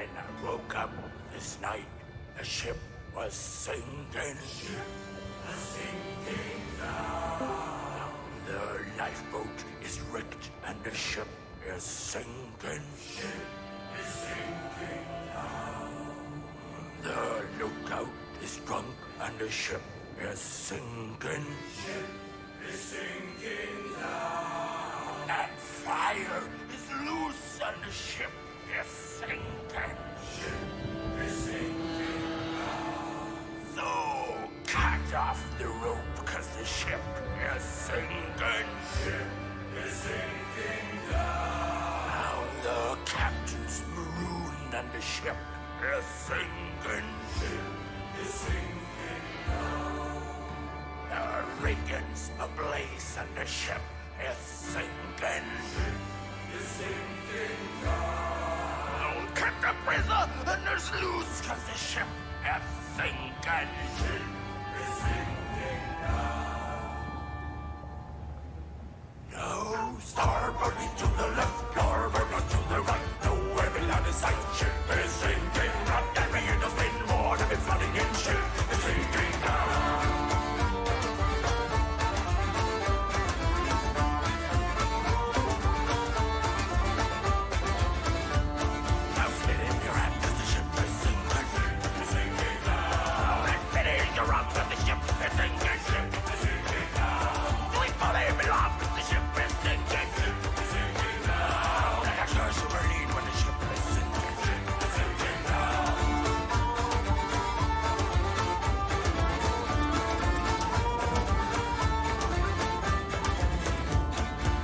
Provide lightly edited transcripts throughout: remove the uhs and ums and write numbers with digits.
When I woke up this night, the ship was sinking. Now the lifeboat is wrecked and the ship is sinking. The lookout is drunk and the ship is sinking. And fire is loose and the ship is sinking. So cut off the rope, cause the ship is sinking. Now the captain's marooned and the ship is sinking. The rigging's ablaze and the ship is sinking. Now cut the prison and there's loose, cause the ship is sinking. No, starboard to the left, starboard to the right. No, every line is sight, ship is sinking. Not every year there's been more than been flooding in, ship is sinking now. Now spit in your hand 'cause the ship is sinking. It's sinking now. And spit in your arm 'cause the ship is sinking. It's sinking now. Sleep for them alarm 'cause the ship is sinking. It's sinking now. And I sure you were lead when the ship is sinking. It's sinking now.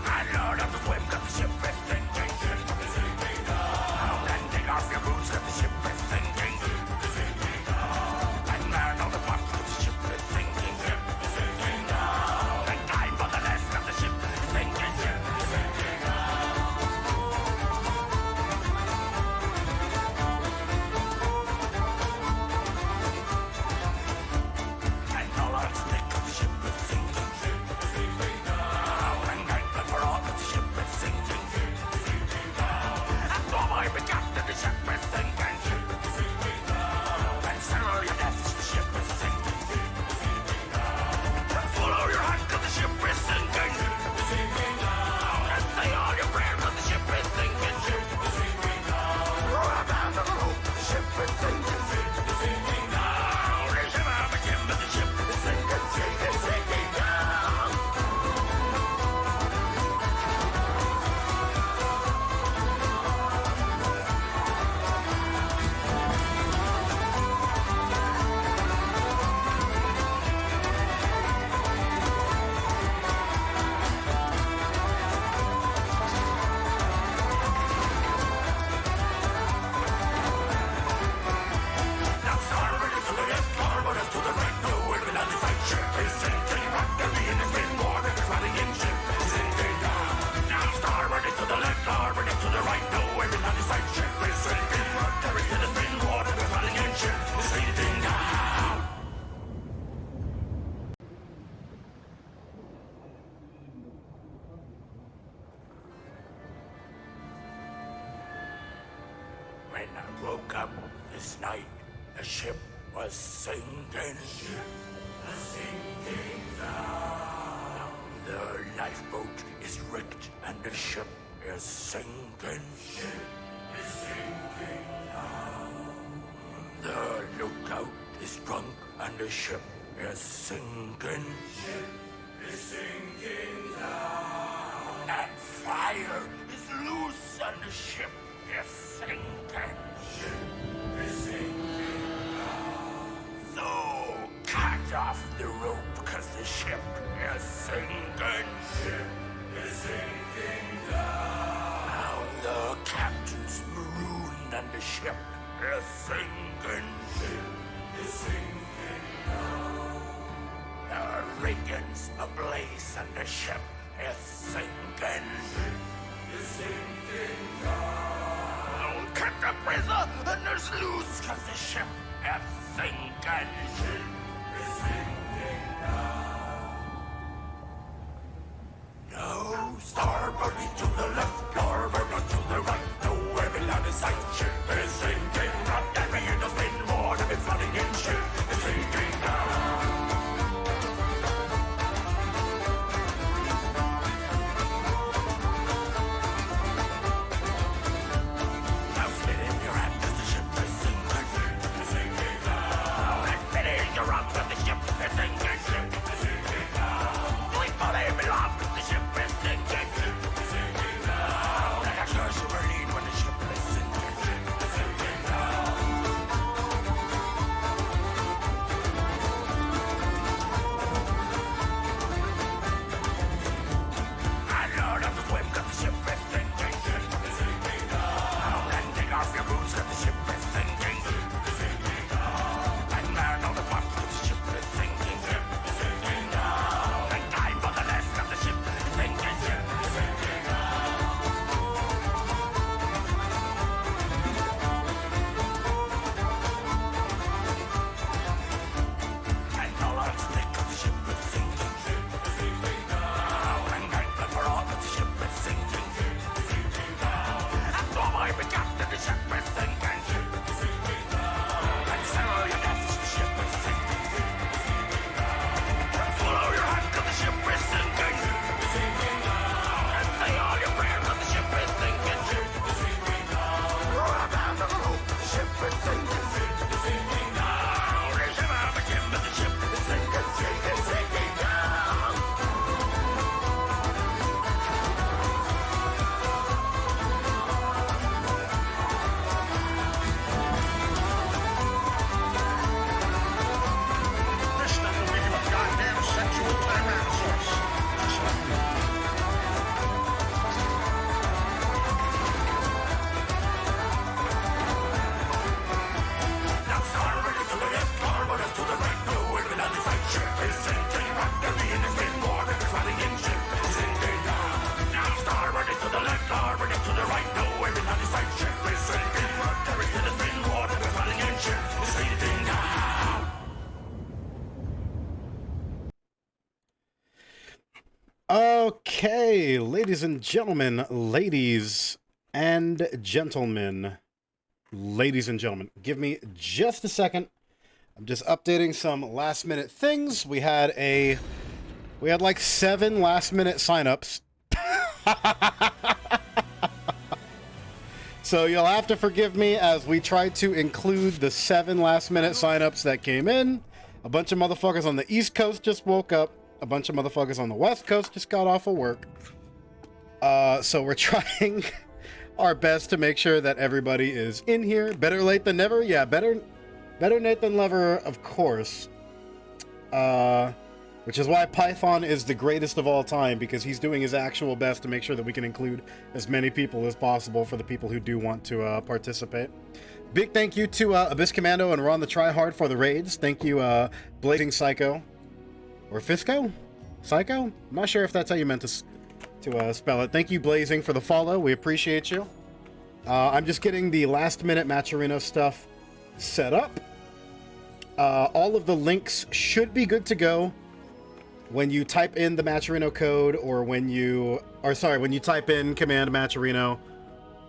I learned how to swim 'cause the ship is sinking. It's sinking now. And take off your boots 'cause the ship is sinking. It's sinking now. And man on the box 'cause the ship is sinking. It's sinking now. And time for the last 'cause the ship is sinking. It's sinking now. And all our stick 'cause the ship is sinking. It's sinking now. And night blood for all 'cause the ship is sinking. It's sinking now. And so I begat that the ship is sinking. It's sinking now. And settle your deaths 'cause the ship is sinking. It's sinking now. And swallow your hand 'cause the ship is sinking. It's sinking now. And say all your prayers 'cause the ship is sinking. It's sinking now. Roll down to the rope 'cause the ship is sinking. It's sinking now. They shimmer up again, but the ship is sinking, sinking, sinking now. Now starboard is to the left, starboard is to the right. No, every land is like ship is sinking. Not every in the spin water is running in, ship is sinking now. Now starboard is to the left, starboard is to the right. No, every land is like ship is sinking. Not every in the spin water is running in, ship is sinking now. When I woke up this night, the ship was sinking. Now the lifeboat is wrecked and the ship is sinking. The lookout is drunk and the ship is sinking. And fire is loose and the ship is sinking. So cut off the rope 'cause the ship is sinking. Now the captain's marooned and the ship is sinking. The rigging's ablaze and the ship is sinking. Now cut the prison and there's loose 'cause the ship is sinking. No, starboard to the left, starboard to the right. No, every land is sight, ship is sinking. Okay, ladies and gentlemen, ladies and gentlemen, give me just a second. I'm just updating some last minute things. We had like 7 last minute signups. So you'll have to forgive me as we try to include the 7 last minute signups that came in. A bunch of motherfuckers on the East Coast just woke up. A bunch of motherfuckers on the West Coast just got off of work. So we're trying our best to make sure that everybody is in here. Better late than never. Yeah, better late than never, of course. Which is why Python is the greatest of all time, because he's doing his actual best to make sure that we can include as many people as possible for the people who do want to participate. Big thank you to Abyss Commando and RonTheTryhard for the raids. Thank you, Blazing Psycho. Or Fisco? Psycho? I'm not sure if that's how you meant to spell it. Thank you, Blazing, for the follow. We appreciate you. I'm just getting the last-minute Matcherino stuff set up. All of the links should be good to go when you type in the Matcherino code, or when you type in command Matcherino,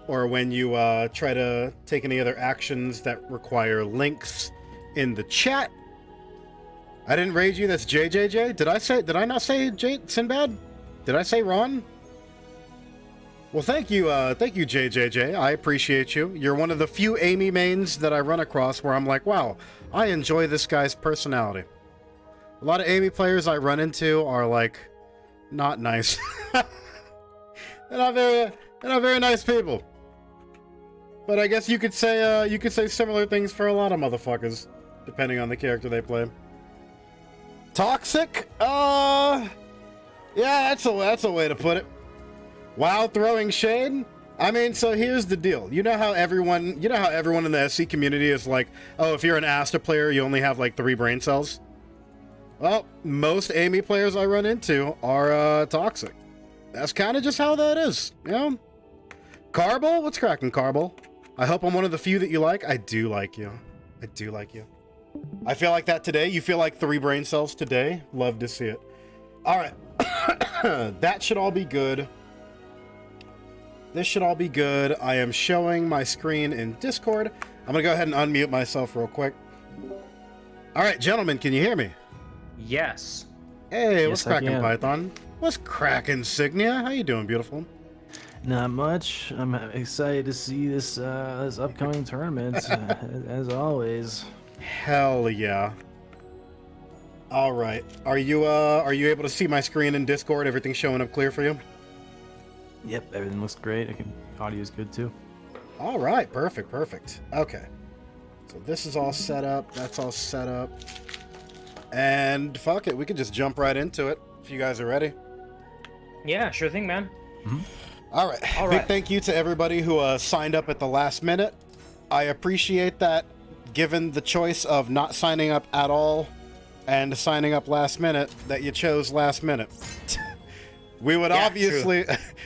or when you try to take any other actions that require links in the chat. I didn't raid you. That's JJJ. Did I not say Sinbad? Did I say Ron? Well, thank you, JJJ. I appreciate you. You're one of the few Amy mains that I run across where I'm like, wow, I enjoy this guy's personality. A lot of Amy players I run into are like, not nice. They're not very nice people. But I guess you could say similar things for a lot of motherfuckers, depending on the character they play. Toxic? Yeah, that's a way to put it. While throwing shade? I mean, so here's the deal. You know how everyone in the SC community is like, oh, if you're an Asta player, you only have like 3 brain cells? Well, most Amy players I run into are toxic. That's kind of just how that is, you know? Carbol? What's cracking, Carbol? I hope I'm one of the few that you like. I do like you. I do like you. I feel like that today. You feel like 3 brain cells today? Love to see it. All right. That should all be good. This should all be good. I am showing my screen in Discord. I'm going to go ahead and unmute myself real quick. All right, gentlemen, can you hear me? Yes. Hey, Yes, what's cracking, I can. Python? What's cracking, Signia? How you doing, beautiful? Not much. I'm excited to see this upcoming tournament, as always. Hell yeah. All right. Are you able to see my screen in Discord? Everything's showing up clear for you? Yep, everything looks great. Audio's good too. All right. Perfect. Perfect. Okay. So this is all set up. That's all set up. And fuck it, we can just jump right into it if you guys are ready. Yeah, sure thing, man. All right. Big thank you to everybody who signed up at the last minute. I appreciate that, given the choice of not signing up at all and signing up last minute, that you chose last minute. We would obviously,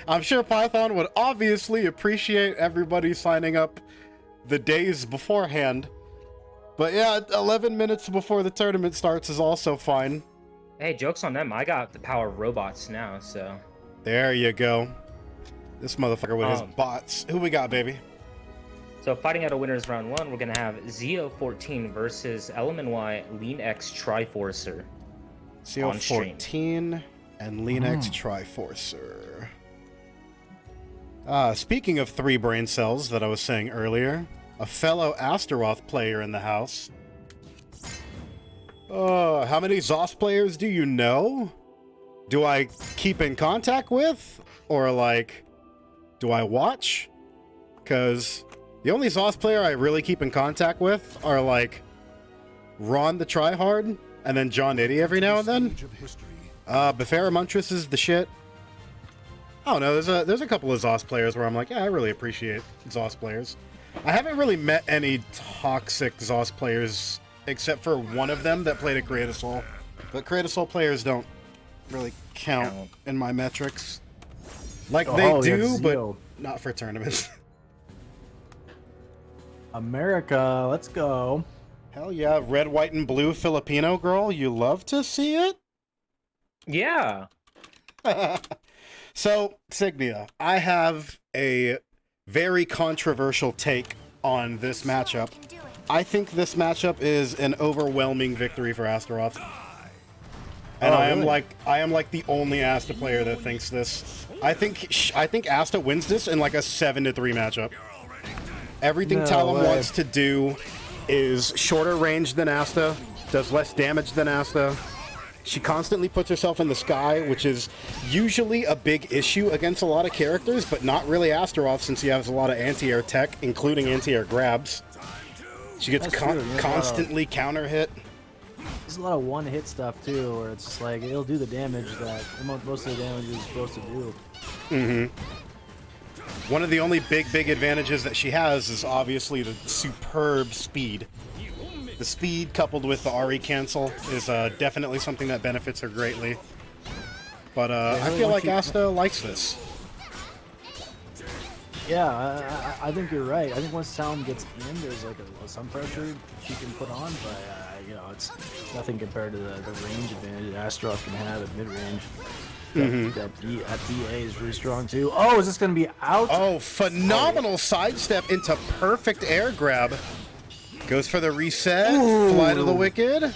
I'm sure Python would obviously appreciate everybody signing up the days beforehand. But yeah, 11 minutes before the tournament starts is also fine. Hey, joke's on them. I got the power of robots now, so. There you go. This motherfucker with his bots. Who we got, baby? So fighting out of winners round 1, we're gonna have Zeo14 versus LMNY LeanXTriforcer. Zeo14 and LeanXTriforcer. Speaking of 3 brain cells that I was saying earlier, a fellow Astaroth player in the house. How many ZOS players do you know? Do I keep in contact with? Or, like, do I watch? Because the only ZOS player I really keep in contact with are, like, RonTheTryhard and then jonnitti every now and then. Befaramuntris is the shit. I don't know, there's a couple of ZOS players where I'm like, yeah, I really appreciate ZOS players. I haven't really met any toxic ZOS players except for one of them that played at Creative Soul. But Creative Soul players don't really count in my metrics. Like they do, but not for tournaments. America, let's go. Hell yeah, red, white, and blue Filipino girl. You love to see it? Yeah. So, Signia, I have a very controversial take on this matchup. I think this matchup is an overwhelming victory for Astaroth. And I am like the only Asta player that thinks this. I think Asta wins this in like a 7-3 matchup. Everything Talon wants to do is shorter range than Asta, does less damage than Asta. She constantly puts herself in the sky, which is usually a big issue against a lot of characters, but not really Astaroth since he has a lot of anti-air tech, including anti-air grabs. She gets constantly counter hit. There's a lot of one-hit stuff too, where it's just like it'll do the damage that most of the damage is supposed to do. Mm-hmm. One of the only big advantages that she has is obviously the superb speed. The speed coupled with the RE cancel is definitely something that benefits her greatly. But I feel like Asta likes this. Yeah, I think you're right. I think once Talon gets in, there's like some pressure she can put on, but you know, it's nothing compared to the range advantage that Astaroth can have at mid-range. That BA is really strong too. Oh, is this going to be out? Oh, phenomenal sidestep into perfect air grab. Goes for the reset. Ooh. Fly to the wicked.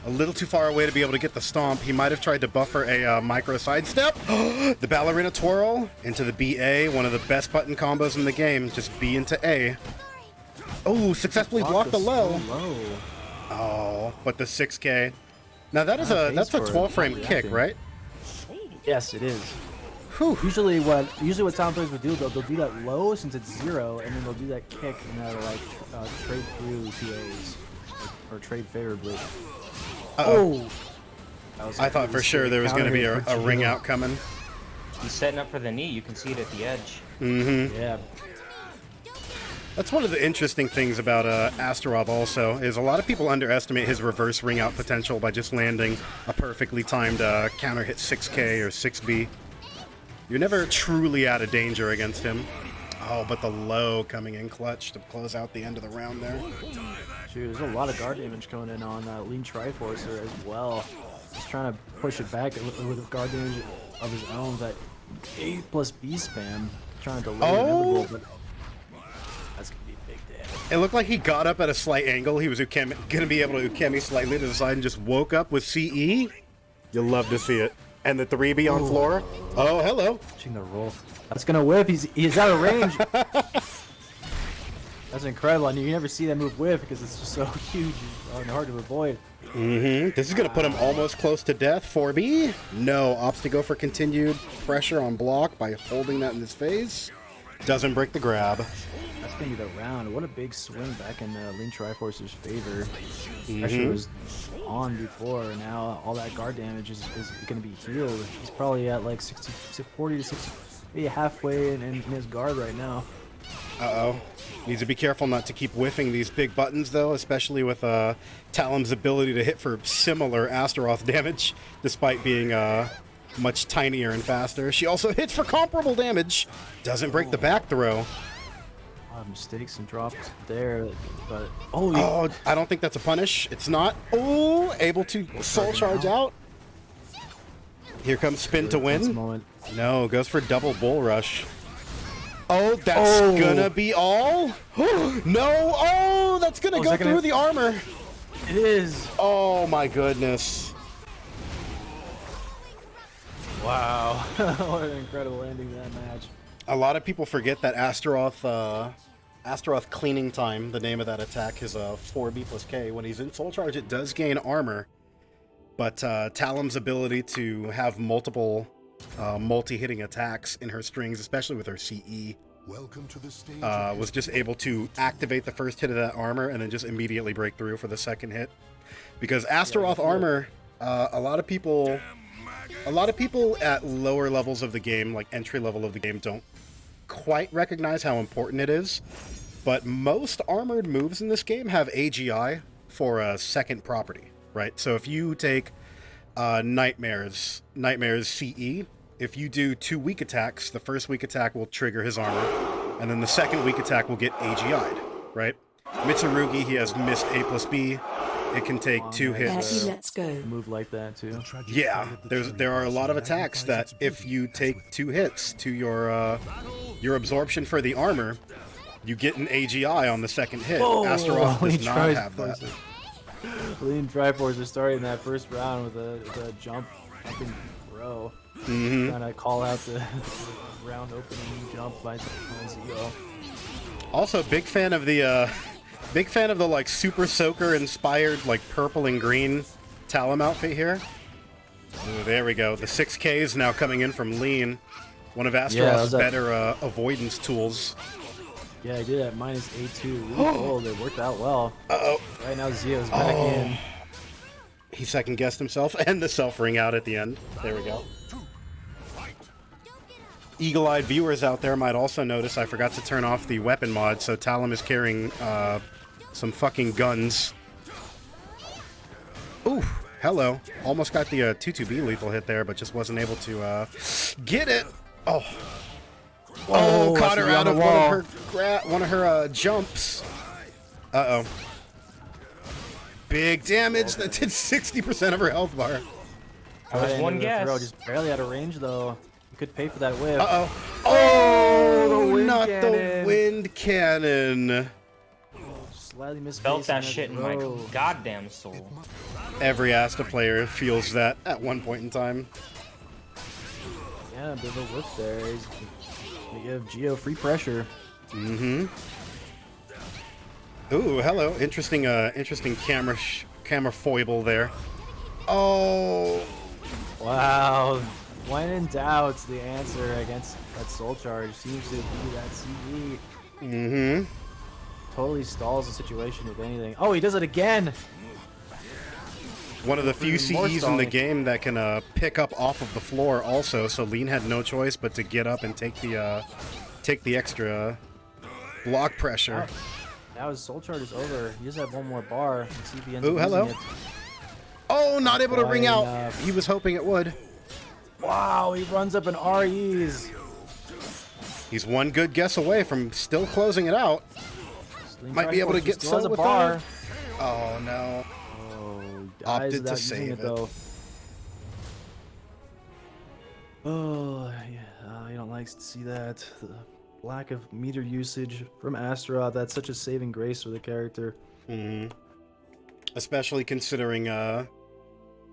A little too far away to be able to get the stomp. He might have tried to buffer a micro sidestep. The ballerina twirl into the BA. One of the best button combos in the game. Just B into A. Oh, successfully blocked the low. Oh, but the 6K. Now that is that's a 12 frame kick, right? Yes, it is. Whew. Usually what Talon players would do, they'll do that low since it's 0, and then they'll do that kick and that'll like trade through TAs or trade favorably. Oh! I thought for sure there was going to be a ring out coming. He's setting up for the knee. You can see it at the edge. Mm-hmm. Yeah. That's one of the interesting things about Astaroth also, is a lot of people underestimate his reverse ring out potential by just landing a perfectly timed counter hit 6K or 6B. You're never truly out of danger against him. Oh, but the low coming in clutch to close out the end of the round there. Shoot, there's a lot of guard damage coming in on LeanXTriforcer as well. He's trying to push it back with guard damage of his own, that A plus B spam, trying to delay inevitable, but that's going to be big damage. It looked like he got up at a slight angle. He was going to be able to Ukemi slightly to the side and just woke up with CE. You'll love to see it. And the 3B on floor. Oh, hello. Watching the roll. That's going to whiff. He's out of range. That's incredible. And you never see that move whiff because it's just so huge and hard to avoid. Mm-hmm. This is going to put him almost close to death. 4B. No. Opts to go for continued pressure on block by holding that in his face. Doesn't break the grab. That's going to be the round. What a big swing back in LeanXTriforcer's favor. Pressure was on before, and now all that guard damage is going to be healed. He's probably at like 40 to 60, maybe halfway in his guard right now. Uh-oh. Needs to be careful not to keep whiffing these big buttons, though, especially with Talon's ability to hit for similar Astaroth damage, despite being much tinier and faster. She also hits for comparable damage. Doesn't break the back throw. A lot of mistakes and drops there, but I don't think that's a punish. It's not. Oh, able to soul charge out. Here comes spin to win. No, goes for double bull rush. Oh, that's gonna be all? No! Oh, that's gonna go through the armor. It is. Oh my goodness. Wow. What an incredible ending to that match. A lot of people forget that Astaroth Cleaning Time, the name of that attack, is a 4B plus K. When he's in Soul Charge, it does gain armor. But Talon's ability to have multiple multi-hitting attacks in her strings, especially with her CE, was just able to activate the first hit of that armor and then just immediately break through for the second hit. Because Astaroth armor, a lot of people at lower levels of the game, like entry level of the game, don't quite recognize how important it is. But most armored moves in this game have AGI for a second property, right? So if you take Nightmare's CE, if you do 2 weak attacks, the first weak attack will trigger his armor, and then the second weak attack will get AGI'd, right? Mitsurugi, he has missed A plus B. It can take Long 2 nice, hits. Let's go. Move like that too. Yeah, there are a lot of attacks that if you take 2 hits to your absorption for the armor, you get an AGI on the second hit. Astaroth does not have that. LeanXTriforcer starting that first round with a jump up and throw. Trying to call out the round opening jump by Zio. Also, big fan of the like Super Soaker inspired like purple and green Talum outfit here. Ooh, there we go. The 6K is now coming in from Lean, one of Astaroth's better avoidance tools. Yeah, I did at minus A2. Oh, it worked out well. Uh-oh. Right now Zio's back in. He second guessed himself and the self ring out at the end. There we go. Eagle-eyed viewers out there might also notice I forgot to turn off the weapon mod, so Talum is carrying some fucking guns. Ooh, hello. Almost got the 2-2B lethal hit there, but just wasn't able to get it. Oh. Oh, caught her out of one of her jumps. Uh-oh. Big damage. That did 60% of her health bar. That was one guess. Just barely out of range, though. You could pay for that whip. Uh-oh. Oh, the wind not cannon. the wind cannon. Slightly misspaced. Felt that shit in my goddamn soul. Every Asta player feels that at one point in time. Yeah, a bit of a whip there. You give Geo free pressure. Mm-hmm. Ooh, hello. Interesting camera foible there. Oh. Wow. When in doubt, the answer against that soul charge seems to be that CV. Mm-hmm. Totally stalls the situation, if anything. Oh, he does it again! One of the few CEs in the game that can pick up off of the floor also, so Lean had no choice but to get up and take the extra block pressure. Now his soul charge is over. He just have one more bar. And see if he ends Ooh, up hello. losing it. Oh, not able to ring out. Enough. He was hoping it would. Wow, he runs up an REs. He's one good guess away from still closing it out. Might be able to get some with that. Oh, no. Opted to save it. Though. Oh, yeah, you don't like to see that. The lack of meter usage from Astaroth, that's such a saving grace for the character. Mm-hmm. Especially considering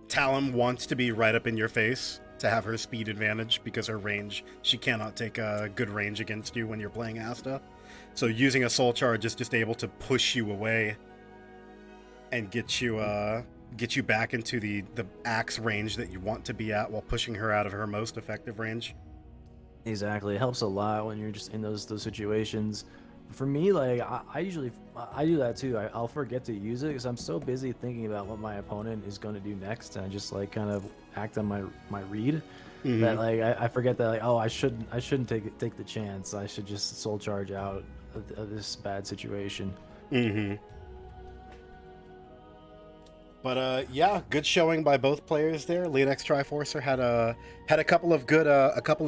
Talum wants to be right up in your face to have her speed advantage because her range, she cannot take a good range against you when you're playing Asta. So using a soul charge is just able to push you away and get you back into the axe range that you want to be at while pushing her out of her most effective range. Exactly, it helps a lot when you're just in those situations. For me, like I usually do that too. I'll forget to use it because I'm so busy thinking about what my opponent is going to do next, and I just like kind of act on my read. Mm-hmm. That like I forget that like, oh, I shouldn't take the chance. I should just soul charge out of this bad situation. Mm-hmm. But yeah, good showing by both players there. LeanXTriforcer had a couple of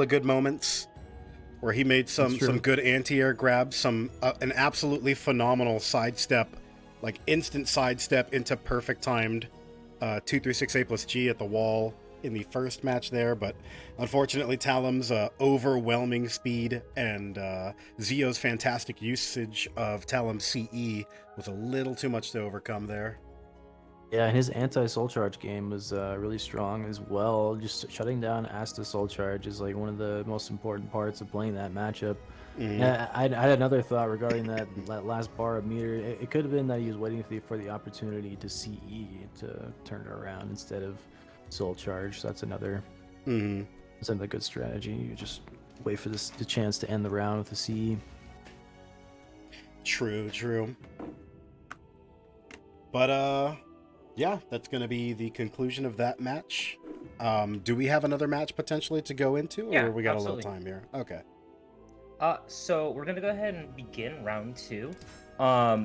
good moments where he made some good anti-air grabs, an absolutely phenomenal sidestep, like instant sidestep into perfect timed 2-3-6-A plus G at the wall in the first match there. But unfortunately, Talum's overwhelming speed and Zio's fantastic usage of Talum's CE was a little too much to overcome there. Yeah, and his anti-soul charge game was really strong as well. Just shutting down Asta soul charge is like one of the most important parts of playing that matchup. Mm-hmm. I had another thought regarding that last bar of meter. It could have been that he was waiting for the opportunity to CE to turn it around instead of soul charge. So that's another good strategy. You just wait for the chance to end the round with a CE. True. But yeah, that's going to be the conclusion of that match. Do we have another match potentially to go into, or we got absolutely. a little time here? Okay. So we're gonna go ahead and begin round 2.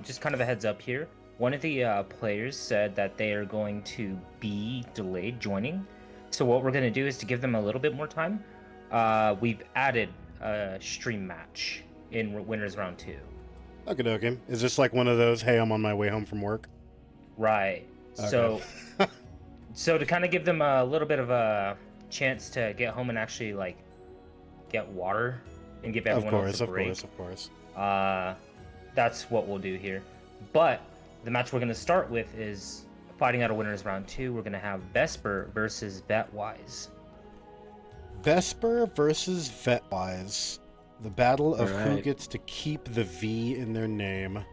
Just kind of a heads up here. One of the players said that they are going to be delayed joining. So what we're gonna do is to give them a little bit more time. We've added a stream match in winners round 2. Okay. Is this like one of those, hey, I'm on my way home from work? Right. So, so to kind of give them a little bit of a chance to get home and actually like get water and give everyone else a break. Of course. That's what we'll do here. But the match we're going to start with is fighting out of winners round 2. We're going to have Vesper versus Vetwise. Vesper versus Vetwise. The battle of who gets to keep the V in their name.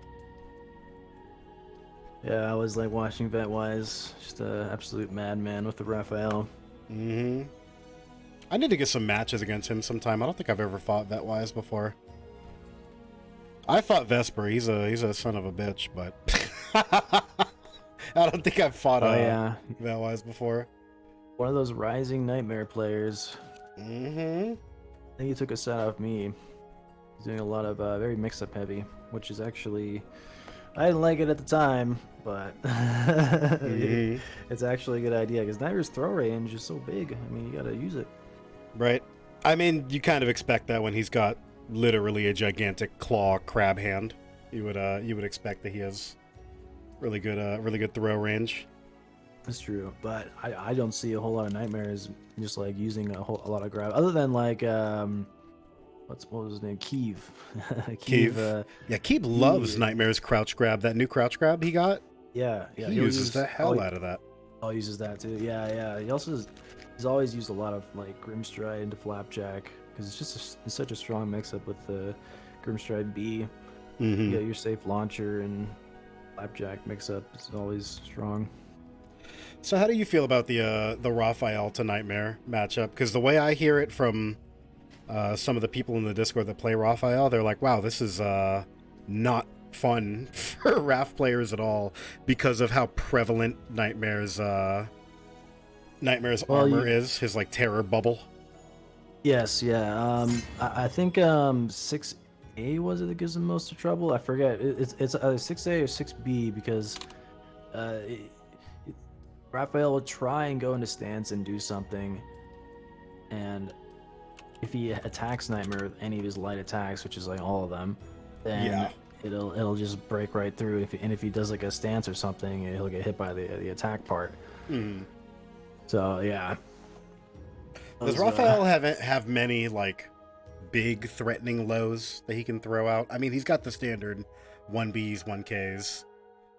Yeah, I was like watching Vetwise, just an absolute madman with the Raphael. Mm-hmm. I need to get some matches against him sometime. I don't think I've ever fought Vetwise before. I fought Vesper. He's a son of a bitch, but I don't think I've fought Vetwise before. One of those Rising Nightmare players. Mm-hmm. I think he took a set off me. He's doing a lot of very mix-up heavy, which is actually... I didn't like it at the time, but it's actually a good idea, because Nightmare's throw range is so big. I mean, you gotta use it. Right. I mean, you kind of expect that when he's got literally a gigantic claw crab hand. You would expect that he has really good throw range. That's true, but I don't see a whole lot of Nightmares just like using a lot of grab, other than like what was his name? Keeve. Keeve. Keeve loves Nightmare's crouch grab. That new crouch grab he got. Yeah. He uses the hell out of that. Oh, he uses that too. Yeah. He's always used a lot of like Grimstride into Flapjack, because it's just it's such a strong mix-up with the Grimstride B. Mm-hmm. You got your safe launcher and Flapjack mix-up. It's always strong. So how do you feel about the Raphael to Nightmare matchup? Because the way I hear it from some of the people in the Discord that play Raphael, they're like, wow, this is not fun for Raph players at all, because of how prevalent Nightmare's armor is, his like terror bubble. Yes, yeah. I think 6A was it that gives him most of trouble? I forget. It's either 6A or 6B, because Raphael will try and go into stance and do something, and if he attacks Nightmare with any of his light attacks, which is like all of them, then it'll just break right through. If he does like a stance or something, he'll get hit by the attack part. Mm-hmm. So yeah. Does Raphael have many like big threatening lows that he can throw out? I mean, he's got the standard 1Bs, 1Ks.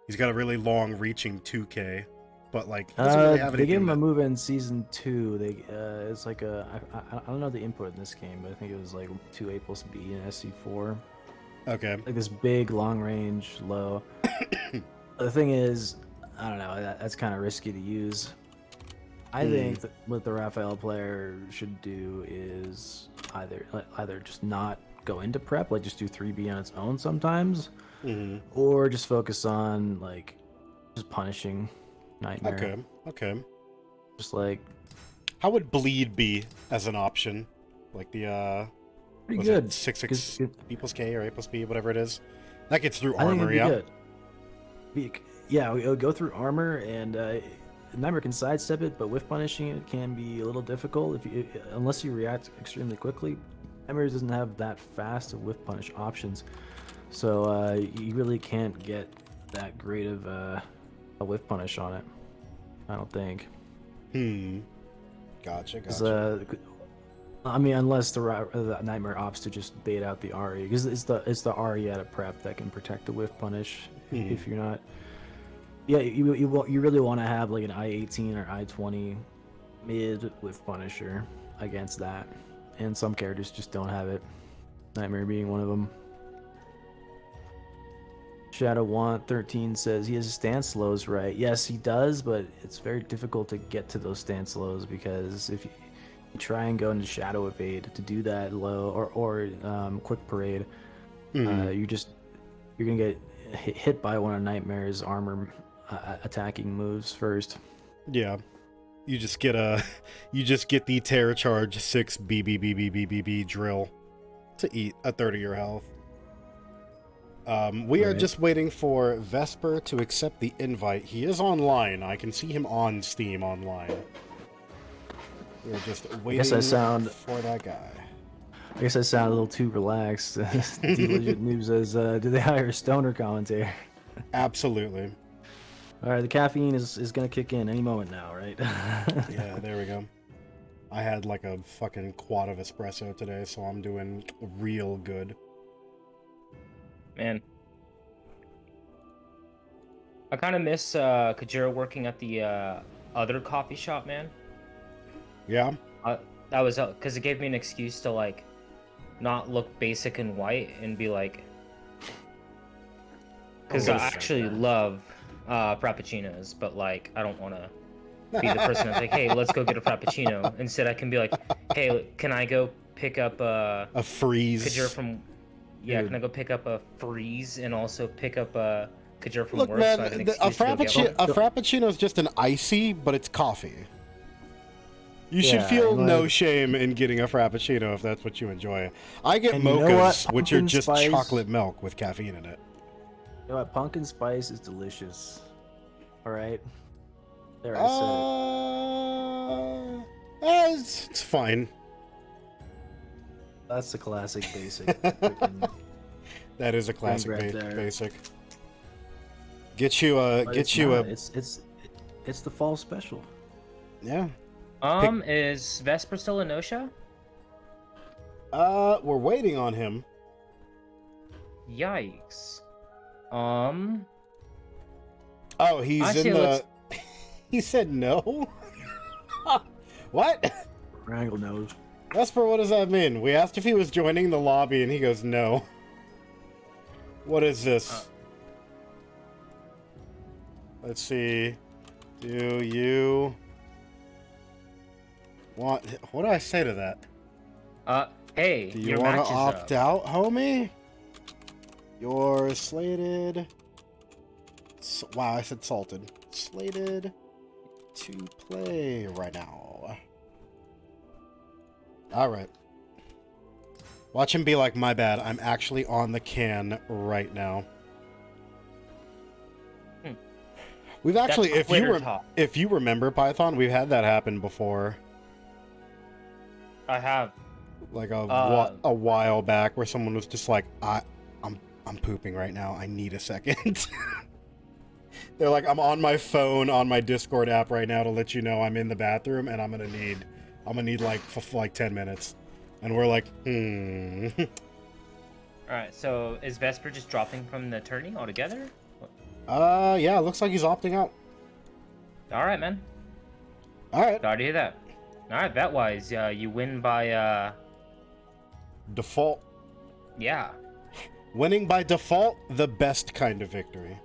He's got a really long reaching 2K, but like he doesn't really have they gave him a that... move in season 2. It's like I don't know the input in this game, but I think it was like 2A plus B and SC4. Okay. Like this big long range low. The thing is, I don't know. That's kind of risky to use. I think that what the Raphael player should do is either just not go into prep, like just do 3B on its own sometimes, or just focus on like just punishing Nightmare. Okay. Just like, how would bleed be as an option? Like the pretty good 6 B plus K or A plus B, whatever it is. That gets through I think armor, it'd be good. Yeah, we go through armor, and Nightmare can sidestep it, but with punishing it can be a little difficult unless you react extremely quickly. Nightmare doesn't have that fast of whiff punish options, so you really can't get that great of a whiff punish on it, I don't think. Gotcha. I mean, unless the Nightmare opts to just bait out the RE, because it's the RE out of prep that can protect the whiff punish. If you're not, you really want to have like an I-18 or I-20 mid whiff punisher against that, and some characters just don't have it. Nightmare being one of them. Shadow Want 13 says he has stance lows, right? Yes, he does, but it's very difficult to get to those stance lows, because if you try and go into Shadow Evade to do that low, or Quick Parade, you're gonna get hit by one of Nightmare's armor attacking moves first. Yeah, you just get the Terror Charge 6 BB drill to eat a third of your health. We are just waiting for Vesper to accept the invite. He is online. I can see him on Steam online. We're just waiting for that guy. I guess I sound a little too relaxed. Legit News says, do they hire a stoner commentator? Absolutely. All right, the caffeine is gonna kick in any moment now, right? Yeah, there we go. I had like a fucking quad of espresso today, so I'm doing real good. Man. I kind of miss Kajira working at the other coffee shop, man. Yeah? That was because it gave me an excuse to like not look basic and white and be like, because I actually love frappuccinos, but like I don't want to be the person that's like, hey, let's go get a frappuccino. Instead, I can be like, hey, can I go pick up a freeze? Kajira from can I go pick up a freeze and also pick up a Kajira from Look, work? man, So I have an a excuse to go get one? frappuccino is just an icy, but it's coffee. You should Yeah, feel like- no shame in getting a frappuccino if that's what you enjoy. I get And you know what? mochas, which are Pumpkin just spice- chocolate milk with caffeine in it. You know what? Pumpkin spice is delicious. All right. There, I It's fine. said. That's the classic basic. freaking- That is a classic grab there. basic. Get you a but get it's you not. a It's the fall special. yeah. Is Vesper still in Osha? We're waiting on him. Yikes. Oh, he's Actually, in the. let's- He said no. What? Wrangle knows. Vesper, what does that mean? We asked if he was joining the lobby, and he goes no. What is this? Let's see. Do you want? What do I say to that? Hey, Do you your want match to is opt up. out, homie? You're slated. Wow, I said salted. Slated to play right now. All right. Watch him be like, my bad. I'm actually on the can right now. We've actually, That's quitter talk. if you remember Python, we've had that happen before. I have. Like a while back, where someone was just like, I'm pooping right now. I need a second. They're like, I'm on my phone on my Discord app right now to let you know I'm in the bathroom and I'm gonna need like 10 minutes. And we're like, Alright, so is Vesper just dropping from the tourney altogether? Yeah, it looks like he's opting out. Alright, man. All right. Sorry to hear that. Alright, bet-wise, you win by, Default. yeah. Winning by default, the best kind of victory.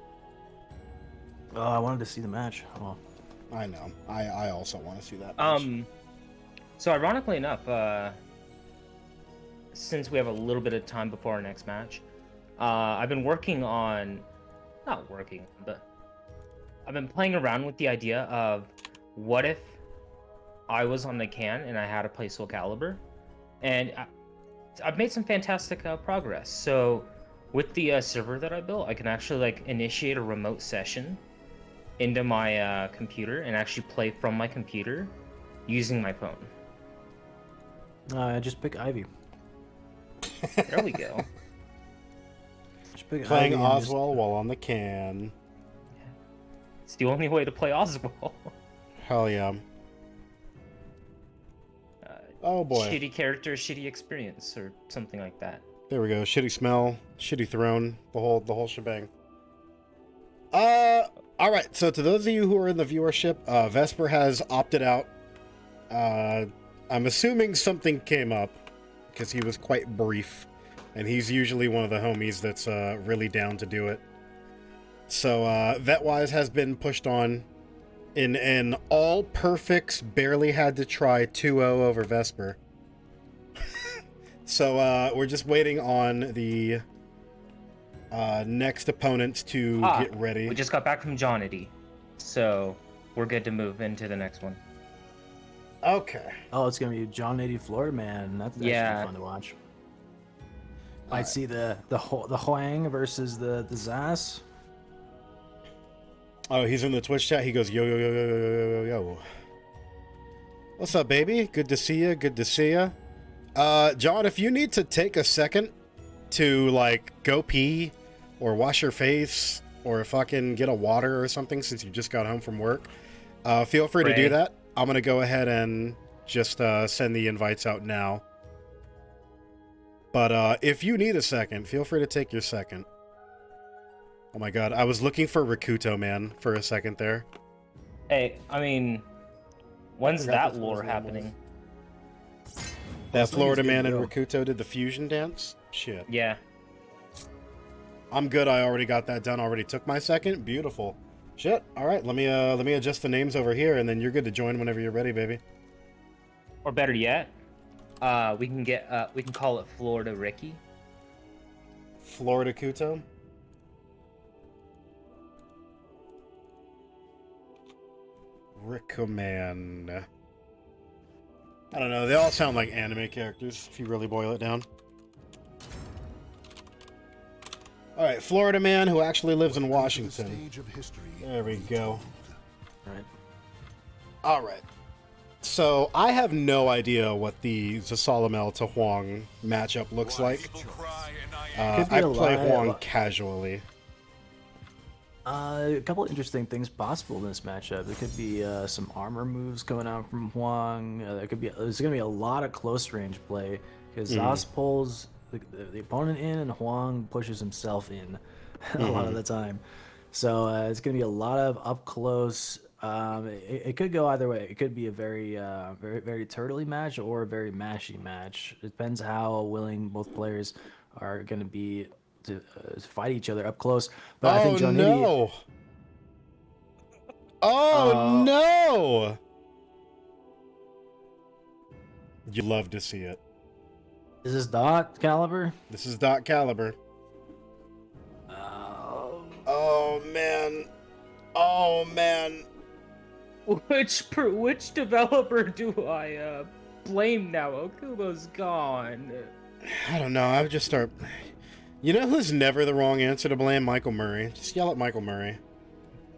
Oh, I wanted to see the match. Oh. I know. I also want to see that match. So ironically enough, since we have a little bit of time before our next match, I've been working on, not working, but I've been playing around with the idea of what if I was on the can and I had to play Soul Calibur, and I've made some fantastic progress. So with the server that I built, I can actually like initiate a remote session into my computer and actually play from my computer using my phone. I just pick Ivy. There we go. Just pick Playing Ivy and just- Oswald while on the can. It's the only way to play Oswald. Hell yeah. Oh boy. Shitty character, shitty experience, or something like that. There we go. Shitty smell, shitty throne, the whole shebang. All right. So to those of you who are in the viewership, Vesper has opted out. I'm assuming something came up because he was quite brief, and he's usually one of the homies that's really down to do it. So Vetwise has been pushed on in an all perfects, barely had to try 2-0 over Vesper. So we're just waiting on the next opponents to get ready. We just got back from jonnitti, so we're good to move into the next one. Okay. Oh, it's gonna be jonnitti Florida man. That's actually Yeah. fun to watch. Might see the Huang versus the Zas. Oh, he's in the Twitch chat. He goes, yo, yo, yo, yo, yo, yo, yo, yo. What's up, baby? Good to see you. Good to see you. John, if you need to take a second to, like, go pee or wash your face or fucking get a water or something since you just got home from work, feel free to do Right. that. I'm gonna go ahead and just send the invites out now. But if you need a second, feel free to take your second. Oh my god, I was looking for Rakuto, man, for a second there. Hey, I mean, when's forgot that that's what lore his name happening? That I think Florida he's good man to and go. Rakuto did the fusion dance? Shit. Yeah. I'm good, I already got that done, already took my second. Beautiful. Shit. Alright, let me adjust the names over here and then you're good to join whenever you're ready, baby. Or better yet, we can call it Florida Ricky. Florida Kuto. Rickoman. I don't know, they all sound like anime characters, if you really boil it down. Alright, Florida man who actually lives in Washington. There we go. Right. Alright. So, I have no idea what the Zasalamel to Huang matchup looks like. Could be I a play lot- Huang casually. A couple interesting things possible in this matchup. There could be some armor moves coming out from Huang. There's going to be a lot of close range play because Zos pulls the opponent in and Huang pushes himself in a lot of the time. So it's going to be a lot of up close. It could go either way. It could be a very turtley match or a very mashy match. It depends how willing both players are going to be to fight each other up close. But I think jonnitti, no! Oh no! You love to see it. is this dot Calibur? This is Dot Calibur. Oh man. Oh man. Which developer do I blame now? Okubo's gone. I don't know. I would just start. You know who's never the wrong answer to blame? Michael Murray. Just yell at Michael Murray.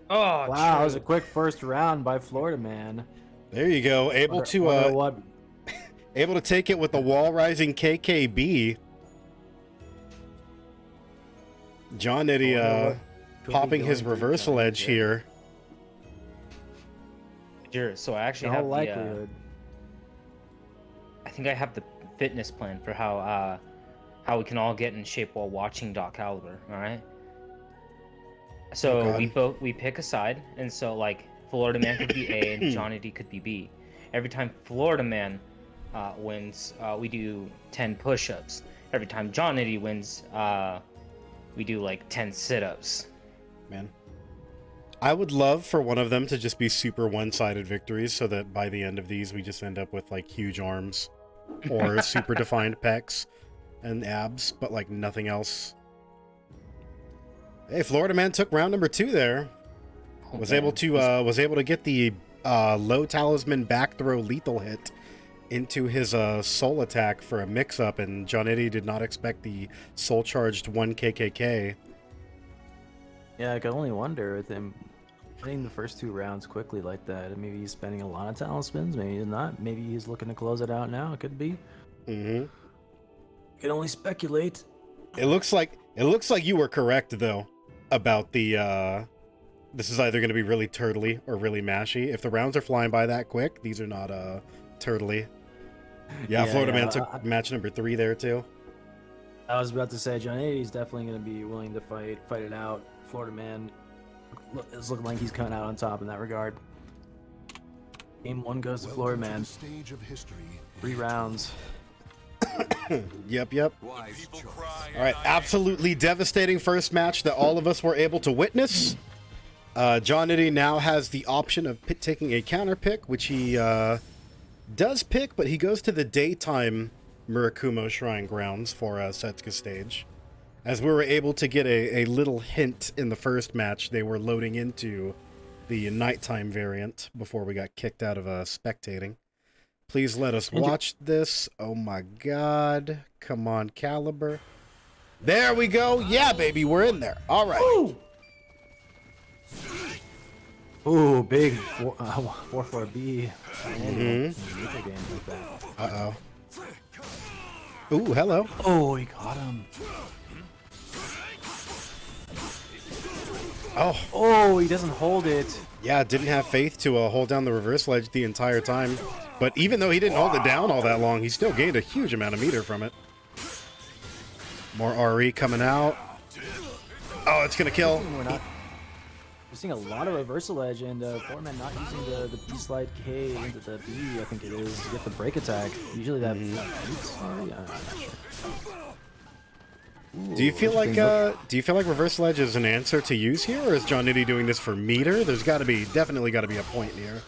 Oh, Wow, that was a true. quick first round by Florida man. There you go. Able Wonder what? able to take it with the wall rising KKB. jonnitti could be popping his going through reversal jonnitti, edge yeah. here. Sure. So I actually In all have likelihood. I think I have the fitness plan for how we can all get in shape while watching Doc Calibur. All right. So God. we pick a side, and so like Florida Man could be A and jonnitti could be B. Every time Florida Man wins, we do 10 push-ups. Every time jonnitti wins, we do like 10 sit-ups. Man. I would love for one of them to just be super one-sided victories so that by the end of these we just end up with like huge arms or super defined pecs and abs, but like nothing else. Hey, Florida Man took round number 2 there. Was able to get the low talisman back throw lethal hit into his soul attack for a mix-up, and jonnitti did not expect the soul charged 1 KKK. Yeah, I can only wonder with him winning the first 2 rounds quickly like that. Maybe he's spending a lot of talismans. Maybe he's not. Maybe he's looking to close it out now. It could be. Mm-hmm. Can only speculate. It looks like you were correct though about the this is either going to be really turtly or really mashy. If the rounds are flying by that quick, these are not turtly. Yeah, Florida Man took match number 3 there too. I was about to say jonnitti is definitely going to be willing to fight it out. Florida Man it's looking like he's coming out on top in that regard. Game 1 goes to Florida Man. 3 rounds. Yep. All right, absolutely devastating first match that all of us were able to witness. jonnitti now has the option of taking a counter pick, which he does pick, but he goes to the daytime Murakumo Shrine Grounds for Setsuka stage. As we were able to get a little hint in the first match, they were loading into the nighttime variant before we got kicked out of spectating. Please let us watch this. Oh my god. Come on, Calibur. There we go. Yeah, baby, we're in there. All right. Ooh, big 4-4-B. Uh-oh. Ooh, hello. Oh, he got him. Oh, he doesn't hold it. Yeah, didn't have faith to hold down the reverse ledge the entire time. But even though he didn't hold it down all that long, he still gained a huge amount of meter from it. More RE coming out. Oh, it's going to kill. We're seeing a lot of reversal edge, and Floorman not using the B slide K into the B, I think it is, to get the break attack. Usually that beats RE? I'm not sure. Ooh, do you feel like reverse ledge is an answer to use here, or is jonnitti doing this for meter? There's definitely got to be a point here.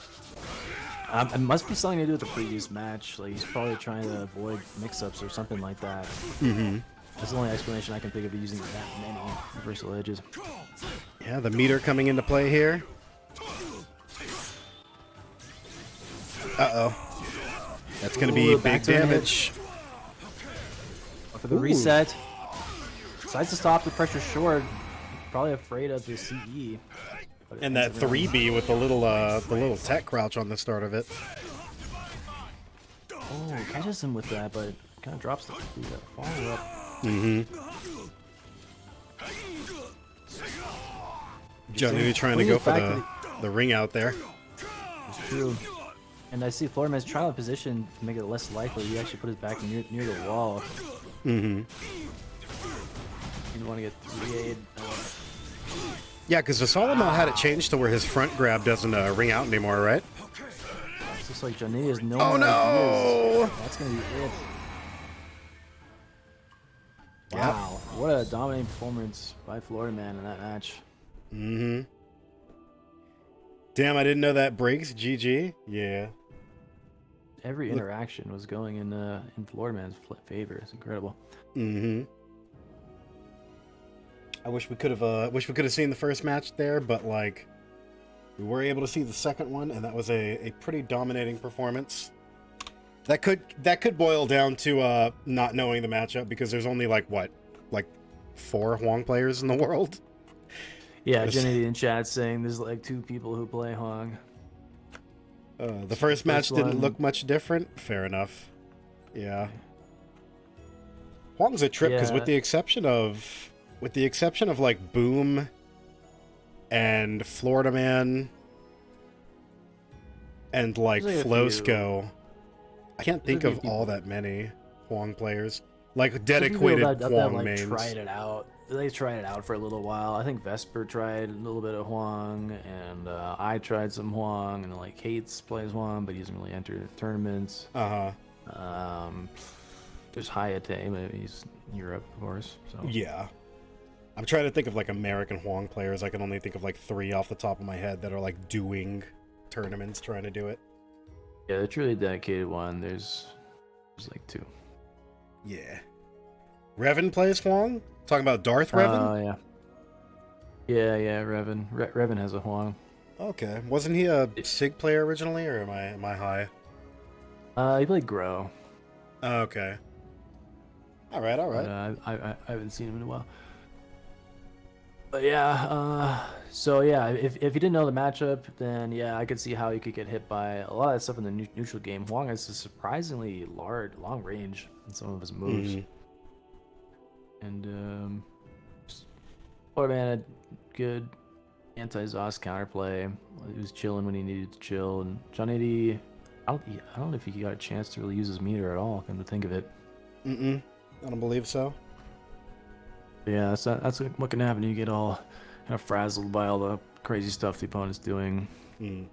It must be something to do with the previous match. Like he's probably trying to avoid mix-ups or something like that. That's the only explanation I can think of using that many reversal edges. Yeah, the meter coming into play here. Uh-oh. That's going to be big damage. For the reset. Decides to stop the pressure short. Probably afraid of the CE. And that 3B with the little tech crouch on the start of it. Oh, catches him with that, but kind of drops the follow up. jonnitti trying to go for the ring out there. It's true. And I see Floorman's trying to position to make it less likely. He actually put his back near the wall. You want to get 3A'd. Yeah, because the Solomon had it changed to where his front grab doesn't ring out anymore, right? It's just like jonnitti has no Oh, no! ideas. That's going to be it. Wow. What a dominating performance by Floorman in that match. Damn, I didn't know that breaks. GG. Yeah. Every interaction was going in Floorman's favor. It's incredible. I wish we could have seen the first match there, but like we were able to see the second one, and that was a pretty dominating performance. That could boil down to not knowing the matchup, because there's only like 4 Hwang players in the world. Yeah, jonnitti in chat saying there's like 2 people who play Hwang. The first match didn't look much different. Fair enough. Yeah. Hwang's a trip because with the exception of like Boom and Florida Man and like Flosco, I can't think of all that many Hwang players. Like dedicated Hwang mains. Tried it out. They tried it out for a little while. I think Vesper tried a little bit of Hwang, and I tried some Hwang, and like Hates plays Hwang, but he doesn't really enter tournaments. There's Hayate, but he's Europe, of course. So yeah. I'm trying to think of like American Hwang players. I can only think of like 3 off the top of my head that are like doing tournaments, trying to do it. Yeah, the truly dedicated one, there's like 2. Yeah. Revan plays Hwang? Talking about Darth Revan? Oh, yeah, Revan. Revan has a Hwang. Okay. Wasn't he a SIG player originally, or am I high? He played Grow. Okay. All right. I haven't seen him in a while. But yeah, so yeah, if you didn't know the matchup, then yeah, I could see how you could get hit by a lot of that stuff in the neutral game. Hwang has a surprisingly long range in some of his moves. And Floorman had good anti-Zoss counterplay. He was chilling when he needed to chill. And jonnitti, I don't know if he got a chance to really use his meter at all, come to think of it. I don't believe so. Yeah, that's what can happen. You get all kind of frazzled by all the crazy stuff the opponent's doing. You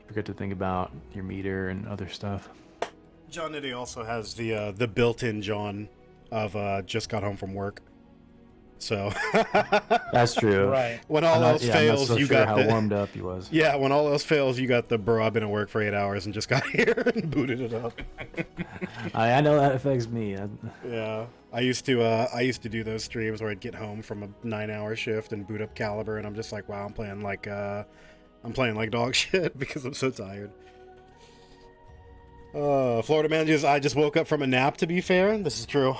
forget to think about your meter and other stuff. jonnitti also has the built-in John of just got home from work. So that's true. Right. When all else fails, you got how warmed up he was. Yeah, when all else fails, you got the bro. I've been at work for 8 hours and just got here and booted it up. I know that affects me. Yeah, I used to do those streams where I'd get home from a 9-hour shift and boot up Calibur, and I'm just like, wow, I'm playing like dog shit because I'm so tired. Florida Man, I just woke up from a nap. To be fair, this is true.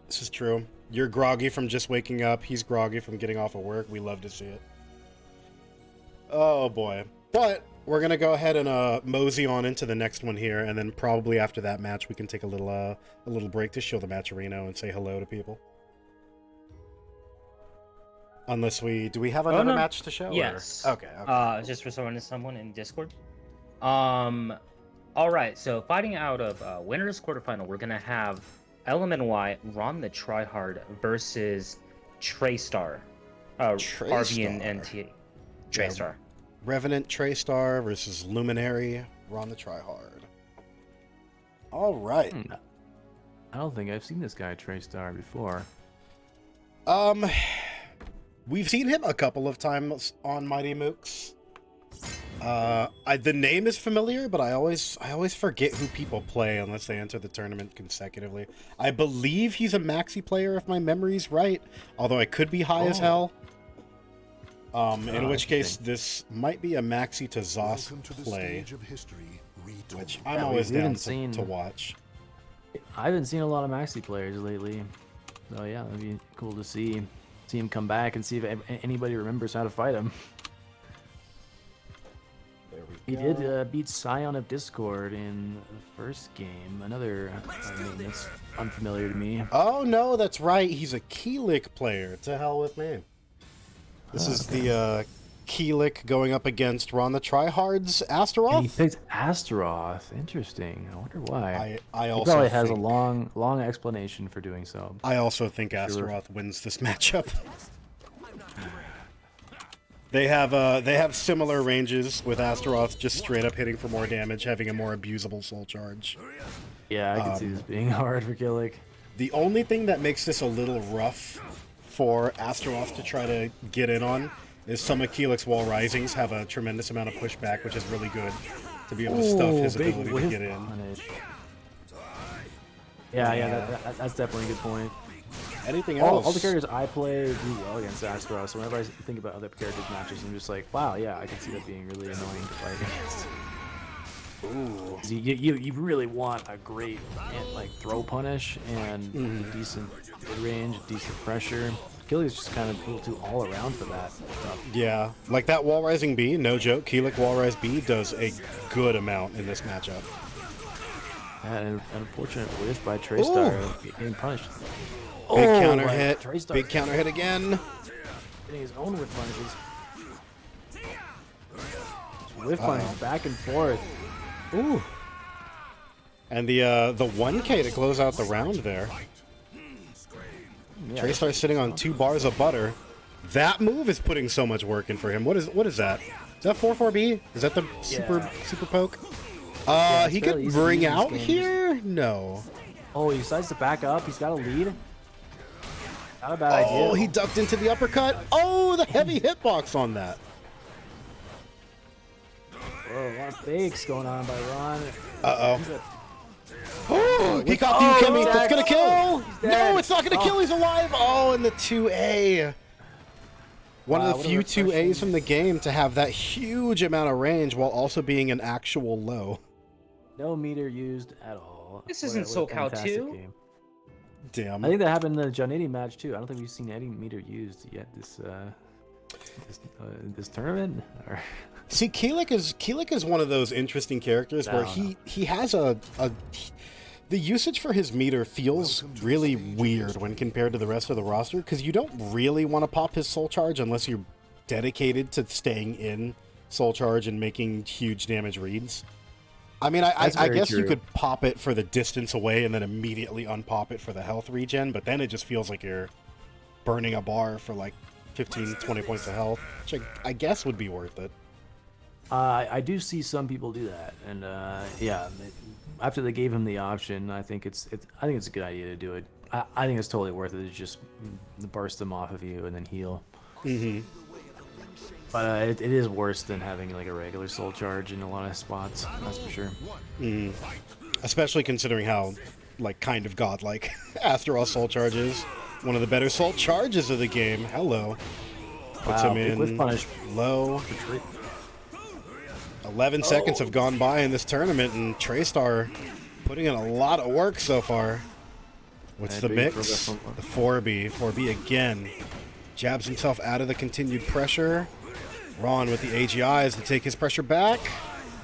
This is true. You're groggy from just waking up. He's groggy from getting off of work. We love to see it. Oh boy. But we're gonna go ahead and mosey on into the next one here, and then probably after that match we can take a little break to show the match arena and say hello to people. Unless do we have another no. match to show? or- Yes. Okay. Just for someone in Discord. All right. So fighting out of winners quarterfinal, we're gonna have LMNY RonTheTryhard versus Traestarr. RVNT. Traestarr. Revenant Traestarr versus Luminary RonTheTryhard. All right. I don't think I've seen this guy Traestarr before. We've seen him a couple of times on Mighty Mooks. The name is familiar, but I always forget who people play unless they enter the tournament consecutively. I believe he's a maxi player if my memory's right, although I could be high as hell. In which case, this might be a maxi to Zoss play, which I'm always down to watch. I haven't seen a lot of maxi players lately, so yeah, it'd be cool to see him come back and see if anybody remembers how to fight him. There He we go. did beat Scion of Discord in the first game. Another name that's unfamiliar to me. Oh no, that's right. He's a Keelik player. To hell with me. This is the Keelik going up against RonTheTryhard's Astaroth. And he picked Astaroth. Interesting. I wonder why. I He also probably has a think, long explanation for doing so. I also think Astaroth wins this matchup. They have similar ranges with Astaroth just straight up hitting for more damage, having a more abusable soul charge. Yeah, I can see this being hard for Keelik. The only thing that makes this a little rough for Astaroth to try to get in on is some of Keelik's wall risings have a tremendous amount of pushback, which is really good to be able to stuff his ability to get in. Yeah, that's definitely a good point. Anything else? All the characters I play do well against Astaroth, so whenever I think about other characters' matches, I'm just like, wow, yeah, I can see that being really annoying to fight against. Ooh. You really want a great like throw punish and decent range, decent pressure. Keelik is just kind of able to all around for that stuff. Yeah, like that wall rising B, no joke. Keelik wall rise B does a good amount in this matchup. And an unfortunate whiff by Traestarr getting punished. Big counter by hit. Traestarr Big counter hit again. getting his own whiff punishes. Whiff punishes back and forth. Ooh. And the 1K to close out the round there. Yeah, Traestarr sitting on 2 bars of butter. That move is putting so much work in for him. What is that? Is that 4-4B? Is that the super poke? Yeah, he it's fairly could easy to bring use this out game. here? No. Oh, he decides to back up. He's got a lead. Not a bad idea. Oh, he ducked into the uppercut. Oh, the heavy hitbox on that. Whoa, a lot of fakes going on by Ron. Uh-oh. Oh, he caught the Ukemi. That's going to kill. No, it's not going to kill. He's alive. Oh, and the 2A. One of the few 2As from the game to have that huge amount of range while also being an actual low. No meter used at all. This What a- isn't what a SoCal fantastic 2. game. Damn. I think that happened in the jonnitti match too. I don't think we've seen any meter used yet this tournament. Or... See, Keelik is one of those interesting characters where he has the usage for his meter feels really weird when compared to the rest of the roster, because you don't really want to pop his soul charge unless you're dedicated to staying in soul charge and making huge damage reads. I mean, I guess you could pop it for the distance away and then immediately unpop it for the health regen, but then it just feels like you're burning a bar for like 15, 20 points of health, which I guess would be worth it. I do see some people do that, and yeah, after they gave him the option, I think it's a good idea to do it. I think it's totally worth it. It's just burst them off of you and then heal. Mm-hmm. But it is worse than having like a regular soul charge in a lot of spots. That's for sure. Mm. Especially considering how like kind of godlike Astaroth soul charge is. One of the better soul charges of the game. Hello. Puts him big whiff in punish. low. 11 seconds have gone by in this tournament, and Traestarr putting in a lot of work so far. What's the mix? The 4B. 4B again. Jabs himself out of the continued pressure. Ron with the AGIs to take his pressure back.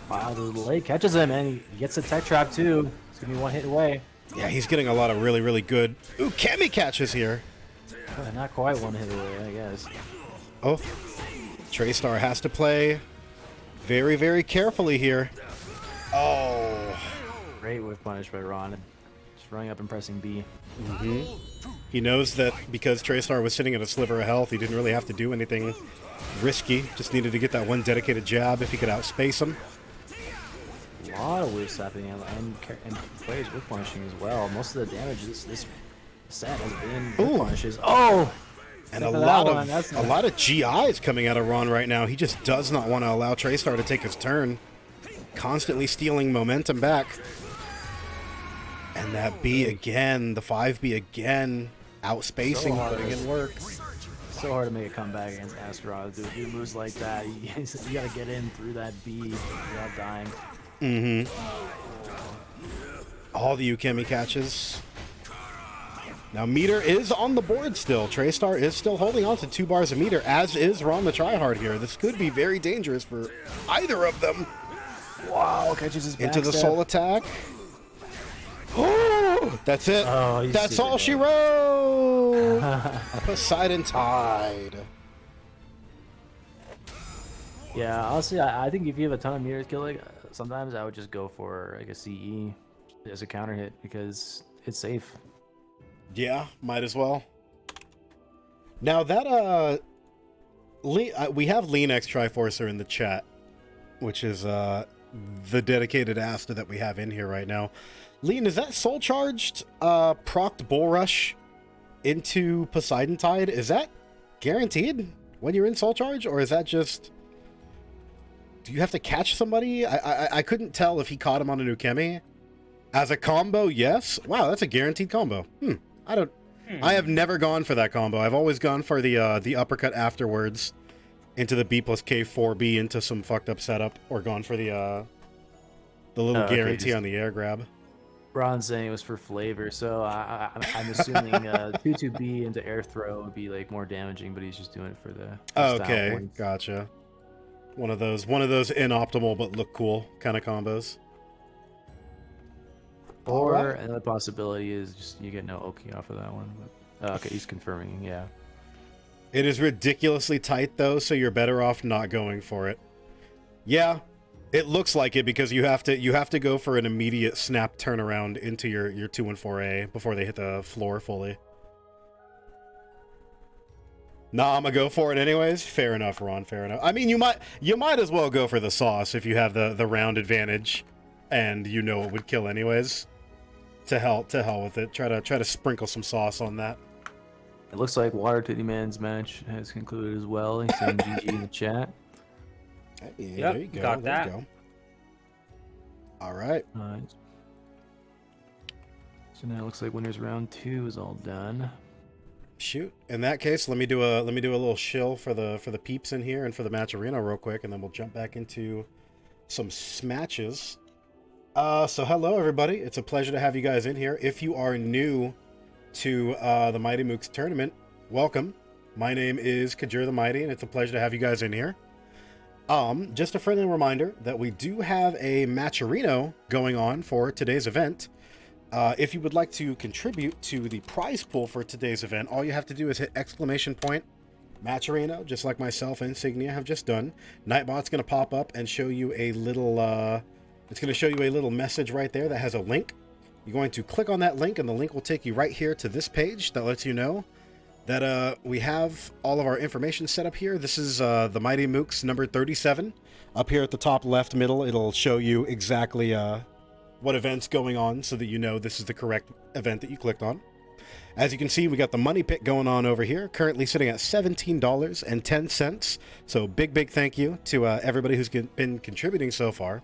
Wow, the delay catches him, and he gets the tech trap too. It's gonna be one hit away. Yeah, he's getting a lot of really, really good Ukemi catches here. Not quite one hit away, I guess. Oh, Traestarr has to play very, very carefully here. Oh. Great whiff punish by Ron. Just running up and pressing B. He knows that because Traestarr was sitting at a sliver of health, he didn't really have to do anything risky. Just needed to get that one dedicated jab if he could outspace him. A lot of whiffs happening, and players whiff punishing as well. Most of the damage this set has been whiff punishes. Oh! And a lot of GIs coming out of Ron right now. He just does not want to allow Traestarr to take his turn. Constantly stealing momentum back. And that B again, the 5B again, outspacing, putting in work. So hard to make a comeback against Astaroth. Dude, you lose like that, you gotta get in through that B without dying. All the Ukemi catches. Now meter is on the board still. Traestarr is still holding on to 2 bars of meter, as is RonTheTryhard here. This could be very dangerous for either of them. Wow, catches his into the soul attack. Oh, that's it. Oh, that's all she wrote. Poseidon Tide. Yeah, honestly, I think if you have a ton of meters killing, sometimes I would just go for like a CE as a counter hit because it's safe. Yeah, might as well. Now that we have LeanXTriforcer in the chat, which is the dedicated Asta that we have in here right now. Lean, is that soul charged procced Bull Rush into Poseidon Tide? Is that guaranteed when you're in soul charge, or is that just, do you have to catch somebody? I couldn't tell if he caught him on a Ukemi. As a combo, yes. Wow, that's a guaranteed combo. I have never gone for that combo. I've always gone for the uppercut afterwards into the B plus K 4B into some fucked up setup, or gone for the little guarantee on the air grab. Ron's saying it was for flavor, so I'm assuming 2-2B into air throw would be like more damaging, but he's just doing it for the okay, style points. Gotcha. One of those inoptimal but look cool kind of combos. Or another possibility is just you get no Oki off of that one. But, okay, he's confirming, yeah. It is ridiculously tight though, so you're better off not going for it. Yeah, it looks like it because you have to go for an immediate snap turnaround into your 2 and 4A before they hit the floor fully. Nah, I'm gonna go for it anyways. Fair enough, Ron. Fair enough. I mean, you might as well go for the sauce if you have the round advantage, and you know it would kill anyways. To hell with it. Try to sprinkle some sauce on that. It looks like Water Titty Man's match has concluded as well. He's saying GG in the chat. Hey, yep, there you go. got there that. You go. All right. Nice. So now it looks like winners round 2 is all done. Shoot. In that case, let me do a little shill for the peeps in here and for the match arena real quick, and then we'll jump back into some smatches. So hello everybody. It's a pleasure to have you guys in here. If you are new to the Mighty Mooks tournament, welcome. My name is Kajir the Mighty, and it's a pleasure to have you guys in here. Just a friendly reminder that we do have a matcherino going on for today's event. If you would like to contribute to the prize pool for today's event, all you have to do is hit !matcherino, just like myself and Insignia have just done. Nightbot's going to pop up and show you a little, it's going to show you a little message right there that has a link. You're going to click on that link, and the link will take you right here to this page that lets you know that we have all of our information set up here. This is the Mighty Mooks number 37. Up here at the top left middle, it'll show you exactly what event's going on so that you know this is the correct event that you clicked on. As you can see, we got the money pit going on over here, currently sitting at $17.10. So big thank you to everybody who's been contributing so far.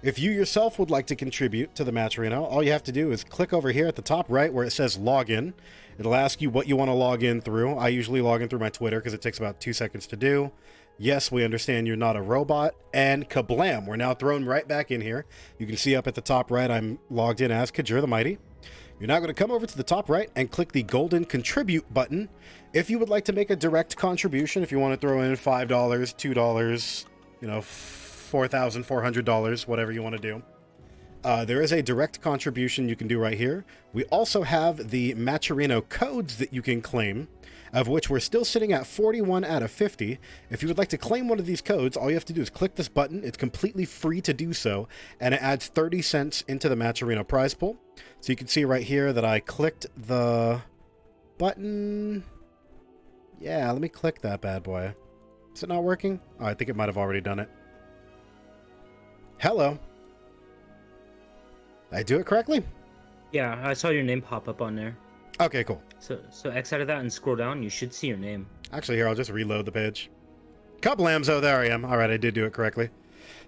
If you yourself would like to contribute to the match arena, all you have to do is click over here at the top right where it says login. It'll ask you what you want to log in through. I usually log in through my Twitter because it takes about 2 seconds to do. Yes, we understand you're not a robot. And kablam, we're now thrown right back in here. You can see up at the top right, I'm logged in as Kajir the Mighty. You're now going to come over to the top right and click the golden contribute button. If you would like to make a direct contribution, if you want to throw in $5, $2, $4,400, whatever you want to do. there is a direct contribution you can do right here. We also have the Matcherino codes that you can claim, of which we're still sitting at 41 out of 50. If you would like to claim one of these codes, all you have to do is click this button. It's completely free to do so, and it adds 30 cents into the Matcherino prize pool. So you can see right here that I clicked the button. Yeah, let me click that bad boy. Is it not working? Oh, I think it might have already done it. Hello. Did I do it correctly? Yeah, I saw your name pop up on there. Okay, cool. So X out of that and scroll down. You should see your name. Actually, here, I'll just reload the page. Kablams, oh, there I am. All right, I did do it correctly.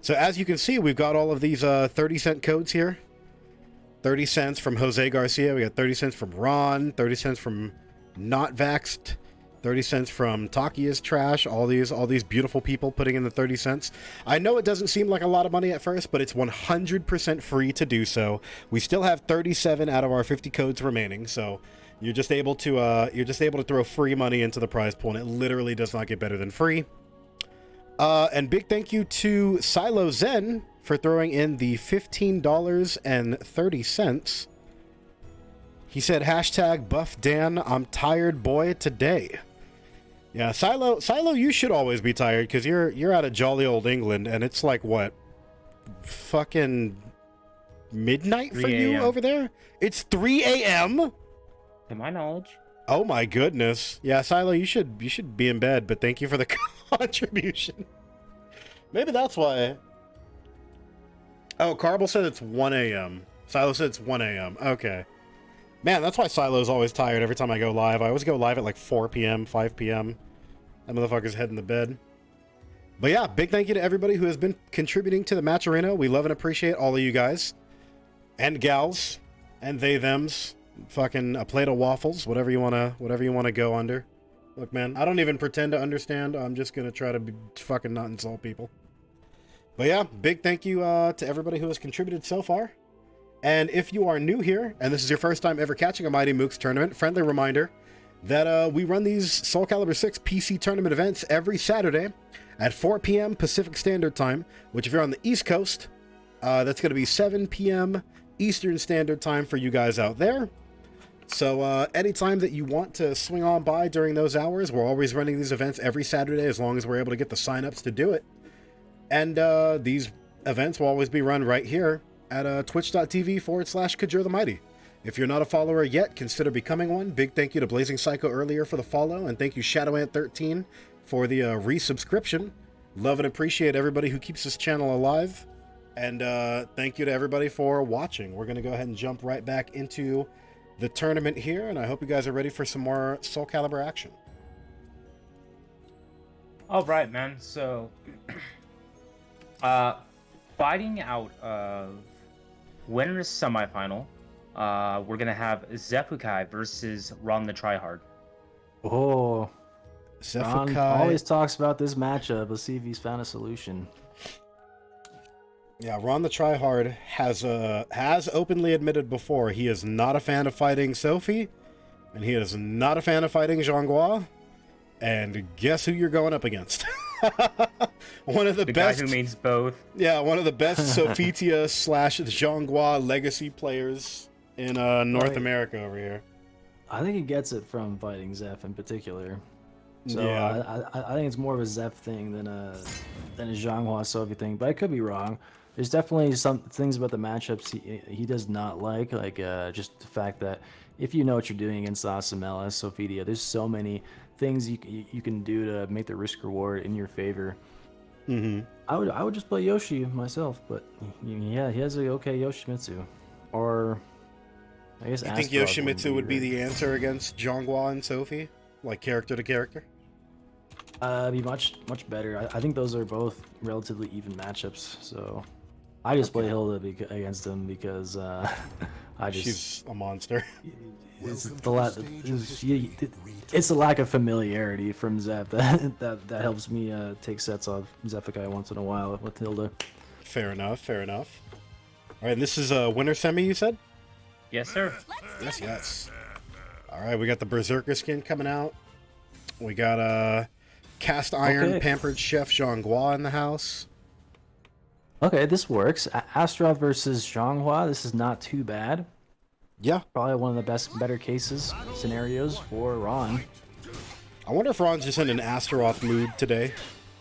So as you can see, we've got all of these 30-cent codes here. 30 cents from Jose Garcia. We got 30 cents from Ron. 30 cents from Not Vaxxed. 30 cents from Takia's Trash. All these beautiful people putting in the 30 cents. I know it doesn't seem like a lot of money at first, but it's 100% free to do so. We still have 37 out of our 50 codes remaining, so you're just able to throw free money into the prize pool, and it literally does not get better than free. And big thank you to Silo Zen for throwing in the $15.30. He said, hashtag buff Dan, I'm tired boy today. Yeah, Silo, you should always be tired because you're out of jolly old England, and it's like what, fucking midnight for you over there? It's 3 a.m. To my knowledge. Oh my goodness. Yeah, Silo, you should be in bed, but thank you for the contribution. Maybe that's why. Oh, Carble said it's 1 a.m. Silo said it's 1 a.m. Okay. Man, that's why Silo's always tired every time I go live. I always go live at like 4 p.m., 5 p.m. That motherfucker's heading to bed. But yeah, big thank you to everybody who has been contributing to the match arena. We love and appreciate all of you guys. And gals. And they, thems. Fucking a plate of waffles. Whatever you wanna go under. Look, man, I don't even pretend to understand. I'm just gonna try to fucking not insult people. But yeah, big thank you to everybody who has contributed so far. And if you are new here, and this is your first time ever catching a Mighty Mooks tournament, friendly reminder that we run these Soul Calibur 6 PC tournament events every Saturday at 4 p.m. Pacific Standard Time, which if you're on the East Coast, that's going to be 7 p.m. Eastern Standard Time for you guys out there. So anytime that you want to swing on by during those hours, we're always running these events every Saturday as long as we're able to get the signups to do it. And these events will always be run right here at twitch.tv/Kajur the Mighty. If you're not a follower yet, consider becoming one. Big thank you to Blazing Psycho earlier for the follow, and thank you ShadowAnt13 for the resubscription. Love and appreciate everybody who keeps this channel alive. And thank you to everybody for watching. We're going to go ahead and jump right back into the tournament here, and I hope you guys are ready for some more Soul Calibur action. All right, man. So, fighting out of winners semifinal, we're gonna have Xephukai versus RonTheTryhard. Oh, Ron Xephukai always talks about this matchup. Let's see if he's found a solution. Yeah, RonTheTryhard has openly admitted before he is not a fan of fighting Sophie, and he is not a fan of fighting Zhongguo. And guess who you're going up against? One of the best. Guy who means both. Yeah, one of the best Sophitia / Zhongguo legacy players in North America over here. I think he gets it from fighting Zeph in particular. So Yeah. I think it's more of a Zeph thing than a Zhonghua Sophie thing, but I could be wrong. There's definitely some things about the matchups he does not like just the fact that if you know what you're doing against Asamela, Sophitia, there's so many things you can do to make the risk reward in your favor. Mm-hmm. I would just play Yoshi myself, but yeah, he has a okay Yoshimitsu, or I guess. You think Yoshimitsu would be the answer against Zhongguo and Sophie, like character to character? Be much better. I think those are both relatively even matchups, so I just play Hilda against them because She's a monster. It's the lack of familiarity from Zeph that helps me take sets off Xephukai once in a while with Hilda. Fair enough, fair enough. All right, this is a winter semi, you said? Yes, sir. Yes. All right, we got the Berserker skin coming out. We got cast iron pampered chef Zhongguo in the house. Okay, this works. Astaroth versus Xianghua. This is not too bad. Yeah. Probably one of the better cases, scenarios for Ron. I wonder if Ron's just in an Astaroth mood today.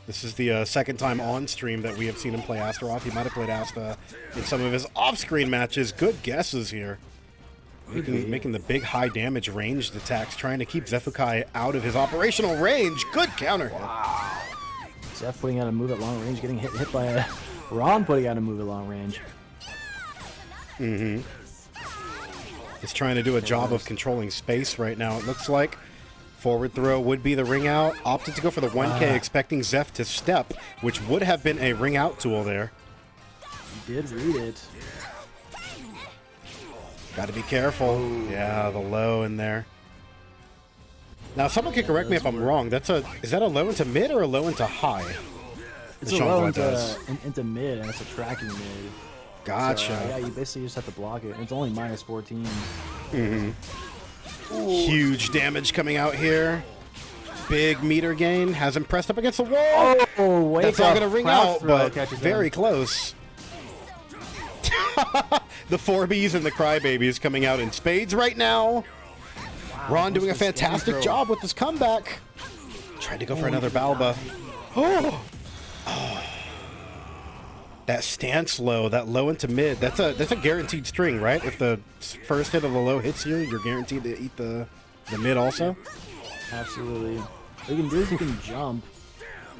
This is the second time on stream that we have seen him play Astaroth. He might have played Asta in some of his off-screen matches. Good guesses here. Making the big high damage ranged attacks, trying to keep Xephukai out of his operational range. Good counter hit. Wow. Zeph putting out a move at long range, getting hit by a Ron putting out a move at long range. Mm-hmm. He's trying to do a job of controlling space right now, it looks like. Forward throw would be the ring out. Opted to go for the 1K, expecting Zeph to step, which would have been a ring out tool there. He did read it. Got to be careful. Yeah, the low in there. Now, someone can correct me if I'm wrong. Is that a low into mid or a low into high? It's a low into mid, and it's a tracking mid. Gotcha. So, yeah, you basically just have to block it. It's only minus 14. Mm-hmm. Huge damage coming out here. Big meter gain. Has him pressed up against the wall. Oh, wake That's not up. going to ring Cloud out, throw but very close. The 4Bs and the Crybabies coming out in spades right now. Wow, Ron doing a fantastic job with this comeback. Tried to go for another Balba. Oh. That stance low, that low into mid, that's a guaranteed string, right? If the first hit of the low hits you, you're guaranteed to eat the mid also? Absolutely. What you can do is you can jump.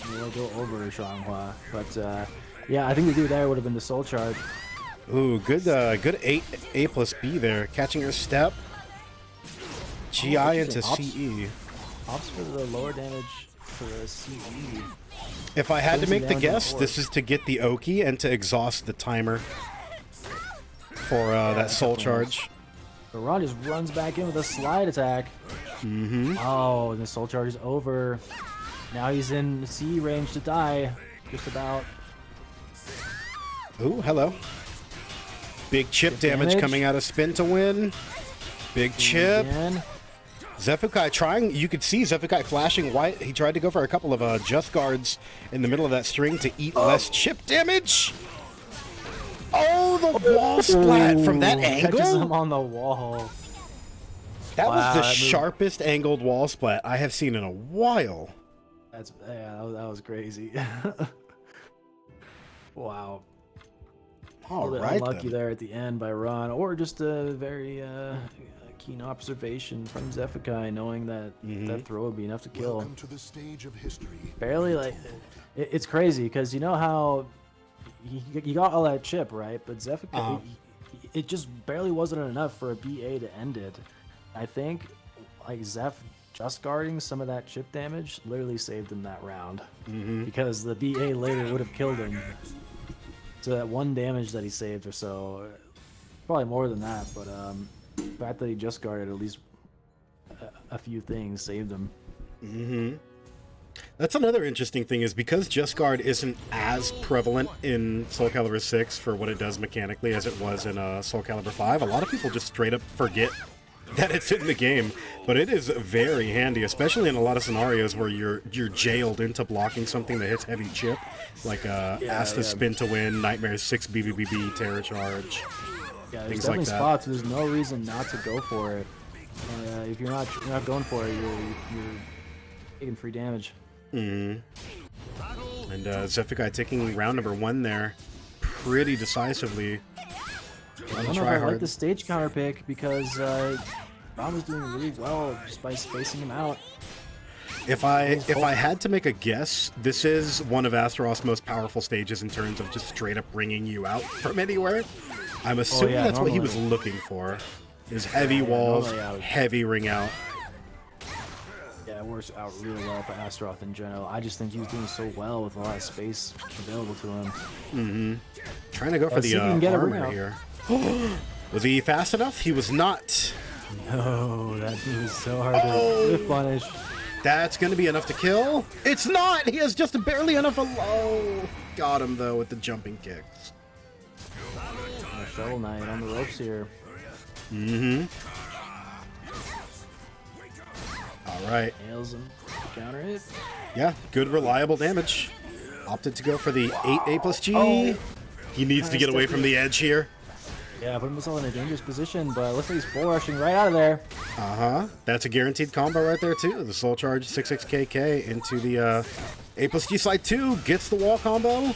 And you'll go over Xianghua. But, yeah, I think the dude there would have been the soul charge. Ooh, good A plus B there. Catching her step. GI into CE. Ops for the lower damage for the CE. If I had to make the guess, this is to get the Oki and to exhaust the timer for that soul charge. But Ron just runs back in with a slide attack. Mm-hmm. Oh, and the soul charge is over. Now he's in CE range to die. Just about. Ooh, hello. Big chip damage coming out of spin to win. Big chip. Again. Xephukai trying, you could see Xephukai flashing white. He tried to go for a couple of just guards in the middle of that string to eat less chip damage. Oh, the wall splat from that angle? Catches him on the wall. That was the that sharpest angled wall splat I have seen in a while. That was crazy. Wow. All bit right, unlucky then. there at the end by Ron, or just a very keen observation from Xephukai, knowing that that throw would be enough to kill. Welcome to the stage of history. Barely, like, it's crazy because you know how you got all that chip, right? But Xephukai, it just barely wasn't enough for a BA to end it. I think like Zeph just guarding some of that chip damage literally saved him that round because the BA later would have killed him. So that one damage that he saved or so, probably more than that, but the fact that he just guarded at least a few things saved him. That's another interesting thing is because Just Guard isn't as prevalent in Soul Calibur 6 for what it does mechanically as it was in Soul Calibur 5, a lot of people just straight up forget that it's in the game, but it is very handy, especially in a lot of scenarios where you're jailed into blocking something that hits heavy chip, like Asta Spin to Win, Nightmares 6 BBBB, Terror Charge, Yeah, there's things definitely like that. spots where there's no reason not to go for it. If you're not going for it, you're taking free damage. And Xephukai taking round number 1 there pretty decisively. I don't know if I like the stage counter pick because Ron was doing really well just by spacing him out. If I had to make a guess, this is one of Astaroth's most powerful stages in terms of just straight up ringing you out from anywhere. I'm assuming that's what he was looking for. Is heavy walls, heavy ring out. Yeah, it works out really well for Astaroth in general. I just think he was doing so well with a lot of space available to him. Trying to go for Let's the see if he can get a ring armor out. here. Was he fast enough? He was not. No, that move is so hard to whiff punish. That's going to be enough to kill. It's not! He has just barely enough low. Got him, though, with the jumping kicks. Shovel Knight on the ropes here. All right. Nails him to counter it. Yeah, good reliable damage. Opted to go for the 8 A plus G. He needs to get away from the edge here. Yeah, put himself in a dangerous position, but it looks like he's full rushing right out of there. That's a guaranteed combo right there too. The soul charge 66KK into the A+G slide 2 gets the wall combo.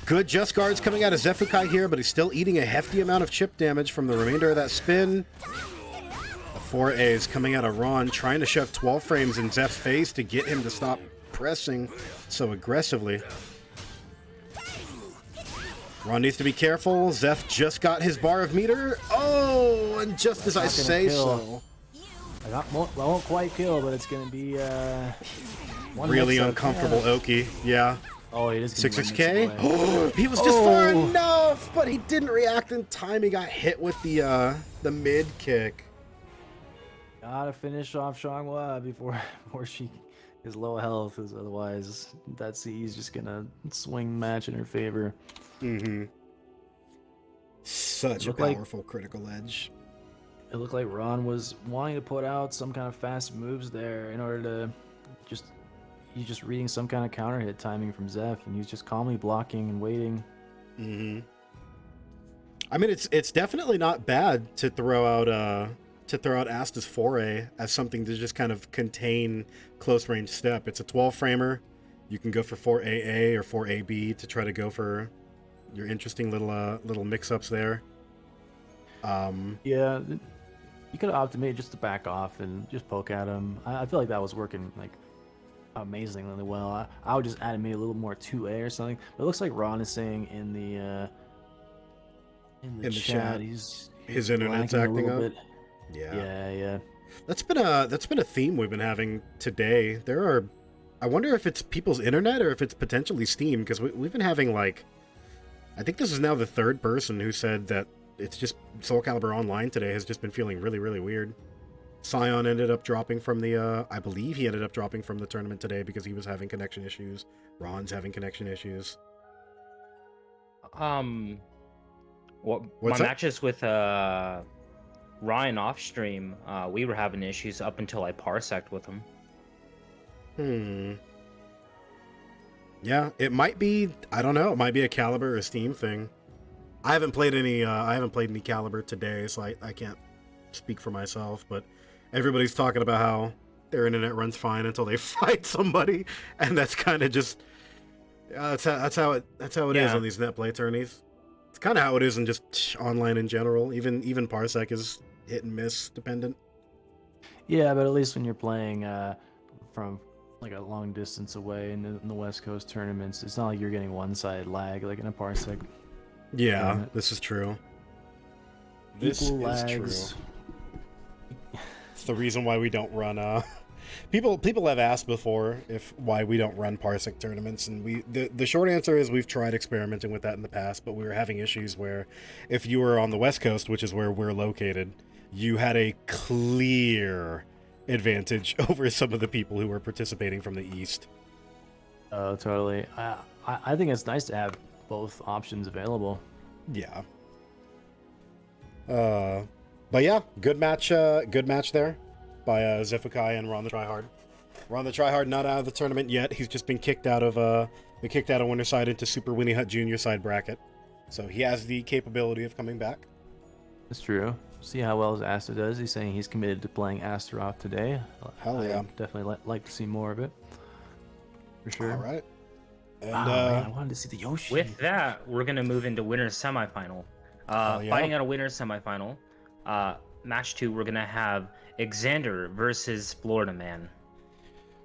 Good just guards coming out of Xephukai here, but he's still eating a hefty amount of chip damage from the remainder of that spin. The 4As coming out of Ron, trying to shove 12 frames in Zeph's face to get him to stop pressing so aggressively. Ron needs to be careful. Zeph just got his bar of meter. Oh, and just as I say so. I won't quite kill, but it's going to be one really mix-up. uncomfortable Oki. Yeah. Oh, it is 66K. Oh, he was just far enough, but he didn't react in time. He got hit with the mid kick. Gotta finish off Xianghua before she is low health, as otherwise that CE is just gonna swing match in her favor. Such a powerful critical edge. It looked like Ron was wanting to put out some kind of fast moves there in order to he's just reading some kind of counter hit timing from Zeph, and he's just calmly blocking and waiting. I mean, it's definitely not bad to throw out Asta's 4A as something to just kind of contain close range step. It's a 12 framer. You can go for 4AA or 4AB to try to go for your interesting little mix-ups there. Yeah, you could have opted just to back off and just poke at him. I feel like that was working like amazingly well. I would just add maybe a little more 2A or something. But it looks like Ron is saying in the chat he's his internet's acting up. Bit. Yeah. That's been a theme we've been having today. I wonder if it's people's internet or if it's potentially Steam, because we've been having like, I think this is now the third person who said that it's just Soul Calibur Online today has just been feeling really, really weird. Scion ended up dropping from the, I believe he ended up dropping from the tournament today because he was having connection issues. Ron's having connection issues. Well, What's my up? matches with Ryan off stream, we were having issues up until I parseced with him. Yeah, it might be, I don't know, it might be a Calibur or Steam thing. I haven't played any Calibur today, so I can't speak for myself, but everybody's talking about how their internet runs fine until they fight somebody, and that's kind of just that's how it is on these net play tourneys. It's kind of how it is in just online in general. Even Parsec is hit and miss dependent. Yeah, but at least when you're playing from like a long distance away in the West Coast tournaments, it's not like you're getting one-sided lag like in a Parsec. Yeah, this is true. This Equal is lags. true. It's the reason why we don't run. People have asked before why we don't run Parsec tournaments, and the short answer is we've tried experimenting with that in the past, but we were having issues where if you were on the West Coast, which is where we're located, you had a clear advantage over some of the people who were participating from the East. Oh, totally. I think it's nice to have both options available. Yeah. But yeah, good match there by Xephukai and RonTheTryhard. RonTheTryhard not out of the tournament yet. He's just been kicked out of Winterside into Super Winnie Hut Junior side bracket. So he has the capability of coming back. That's true. See how well Asta does. He's saying he's committed to playing Astaroth today. Hell yeah. I'd definitely like to see more of it. For sure. All right. And man, I wanted to see the Yoshi. With that, we're gonna move into winner's semifinal. Fighting out a winner's semifinal. Match 2, we're gonna have Exander versus Florida Man.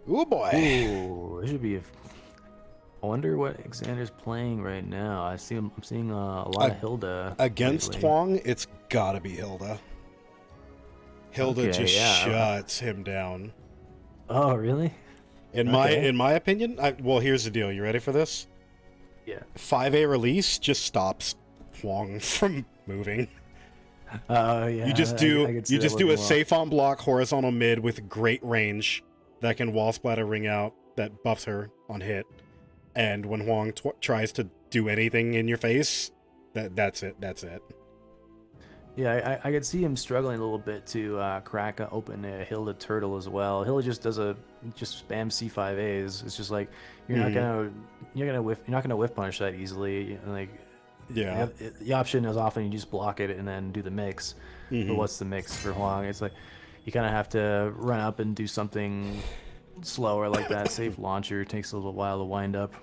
ooh boy. Ooh, it should be. I wonder what Xander's playing right now. I'm seeing a lot of Hilda Against lately. Twong, it's gotta be Hilda. Hilda Okay, just yeah. shuts him down. Oh, really? In Okay. my opinion, well, here's the deal. You ready for this? Yeah. 5A release just stops Huang from moving. Oh, yeah. You just I do could see that a working well. safe on block horizontal mid with great range that can wall splatter ring out that buffs her on hit. And when Huang tries to do anything in your face, that's it. Yeah, I could see him struggling a little bit to crack open a Hilda turtle as well. Hilda just does just spam C5As. It's just like you're not gonna whiff punish that easily. Like Yeah. The option is often you just block it and then do the mix. But what's the mix for Huang? It's like you kind of have to run up and do something slower like that. Safe launcher takes a little while to wind up.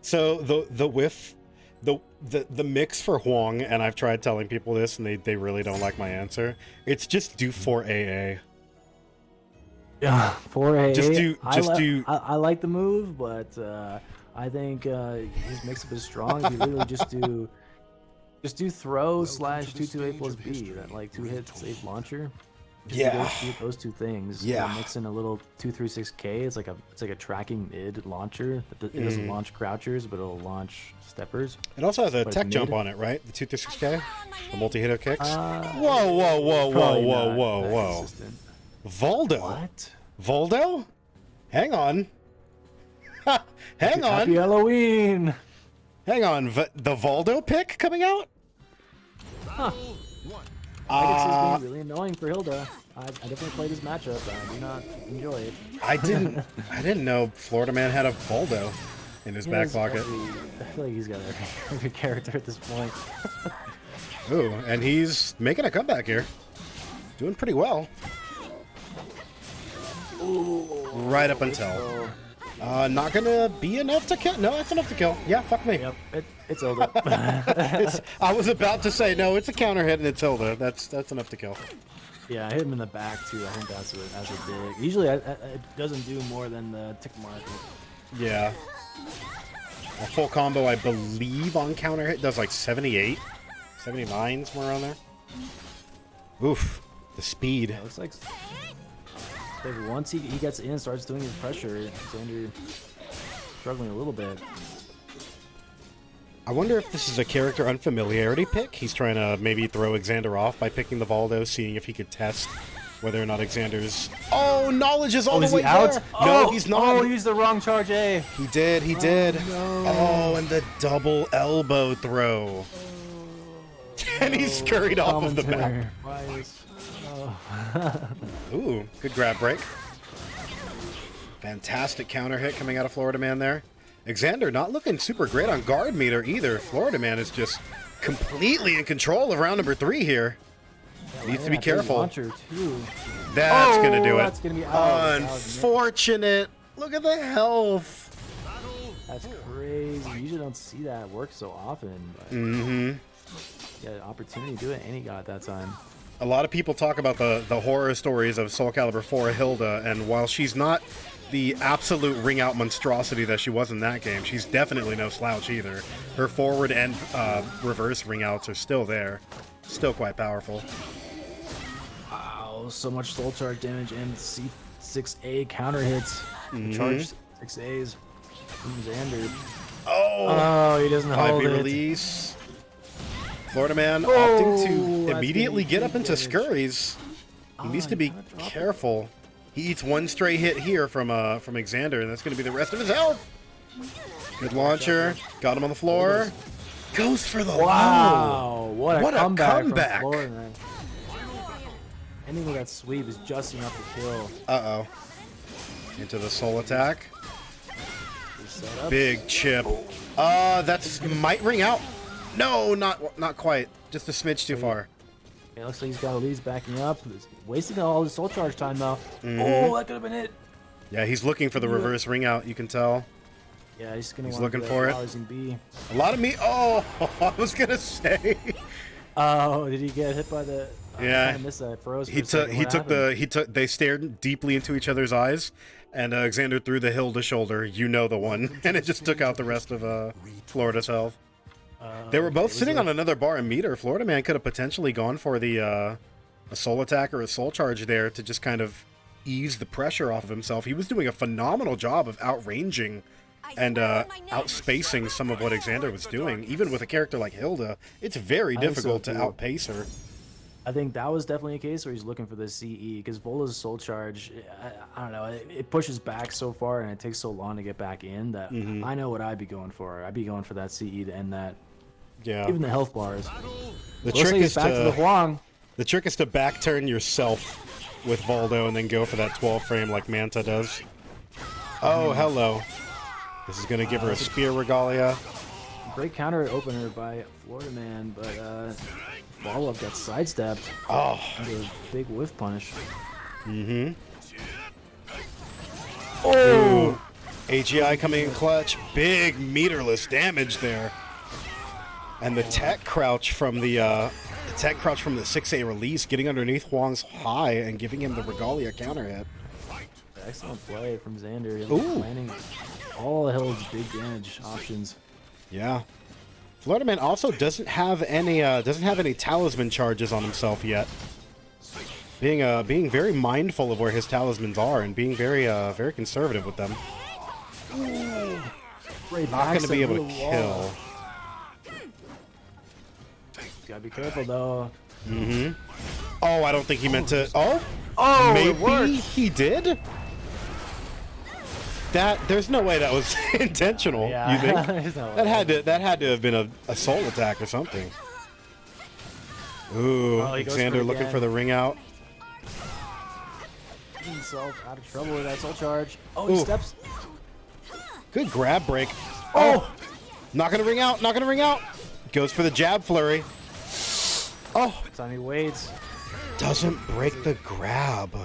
So the whiff, the mix for Huang, and I've tried telling people this, and they really don't like my answer. It's just do 4AA. Yeah, 4A. I I like the move, but I think his mix-up is strong. If you literally just do throw slash 228 plus B, that like 2-hit safe launcher. Just Yeah. do those two things. Yeah. Mix in a little 236K. It's like a tracking mid launcher. It doesn't launch crouchers, but it'll launch steppers. It also has a But it's tech jump mid. on it, right? The 236K, the multi-hitter kicks. Probably Whoa! not that consistent. Voldo. What? Voldo? Hang on. Hang Happy on. Halloween. Hang on. The Voldo pick coming out? I can see this being really annoying for Hilda. I definitely played this matchup. I do not enjoy it. I didn't know Florida Man had a Voldo in his back pocket. I feel like he's got every character at this point. Ooh, and he's making a comeback here. Doing pretty well. Right up until. Not gonna be enough to kill. No, it's enough to kill. Yeah, fuck me. Yep, it's Hilda. I was about to say no. It's a counter hit and it's Hilda. That's enough to kill. Yeah, I hit him in the back too. I think that's what it did. Usually it doesn't do more than the tick mark. Yeah. A full combo, I believe, on counter hit does like 78, 79, somewhere around there. Oof, the speed. Yeah, it looks like once he gets in, starts doing his pressure, Xander struggling a little bit. I wonder if this is a character unfamiliarity pick. He's trying to maybe throw Exander off by picking the Voldo, seeing if he could test whether or not Exander's... Oh, knowledge is all the is way he out? there. Oh, No, he's not. Oh, he used the wrong charge A. He did, he did. no. Oh, and the double elbow throw. And he scurried off of the map. Why is... Ooh, good grab break. Fantastic counter hit coming out of Florida Man there. Exander not looking super great on guard meter either. Florida Man is just completely in control of round number 3 here. Needs to be careful. Launcher too. That's gonna do it. That's gonna be out. Unfortunate. Look at the health. That's crazy. You usually don't see that work so often. But yeah, an opportunity to do it, and he got it that time. A lot of people talk about the horror stories of Soul Calibur 4 Hilda, and while she's not the absolute ring out monstrosity that she was in that game, she's definitely no slouch either. Her forward and reverse ring outs are still there. Still quite powerful. Wow, so much soul charge damage and C6A counter hits. Charge 6As from Xander. Oh, he doesn't high hold B it. release. Florida Man opting to that's immediately gonna be get up into damage. scurries. He needs to be careful. He eats one stray hit here from Exander, and that's going to be the rest of his health. Good launcher. Got him on the floor. Goes for the low. Wow, what a comeback. from Florida, man. Ending with that sweep is just enough to kill. Uh-oh. Into the soul attack. Set up. Big chip. That's might ring out. No, not quite. Just a smidge too far. It looks like he's got Elise backing up. He's wasting all his soul charge time though. Oh, that could have been it. Yeah, he's looking for the reverse ring out, you can tell. Yeah, he's gonna. He's wanna looking do for it. powers in B. A lot of me. Oh, I was gonna say. Oh, did he get hit by the? Yeah. I kinda missed that. Froze. He took. They stared deeply into each other's eyes, and Xander threw the Hilda shoulder. You know the one, and it just took out the rest of Florida's health. They were both sitting on another bar and meter. Florida Man could have potentially gone for the a soul attack or a soul charge there to just kind of ease the pressure off of himself. He was doing a phenomenal job of outranging and outspacing some of what Exander was doing. Even with a character like Hilda, it's very difficult to outpace her. I think that was definitely a case where he's looking for the CE because Vola's soul charge, I don't know, it pushes back so far and it takes so long to get back in that I know what I'd be going for. I'd be going for that CE to end that. Yeah. Even the health bars. The trick is back to the Huang. The trick is to back turn yourself with Voldo and then go for that 12 frame like Manta does. Oh, hello. This is going to give her a spear regalia. great counter opener by Florida Man, but follow-up got sidestepped. Oh. Into a big whiff punish. Mm-hmm. Oh! AGI coming in clutch. Big meterless damage there. And the tech crouch from the 6A release, getting underneath Huang's high and giving him the Regalia counter hit. Excellent play from Xander. Ooh. Landing all Hild's big damage options. Yeah. Florida Man also doesn't have any talisman charges on himself yet. Being very mindful of where his talismans are and being very conservative with them. Great Not going to be able to backstab kill. Gotta be careful though. Mm-hmm. Oh, I don't think he meant to. Oh, it worked. maybe he did. There's no way that was intentional. Yeah. You think? There's no That had to have been a soul attack or something. Ooh, Oh, he goes for Xander it looking again. for the ring out. Getting himself out of trouble with that soul charge. Oh, Ooh. he steps. Good grab break. Oh, not gonna ring out. Not gonna ring out. Goes for the jab flurry. Oh, Time he waits. doesn't break the grab.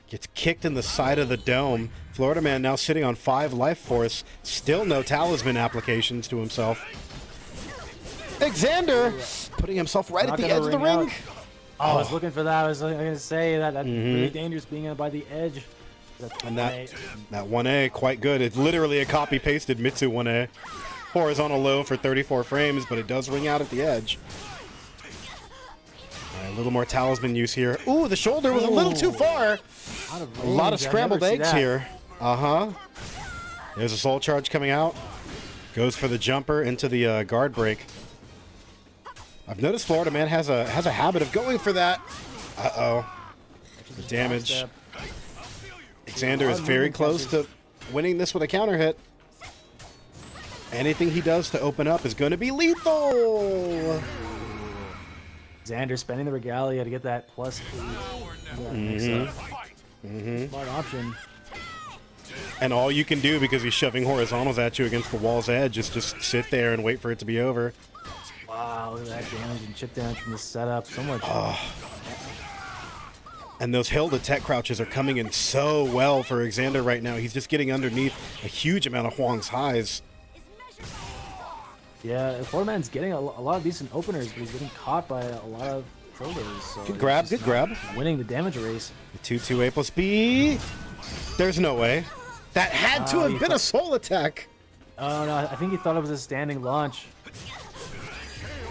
Gets kicked in the side of the dome. Florida Man now sitting on 5 life force. Still no talisman applications to himself. Xander putting himself right Not at the gonna edge of the ring ring. out. Oh, I was looking for that. I was going to say that that's Mm-hmm. really dangerous being by the edge. And that 1A, quite good. It's literally a copy-pasted Mitsu 1A. Horizontal low for 34 frames, but it does ring out at the edge. All right, a little more talisman use here. Ooh, the shoulder was a little too far. Out of A lot of range. I scrambled never see eggs that. here. Uh-huh. There's a soul charge coming out. Goes for the jumper into the guard break. I've noticed Florida Man has a habit of going for that. Uh-oh. The damage. Step. Xander is very close to winning this with a counter hit. Anything he does to open up is going to be lethal. Xander spending the regalia to get that plus 8. Smart option. And all you can do, because he's shoving horizontals at you against the wall's edge, is just sit there and wait for it to be over. Wow, look at that damage and chip damage from the setup. So much. And those Hilda tech crouches are coming in so well for Xander right now. He's just getting underneath a huge amount of Huang's highs. Yeah, Florida Man's getting a lot of decent openers, but he's getting caught by a lot of shoulders. So Good he's grab, just good grab. not winning the damage race. 2-2A plus B. There's no way. That had to have you been a thought- soul attack. Oh no, I think he thought it was a standing launch.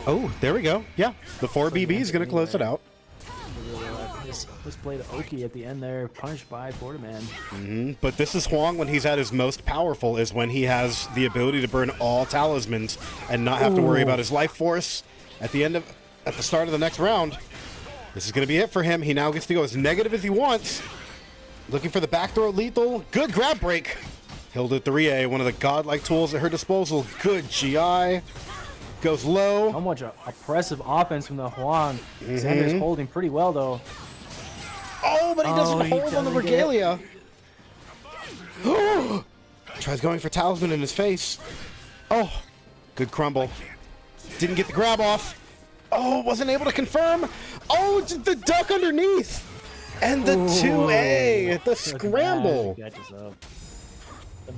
Oh, there we go. Yeah, the 4BB is going to close it out. This played Oki at the end there, punished by Florida Man. But this is Huang when he's at his most powerful, is when he has the ability to burn all talismans and not have to worry about his life force at the start of the next round. This is going to be it for him. He now gets to go as negative as he wants. Looking for the back throw lethal. Good grab break. Hilda 3A, one of the godlike tools at her disposal. Good GI. Goes low. How much oppressive offense from the Huang. Xander's holding pretty well though. Oh, but he doesn't he hold on the doesn't get regalia. Tries going for talisman in his face. Oh, good crumble. Didn't get the grab off. Oh, wasn't able to confirm. Oh, just the duck underneath. And the 2A, the scramble. The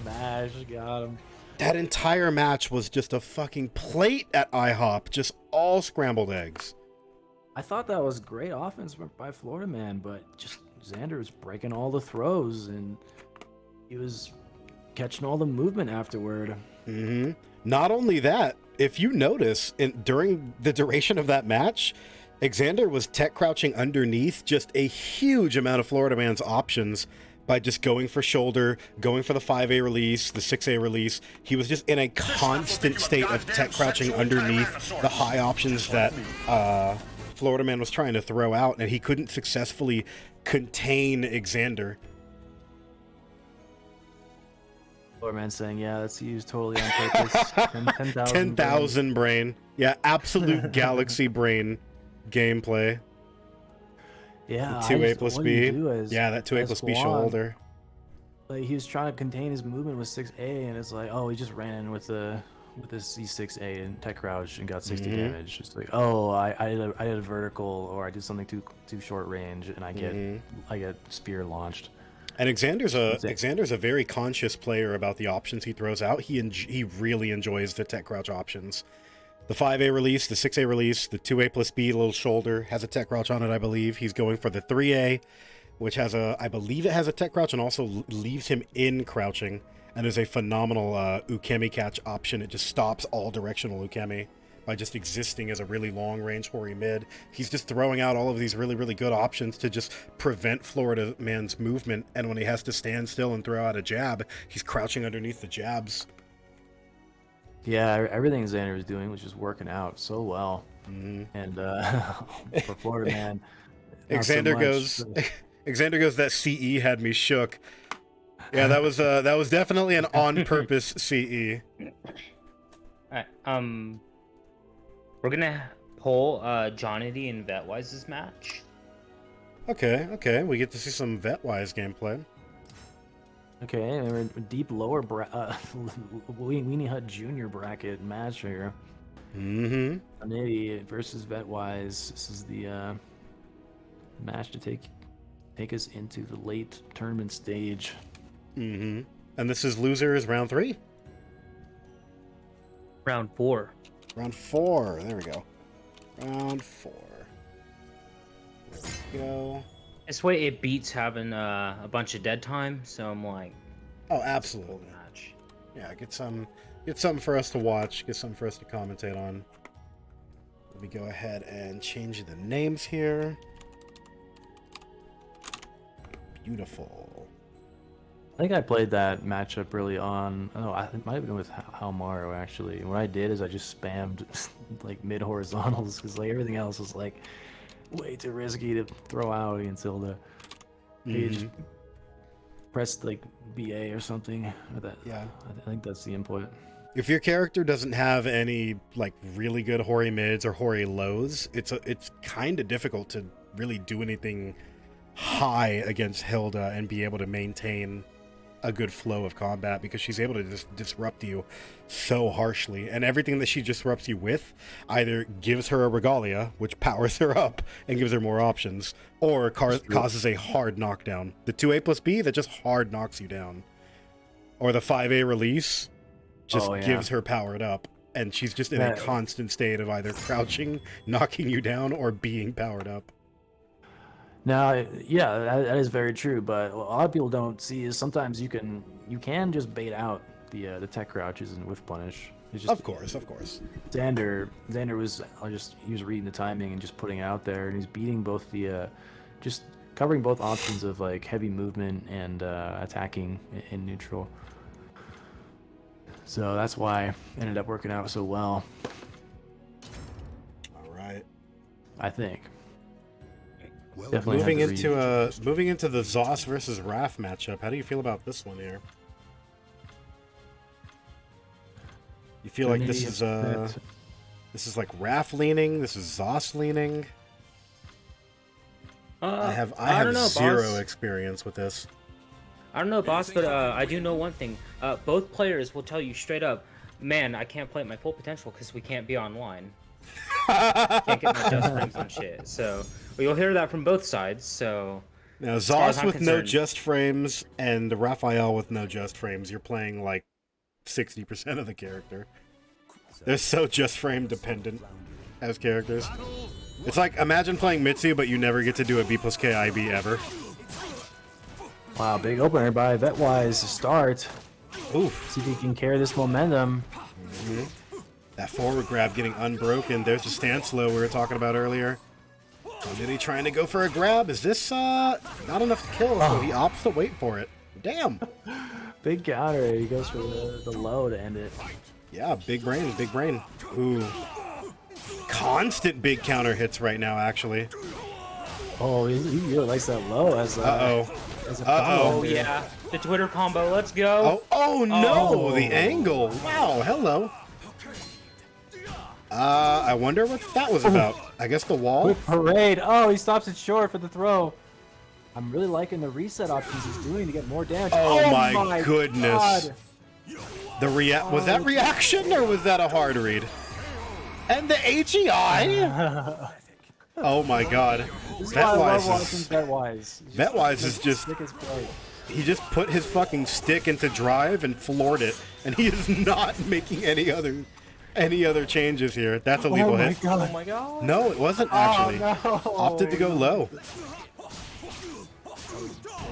mash got him. That entire match was just a fucking plate at IHOP. Just all scrambled eggs. I thought that was great offense by Florida Man, but just Xander was breaking all the throws and he was catching all the movement afterward. Not only that, if you notice, during the duration of that match, Xander was tech crouching underneath just a huge amount of Florida Man's options by just going for shoulder, going for the 5A release, the 6A release. He was just in a constant state of tech crouching underneath the high options that Florida Man was trying to throw out, and he couldn't successfully contain Xander. Florida Man saying, yeah, that's used totally on purpose. 10,000 10,000 brain. Yeah, absolute galaxy brain gameplay. Yeah, 2A plus B. Yeah, that 2A as plus B Huang, shoulder. Like he was trying to contain his movement with 6A, and it's like, oh, he just ran in with the with this E6A and tech crouch and got 60 damage. It's like, oh, I did a vertical, or I did something too short range, and I get spear launched. And Exander's a very conscious player about the options he throws out. He really enjoys the tech crouch options. The 5A release, the 6A release, the 2A plus B little shoulder has a tech crouch on it, I believe. He's going for the 3A, which has I believe it has a tech crouch and also leaves him in crouching, and is a phenomenal ukemi catch option. It just stops all directional ukemi by just existing as a really long-range Hori mid. He's just throwing out all of these really, really good options to just prevent Florida man's movement, and when he has to stand still and throw out a jab, he's crouching underneath the jabs. Yeah, everything Xander was doing was just working out so well. And for Florida man, Exander goes, that CE had me shook. Yeah, that was definitely an on-purpose CE. Alright, we're gonna pull jonnitti and Vetwise's match. Okay, we get to see some Vetwise gameplay. Okay, and we're in deep lower Weenie Hut Junior bracket match here. Jonnitti versus Vetwise. This is the match to take us into the late tournament stage. And this is losers round 3? Round 4. Round 4. There we go. Round 4. There we go. This way it beats having a bunch of dead time, so I'm like... Oh, absolutely. Match. Yeah, get something for us to watch, get something for us to commentate on. Let me go ahead and change the names here. Beautiful. I think I played that matchup early on. Oh, it might have been with Halmaro, actually. What I did is I just spammed like mid horizontals because like everything else was like way too risky to throw out until the you just pressed like BA or something. Or that. Yeah, I think that's the input. If your character doesn't have any like really good Hori mids or Hori lows, it's kind of difficult to really do anything high against Hilda and be able to maintain a good flow of combat, because she's able to just disrupt you so harshly, and everything that she disrupts you with either gives her a regalia, which powers her up and gives her more options, or causes a hard knockdown. The 2A plus B that just hard knocks you down, or the 5A release just gives her powered up, and she's just in a constant state of either crouching, knocking you down, or being powered up. Now, yeah, that is very true. But what a lot of people don't see is sometimes you can just bait out the tech crouches and whiff punish. It's just, of course. Xander was he was reading the timing and just putting it out there, and he's beating both just covering both options of like heavy movement and attacking in neutral. So that's why it ended up working out so well. All right. I think. Moving into the Zos versus Raf matchup, how do you feel about this one here? You feel like this is like Raf leaning, this is Zos leaning? I have zero experience with this. I don't know, boss, but I do know one thing. Both players will tell you straight up, man, I can't play at my full potential because we can't be online. Can't get my just frames and shit. So you'll hear that from both sides. So now Zos with no just frames and Raphael with no just frames, you're playing like 60% of the character. They're so just frame dependent as characters. It's like, imagine playing Mitsu, but you never get to do a B plus K IB ever. Wow, big opener by Vetwise to start. Oof. See if he can carry this momentum. That forward grab getting unbroken. There's the stance low we were talking about earlier. Jonnitti trying to go for a grab. Is this not enough to kill? So he opts to wait for it. Damn. Big counter. He goes for the low to end it. Yeah, big brain, big brain. Ooh. Constant big counter hits right now, actually. Oh, he really likes that low as Oh, yeah. The Twitter combo. Let's go. Oh no. The angle. Wow, hello. I wonder what that was about. I guess the wall? Quick parade. Oh, he stops it short for the throw. I'm really liking the reset options he's doing to get more damage. Oh my goodness. God. Was that reaction or was that a hard read? And the HEI? Oh my god. Vetwise is just... He just put his fucking stick into drive and floored it, and he is not making any other changes here. That's a lethal hit. God. Oh my god. No, it wasn't actually. Oh, no. Opted to go low.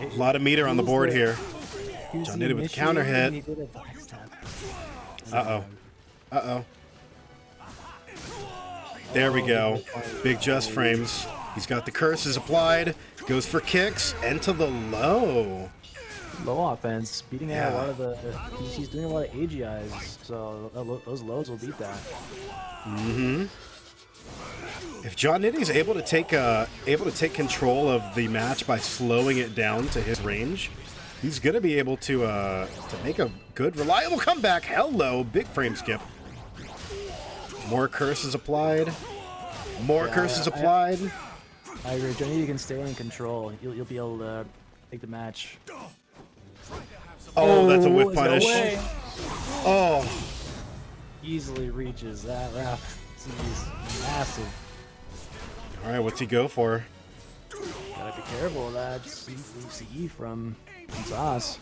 A lot of meter on the board here. jonnitti with the counter hit. Uh-oh. Uh-oh. There we go. Big just frames. He's got the curses applied. Goes for kicks. And to the low. Low offense, beating out a lot of the. He's doing a lot of AGIs, so those lows will beat that. Mm-hmm. If jonnitti able to take control of the match by slowing it down to his range, he's gonna be able to make a good, reliable comeback. Hello, big frame skip. More curses applied. More curses applied. I agree. jonnitti can stay in control. You'll be able to take the match. Oh, that's a whip punish. No Oh. Easily reaches that ref. He's massive. All right, what's he go for? Gotta be careful of that. CE from Sauce.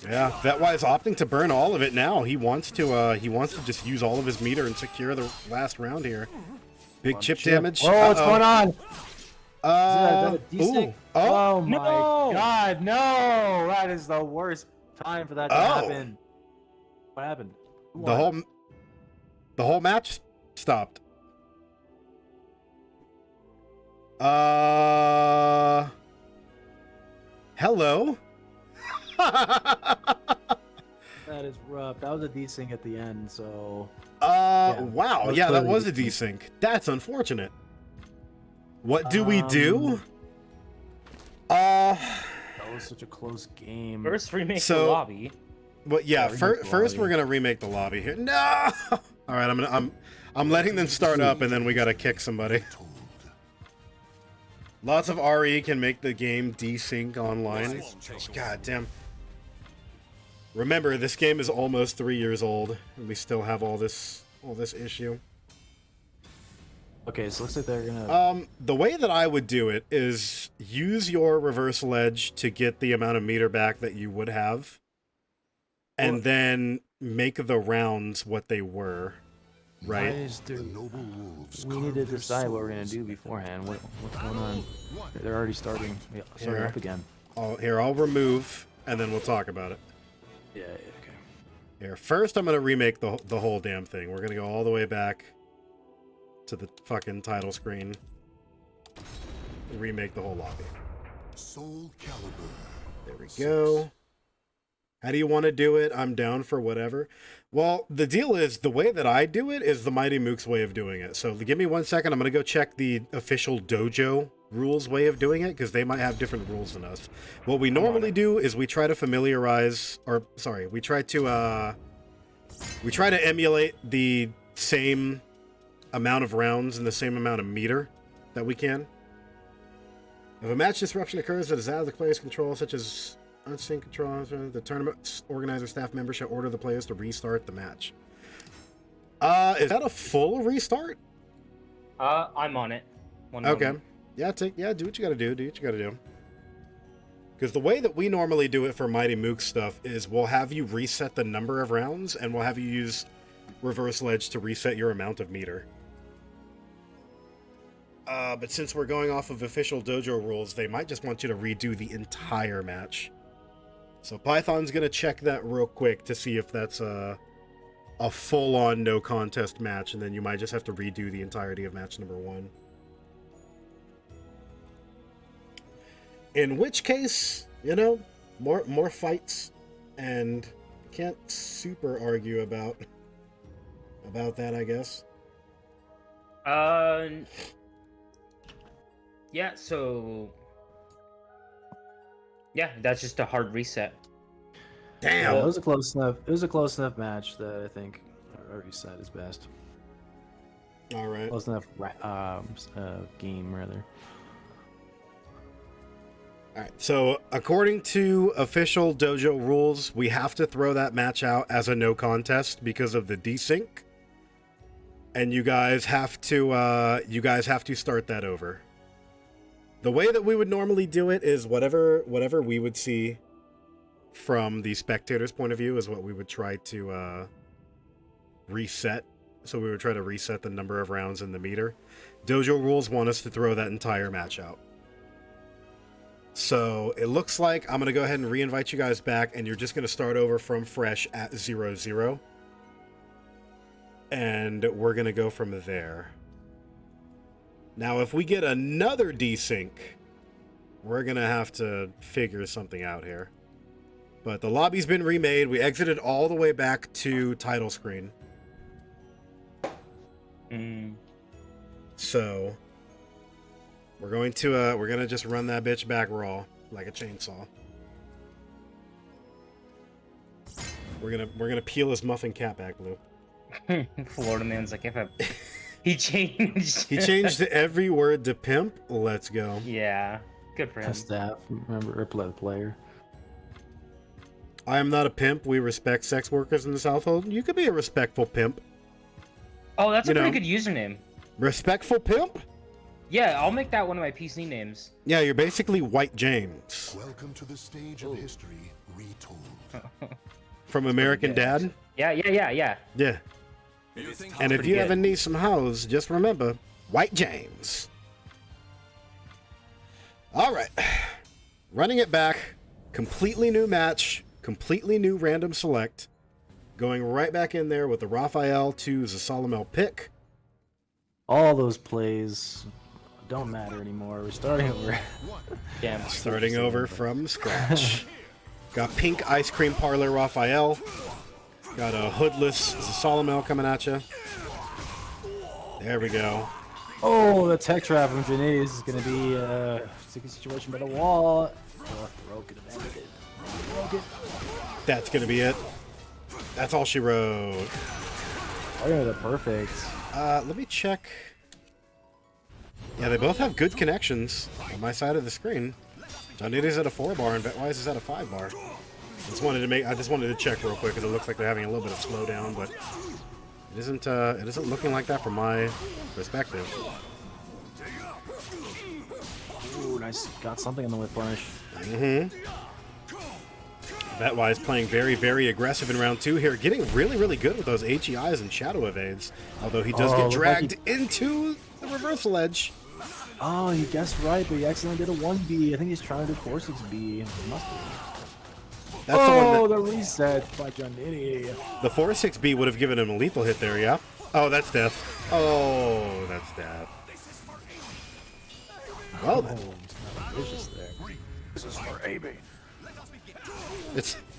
Yeah, Vetwise opting to burn all of it now. He wants to just use all of his meter and secure the last round here. Big chip damage. Oh, what's going on? Ooh. Oh my god, no! That is the worst time for that to happen. What happened? The whole match stopped. Hello? That is rough. That was a desync at the end, so... Wow. Yeah, that was a desync. That's unfortunate. What do we do? That was such a close game. First remake the lobby. Well, yeah, first we're gonna remake the lobby here. No! Alright, I'm letting them start up and then we gotta kick somebody. Lots of RE can make the game desync online. God damn. Remember, this game is almost 3 years old, and we still have all this issue. Okay, so looks like they're gonna... The way that I would do it is use your reversal edge to get the amount of meter back that you would have, and then make the rounds what they were, right? We need to decide what we're gonna do beforehand. What's going on? They're already starting up again. I'll remove, and then we'll talk about it. Yeah, okay. Here, first I'm gonna remake the whole damn thing. We're gonna go all the way back to the fucking title screen. Remake the whole lobby. Soul Calibur. There we go. How do you want to do it? I'm down for whatever. Well, the deal is, the way that I do it is the Mighty Mooks way of doing it. So give me 1 second. I'm going to go check the official dojo rules way of doing it, because they might have different rules than us. What we normally do is we try to we try to emulate the same amount of rounds and the same amount of meter that we can. If a match disruption occurs that is out of the player's control, such as unsync control, the tournament organizer staff member shall order the players to restart the match. Is that a full restart? I'm on it. Okay. Moment. Yeah, do what you gotta do. Do what you gotta do. Because the way that we normally do it for Mighty Mooks stuff is we'll have you reset the number of rounds, and we'll have you use reversal edge to reset your amount of meter. But since we're going off of official dojo rules, they might just want you to redo the entire match. So Python's gonna check that real quick to see if that's a full-on no contest match, and then you might just have to redo the entirety of match number 1. In which case, you know, more fights, and can't super argue about that, I guess. Yeah, so... Yeah, that's just a hard reset. Damn! Yeah, it was a close enough match that I think a reset is best. Alright. Close enough game, rather. All right, so according to official dojo rules, we have to throw that match out as a no contest because of the desync, and you guys have to start that over. The way that we would normally do it is whatever we would see from the spectator's point of view is what we would try to reset. So we would try to reset the number of rounds in the meter. Dojo rules want us to throw that entire match out. So it looks like I'm going to go ahead and re-invite you guys back, and you're just going to start over from fresh at 0-0. And we're going to go from there. Now, if we get another desync, we're going to have to figure something out here. But the lobby's been remade. We exited all the way back to title screen. So we're going to just run that bitch back raw like a chainsaw. We're gonna peel his muffin cap back blue. Florida man's like, he changed. He changed every word to pimp. Let's go. Yeah, good for him. Staff, remember, player. I am not a pimp. We respect sex workers in this household. You could be a respectful pimp. Oh, that's a pretty good username. Respectful pimp? Yeah, I'll make that one of my PC names. Yeah, you're basically White James. Welcome to the stage of history retold. From American Dad? Yeah. Yeah. And if you ever need some hoes, just remember, White James. All right. Running it back. Completely new match. Completely new random select. Going right back in there with the Raphael to Zasalamel pick. All those plays don't matter anymore. We're starting over. Damn. Starting over from scratch. Got pink ice cream parlor Raphael. Got a hoodless Zasalamel coming at you. There we go. Oh, the tech trap from jonnitti is going to be a sticky situation by the wall. Oh, broke it. Broke it. That's going to be it. That's all she wrote. Oh, yeah, the perfect. Let me check. Yeah, they both have good connections on my side of the screen. Jonnitti's at a 4-bar and Betwise is at a 5-bar. I just wanted to check real quick because it looks like they're having a little bit of slowdown, but it isn't looking like that from my perspective. Ooh, nice. Got something on the whip punish. Betwise playing very, very aggressive in round 2 here, getting really, really good with those HEIs and shadow evades. Although he does get dragged into the reversal edge. Oh, he guessed right, but he accidentally did a 1B. I think he's trying to do 4-6B. Must be. That's the one the reset by jonnitti. The 4-6B would have given him a lethal hit there, yeah? Oh, that's death. Oh, that's death. Well then. This is for Amy.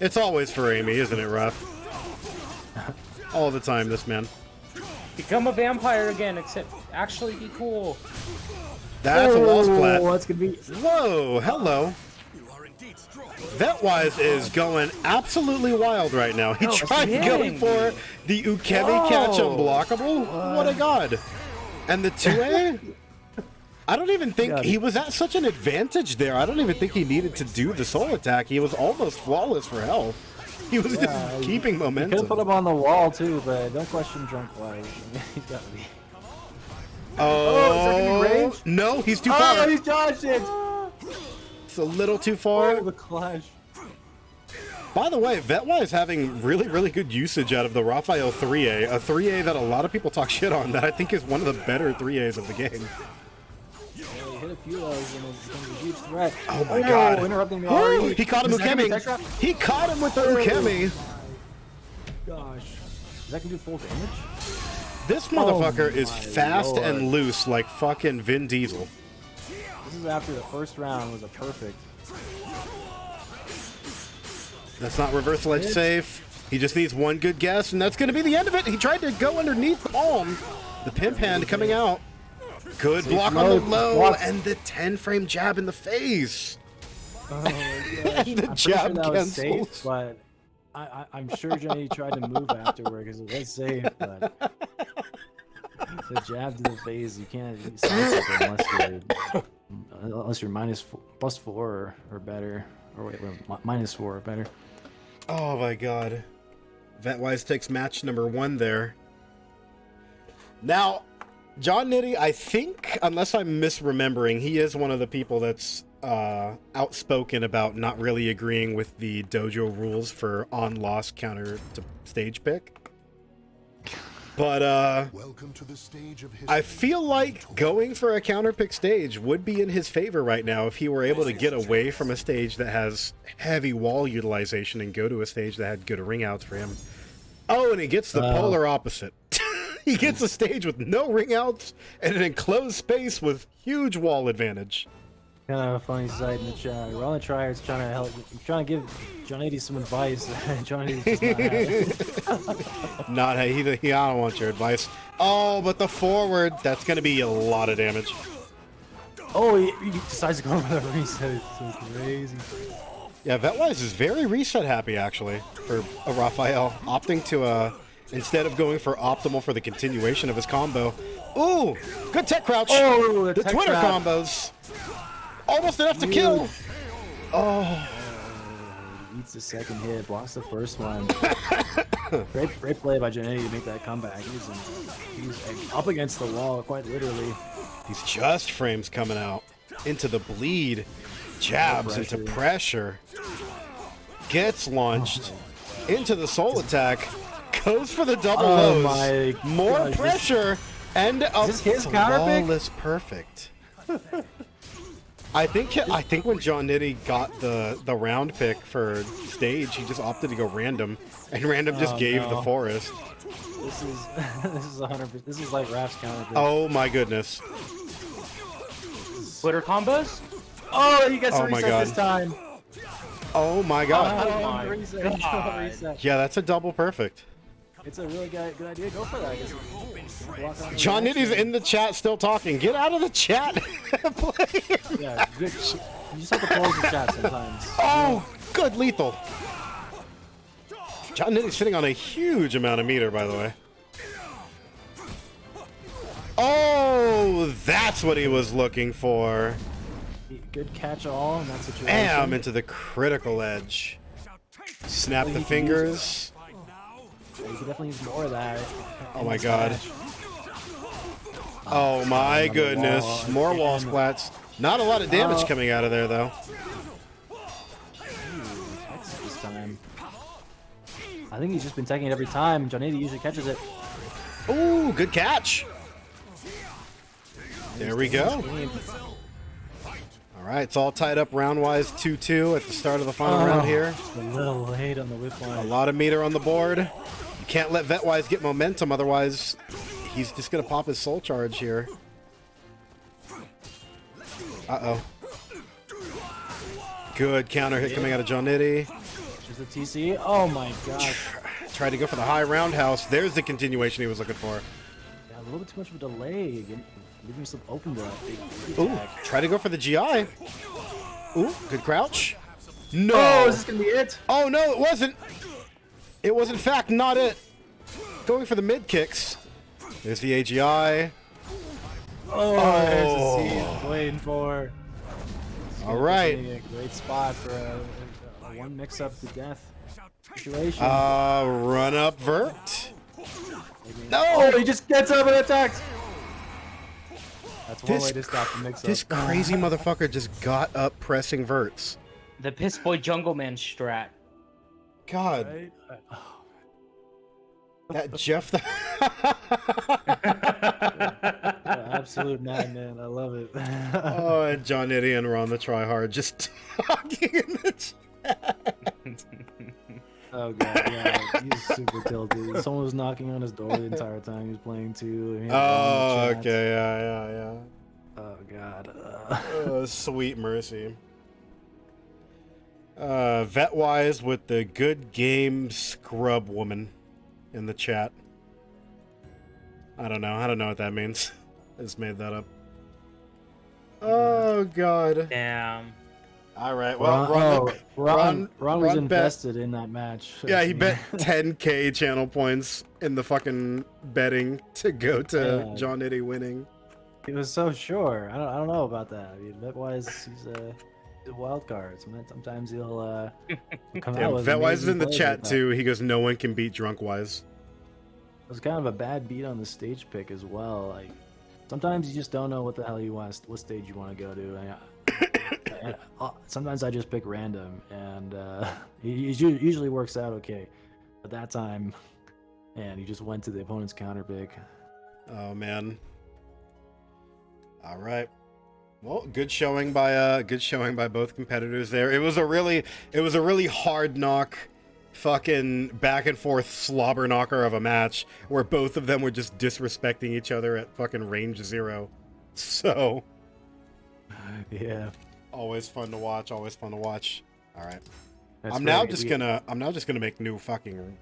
It's always for Amy, isn't it, Ruff? All the time, this man. Become a vampire again, except actually be cool. That's a wall splat. That's gonna be. Whoa, hello. Betwise is going absolutely wild right now. He tried going for the Ukemi catch unblockable. What a god. And the 2A? I don't even think he was at such an advantage there. I don't even think he needed to do the soul attack. He was almost flawless for health. He was just keeping momentum. Could have put him on the wall too, but don't question drunk life. He's got to be. Oh, is that gonna be range? No, he's too far. Oh, he's dodged it. It's a little too far. Oh, the clash. By the way, Vetwa is having really, really good usage out of the Raphael 3A, a 3A that a lot of people talk shit on, that I think is one of the better 3As of the game. Yeah, he hit a few of those and it becomes a huge threat. Oh my god. Interrupting the Oh, RE. he caught him Ukemi. He caught him with the Ukemi. Gosh. Is that gonna do full damage? This motherfucker is my fast lord. and loose like fucking Vin Diesel. This is after the first round was a perfect. That's not reversal edge safe. He just needs one good guess, and that's going to be the end of it. He tried to go underneath palm. The pimp hand coming out. Good block on the low, and the 10-frame jab in the face. Oh my gosh. And the I'm pretty jab sure that was safe, cancels. but I'm sure Jenny tried to move afterward because it was safe, but the jab to the face, you can't sense it unless you're unless you're +4 or better, or wait, -4 or better. Oh my god. Ventwise takes match number 1 there. Now, jonnitti, I think, unless I'm misremembering, he is one of the people that's outspoken about not really agreeing with the dojo rules for on-loss counter to stage pick. But Welcome to the stage of I feel like going for a counter pick stage would be in his favor right now if he were able to get away from a stage that has heavy wall utilization and go to a stage that had good ring outs for him. Oh, and he gets the polar opposite. He gets a stage with no ring outs and an enclosed space with huge wall advantage. Kind of a funny sight in the chat. RonTheTryhard's trying to give jonnitti some advice. Jonnitti's just not having it. He I don't want your advice. Oh, but the forward, that's going to be a lot of damage. Oh, he decides to go for the reset. It's so crazy. Yeah, Vetwise is very reset happy, actually, for a Raphael, opting to, instead of going for optimal for the continuation of his combo. Ooh, good tech crouch. Oh, the tech Twitter trap. combos. Almost enough to kill. Oh. Eats the second hit, blocks the first one. great play by jonnitti to make that comeback. He's up against the wall, quite literally. These just frames coming out into the bleed. Jabs into pressure. Gets launched into the soul attack. Goes for the double lows. My More gosh, pressure and a this his counter pick? flawless perfect. I think when jonnitti got the round pick for stage, he just opted to go random, and random just gave the forest. This is 100%. This is like Raph's counter pick. Oh my goodness. Twitter combos? Oh, he gets Oh a my reset God. this time. Oh my god. Oh my Reset. God. Yeah, that's a double perfect. It's a really good idea. Go for that. Jonnitti's in the chat still talking. Get out of the chat. Yeah, good. You just have to close the chat sometimes. Oh, good lethal. Jonnitti's sitting on a huge amount of meter, by the way. Oh, that's what he was looking for. Good catch-all in that situation. Bam, into the critical edge. Snap the fingers. Yeah, you could definitely use more of that. Oh my god. Oh my goodness. More wall splats. Not a lot of damage coming out of there, though. This time. I think he's just been taking it every time. jonnitti usually catches it. Ooh, good catch. There we go. All right, it's all tied up round-wise 2-2 at the start of the final round here. A little late on the whip A line. lot of meter on the board. You can't let Vetwise get momentum, otherwise he's just going to pop his soul charge here. Uh-oh. Good counter hit coming out of jonnitti. Just a TC. Oh my gosh. Tried to go for the high roundhouse. There's the continuation he was looking for. Yeah, a little bit too much of a delay. Leaving himself open to that big Ooh, attack. try to go for the GI. Ooh, good crouch. No. Oh, is this going to be it? Oh, no, it wasn't. It was, in fact, not it. Going for the mid kicks. There's the AGI. Oh, there's a C I was waiting for. All right. A great spot for a one mix-up to death situation. Run up vert. No. Oh, he just gets up and attacks. That's one way to stop the mix-up. This crazy motherfucker just got up pressing verts. The Piss Boy Jungle Man strat. God. Right? That Jeff. Absolute madman. I love it. Oh, and jonnitti and RonTheTryhard just talking in the chat. Oh god, yeah, he's super tilted. Someone was knocking on his door the entire time he was playing too. He had Oh, on the chat. okay, yeah. Oh god. Oh, sweet mercy. Vetwise with the good game scrub woman in the chat. I don't know what that means. I just made that up. Oh god. Damn. All right. Well, Ron was bet. invested in that match. Yeah, he bet 10k channel points in the fucking betting to go to Yeah. jonnitti winning. He was so sure. I don't know about that. I mean, bet-wise, he's a wild card. Sometimes he'll come Yeah, out with Vetwise is amazing in the plays chat like that. too. He goes, "No one can beat Drunkwise." It was kind of a bad beat on the stage pick as well. Like sometimes you just don't know what the hell you want, what stage you want to go to. Sometimes I just pick random, and it usually works out okay. But that time, man, he just went to the opponent's counter pick. Oh man. All right. Well, good showing by both competitors there. It was a really hard knock, fucking back and forth slobber knocker of a match where both of them were just disrespecting each other at fucking range 0. So, Yeah. always fun to watch, always fun to watch. All right. That's I'm now great. just gonna make new fucking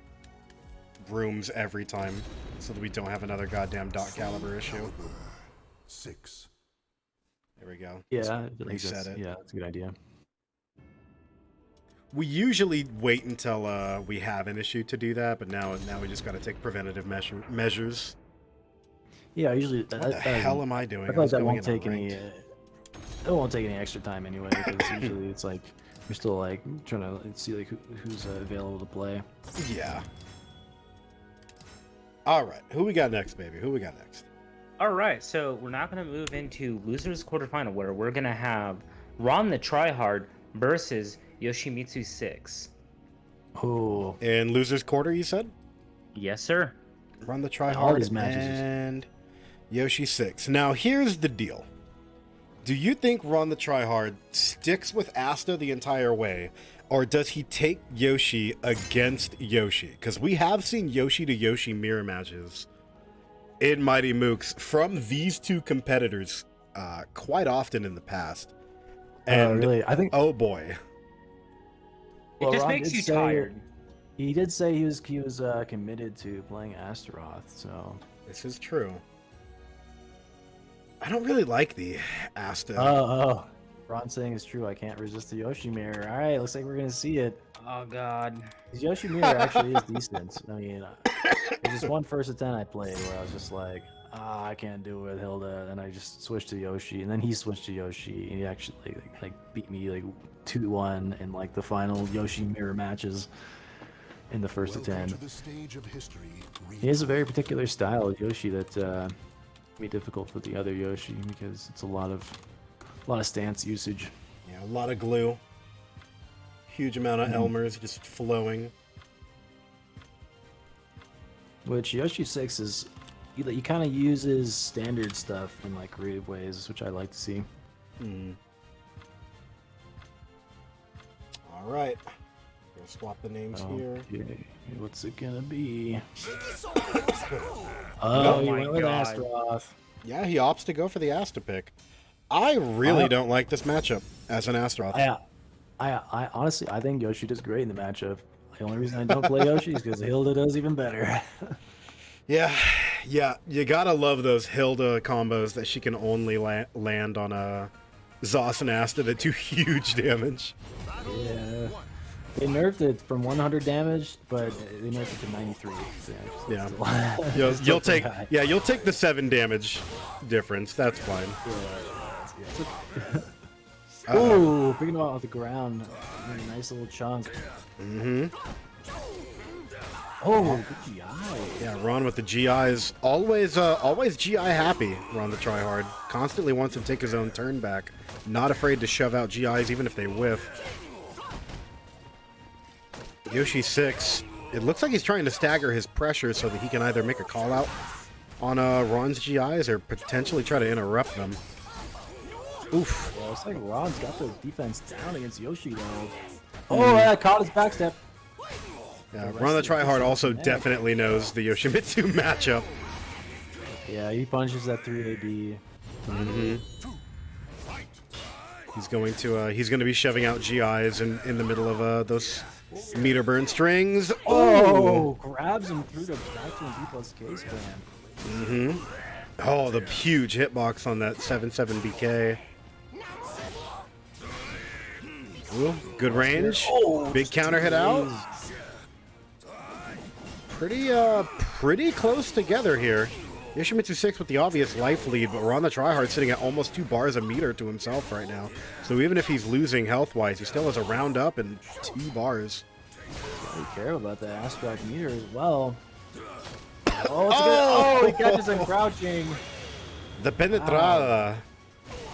rooms every time so that we don't have another goddamn Calibur issue. Calibur 6. There we go. Yeah, Let's I think reset that's, it. yeah, that's a good idea. We usually wait until we have an issue to do that, but now we just got to take preventative measures. Yeah, usually. What the hell am I doing? I feel like that going won't into take any. ranked. It won't take any extra time anyway, because usually it's like you're still like trying to see like who's available to play. Yeah. All right, who we got next, baby? Who we got next? All right, so we're now going to move into losers quarterfinal, where we're going to have RonTheTryhard versus YoshimitsuVI. Oh, In losers quarter, you said? Yes, sir. Run the all Tryhard these matches. and Yoshi 6. Now, here's the deal. Do you think Run the Tryhard sticks with Asta the entire way, or does he take Yoshi against Yoshi? Because we have seen Yoshi to Yoshi mirror matches in Mighty Mooks from these two competitors quite often in the past. And really? I think. oh boy. It just Ron makes did you say- tired. He did say he was committed to playing Astaroth, so. This is true. I don't really like the Asta. Oh. Ron saying it's true. I can't resist the Yoshi mirror. All right, looks like we're gonna see it. Oh, God. His Yoshi mirror actually is decent. I mean, there's this one first attempt I played where I was just like, I can't do it with Hilda, and I just switched to Yoshi, and then he switched to Yoshi, and he actually like beat me like 2-1 in like the final Yoshi mirror matches in the first Welcome attempt. to the stage of history. He has a very particular style of Yoshi that can be difficult for the other Yoshi because it's a lot of stance usage. Yeah, a lot of glue. Huge amount of Elmers just flowing. Which Yoshi 6 is, he kind of uses standard stuff in like creative ways, which I like to see. All right. We'll swap the names here. Okay, what's it gonna be? Oh Oh, you my went with God. Astaroth. Yeah, he opts to go for the Asta pick. I really don't like this matchup as an Astaroth. I honestly, I think Yoshi does great in the matchup. The only reason I don't play Yoshi is because Hilda does even better. Yeah, you gotta love those Hilda combos that she can only land on a Zos and Asta that do huge damage. Yeah. They nerfed it from 100 damage, but they nerfed it to 93 damage. Yeah. Still You'll pretty take high. you'll take the 7 damage difference. That's fine. Ooh, picking him out off the ground. A nice little chunk. Mm-hmm. Oh, good GI. Yeah, Ron with the GIs. Always GI happy, Ron the Tryhard. Constantly wants to take his own turn back. Not afraid to shove out GIs even if they whiff. Yoshi 6. It looks like he's trying to stagger his pressure so that he can either make a call out on Ron's GIs or potentially try to interrupt them. Oof. Yeah, it's like Ron's got the defense down against Yoshi though. Oh, yeah, caught his backstep. Yeah, Ron the Tryhard also definitely knows the Yoshimitsu matchup. Yeah, he punches that 3AB. He's going to be shoving out GIs in the middle of those meter burn strings. Oh, grabs him through the back to him B+K spam. Oh, the huge hitbox on that 7-7 BK. Ooh, good range. Big counter hit out. Pretty close together here. YoshimitsuVI with the obvious life lead, but RonTheTryhard sitting at almost 2 bars a meter to himself right now. So even if he's losing health-wise, he still has a round up and 2 bars. Be careful about the Astrock meter as well. Oh, he catches him crouching. The penetrada.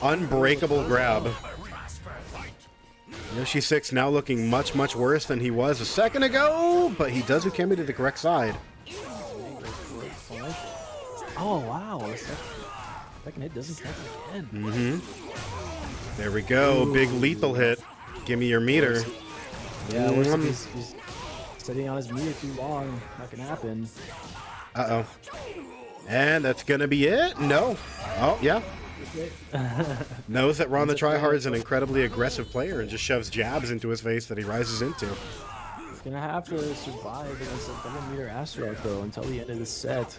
Unbreakable grab. YoshimitsuVI now looking much, much worse than he was a second ago, but he does Ukemi to the correct side. Oh, wow. Second hit doesn't count again. Mm-hmm. There we go. Ooh. Big lethal hit. Give me your meter. Yeah, looks like he's sitting on his meter too long. That can happen. Uh-oh. And that's going to be it? No. Oh, yeah. Knows that RonTheTryhard is an incredibly aggressive player and just shoves jabs into his face that he rises into. He's going to have to survive against a double meter Astrock, though, until the end of the set.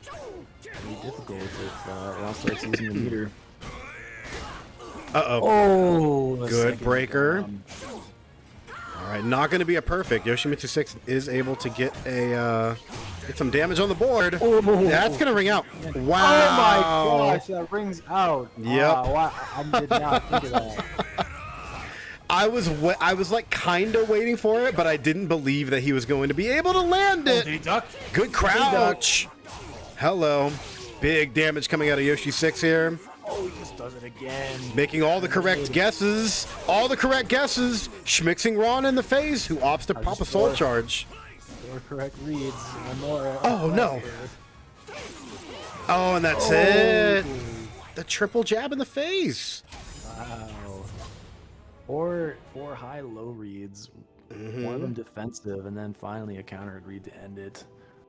It'll be difficult if Ron starts using the meter. Uh-oh. Oh, good breaker. All right, not going to be a perfect. YoshimitsuVI is able to get a get some damage on the board. Oh. That's going to ring out. Wow. Oh my gosh, that rings out. Yep. I did not think of that. I was like kind of waiting for it, but I didn't believe that he was going to be able to land it. Good crouch. Hello. Big damage coming out of YoshimitsuVI here. Oh, he just does it again. Making all the correct guesses. All the correct guesses. Schmixing Ron in the face, who opts to pop a soul charge. 4 correct reads. One more. Oh, no. Oh, and that's it. The triple jab in the face. Wow. 4 high-low reads. One of them defensive, and then finally a counter read to end it.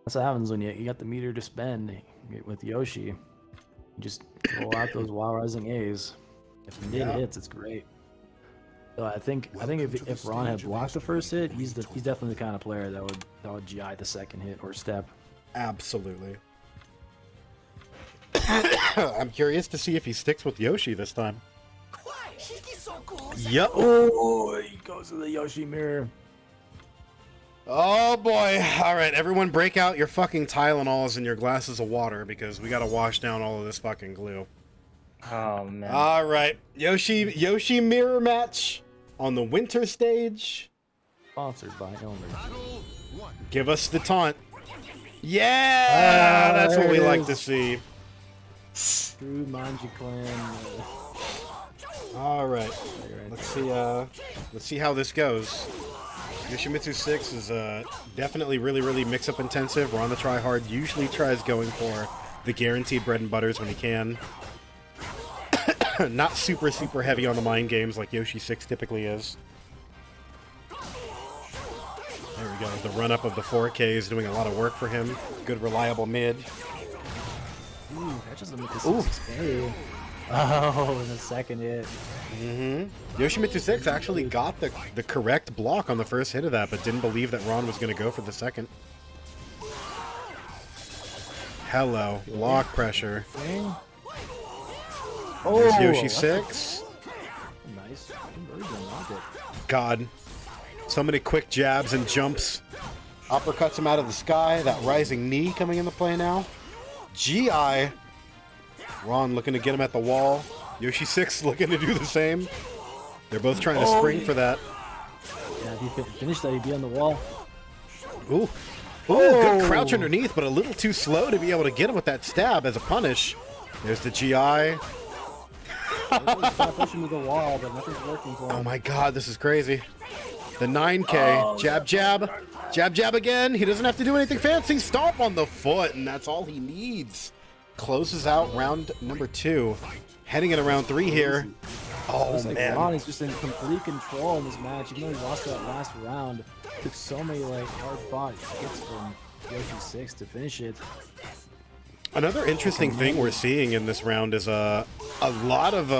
That's what happens when you got the meter to spend with Yoshi. You just throw out those Wild Rising A's. If the mid hits, it's great. So I think if Ron had blocked the first hit, he's definitely the kind of player that would GI the second hit or step. Absolutely. I'm curious to see if he sticks with Yoshi this time. Yep. Oh, he goes to the Yoshi mirror. Oh boy. All right, everyone break out your fucking Tylenols and your glasses of water because we got to wash down all of this fucking glue. Oh man. All right. Yoshi mirror match on the winter stage. Sponsored by Elmer. Give us the taunt. Yeah, that's what we like to see. True Manji Clan. All right. Let's see how this goes. YoshimitsuVI is definitely really mix-up intensive. RonTheTryhard usually tries going for the guaranteed bread and butters when he can. Not super heavy on the mind games like YoshimitsuVI typically is. There we go. The run-up of the 4K is doing a lot of work for him. Good, reliable mid. Ooh, catches him with the 6K. Oh, in the second hit. YoshimitsuVI actually got the correct block on the first hit of that, but didn't believe that Ron was going to go for the second. Hello. Block pressure. Oh, there's YoshimitsuVI. Nice conversion. God. So many quick jabs and jumps. Uppercuts him out of the sky. That rising knee coming into play now. GI. Ron looking to get him at the wall. YoshimitsuVI looking to do the same. They're both trying to spring for that. Yeah, if he finished that, he'd be on the wall. Ooh. Ooh, good crouch underneath, but a little too slow to be able to get him with that stab as a punish. There's the GI. Push him to the wall, but nothing's working for him. Oh my god, this is crazy. The 9K. Jab, jab. Jab, jab again. He doesn't have to do anything fancy. Stomp on the foot, and that's all he needs. Closes out round number 2. Heading into round 3 here. Oh, man. Ron is just in complete control in this match. Even though he lost that last round, took so many hard-fought hits from YoshimitsuVI to finish it. Another interesting thing we're seeing in this round is a lot of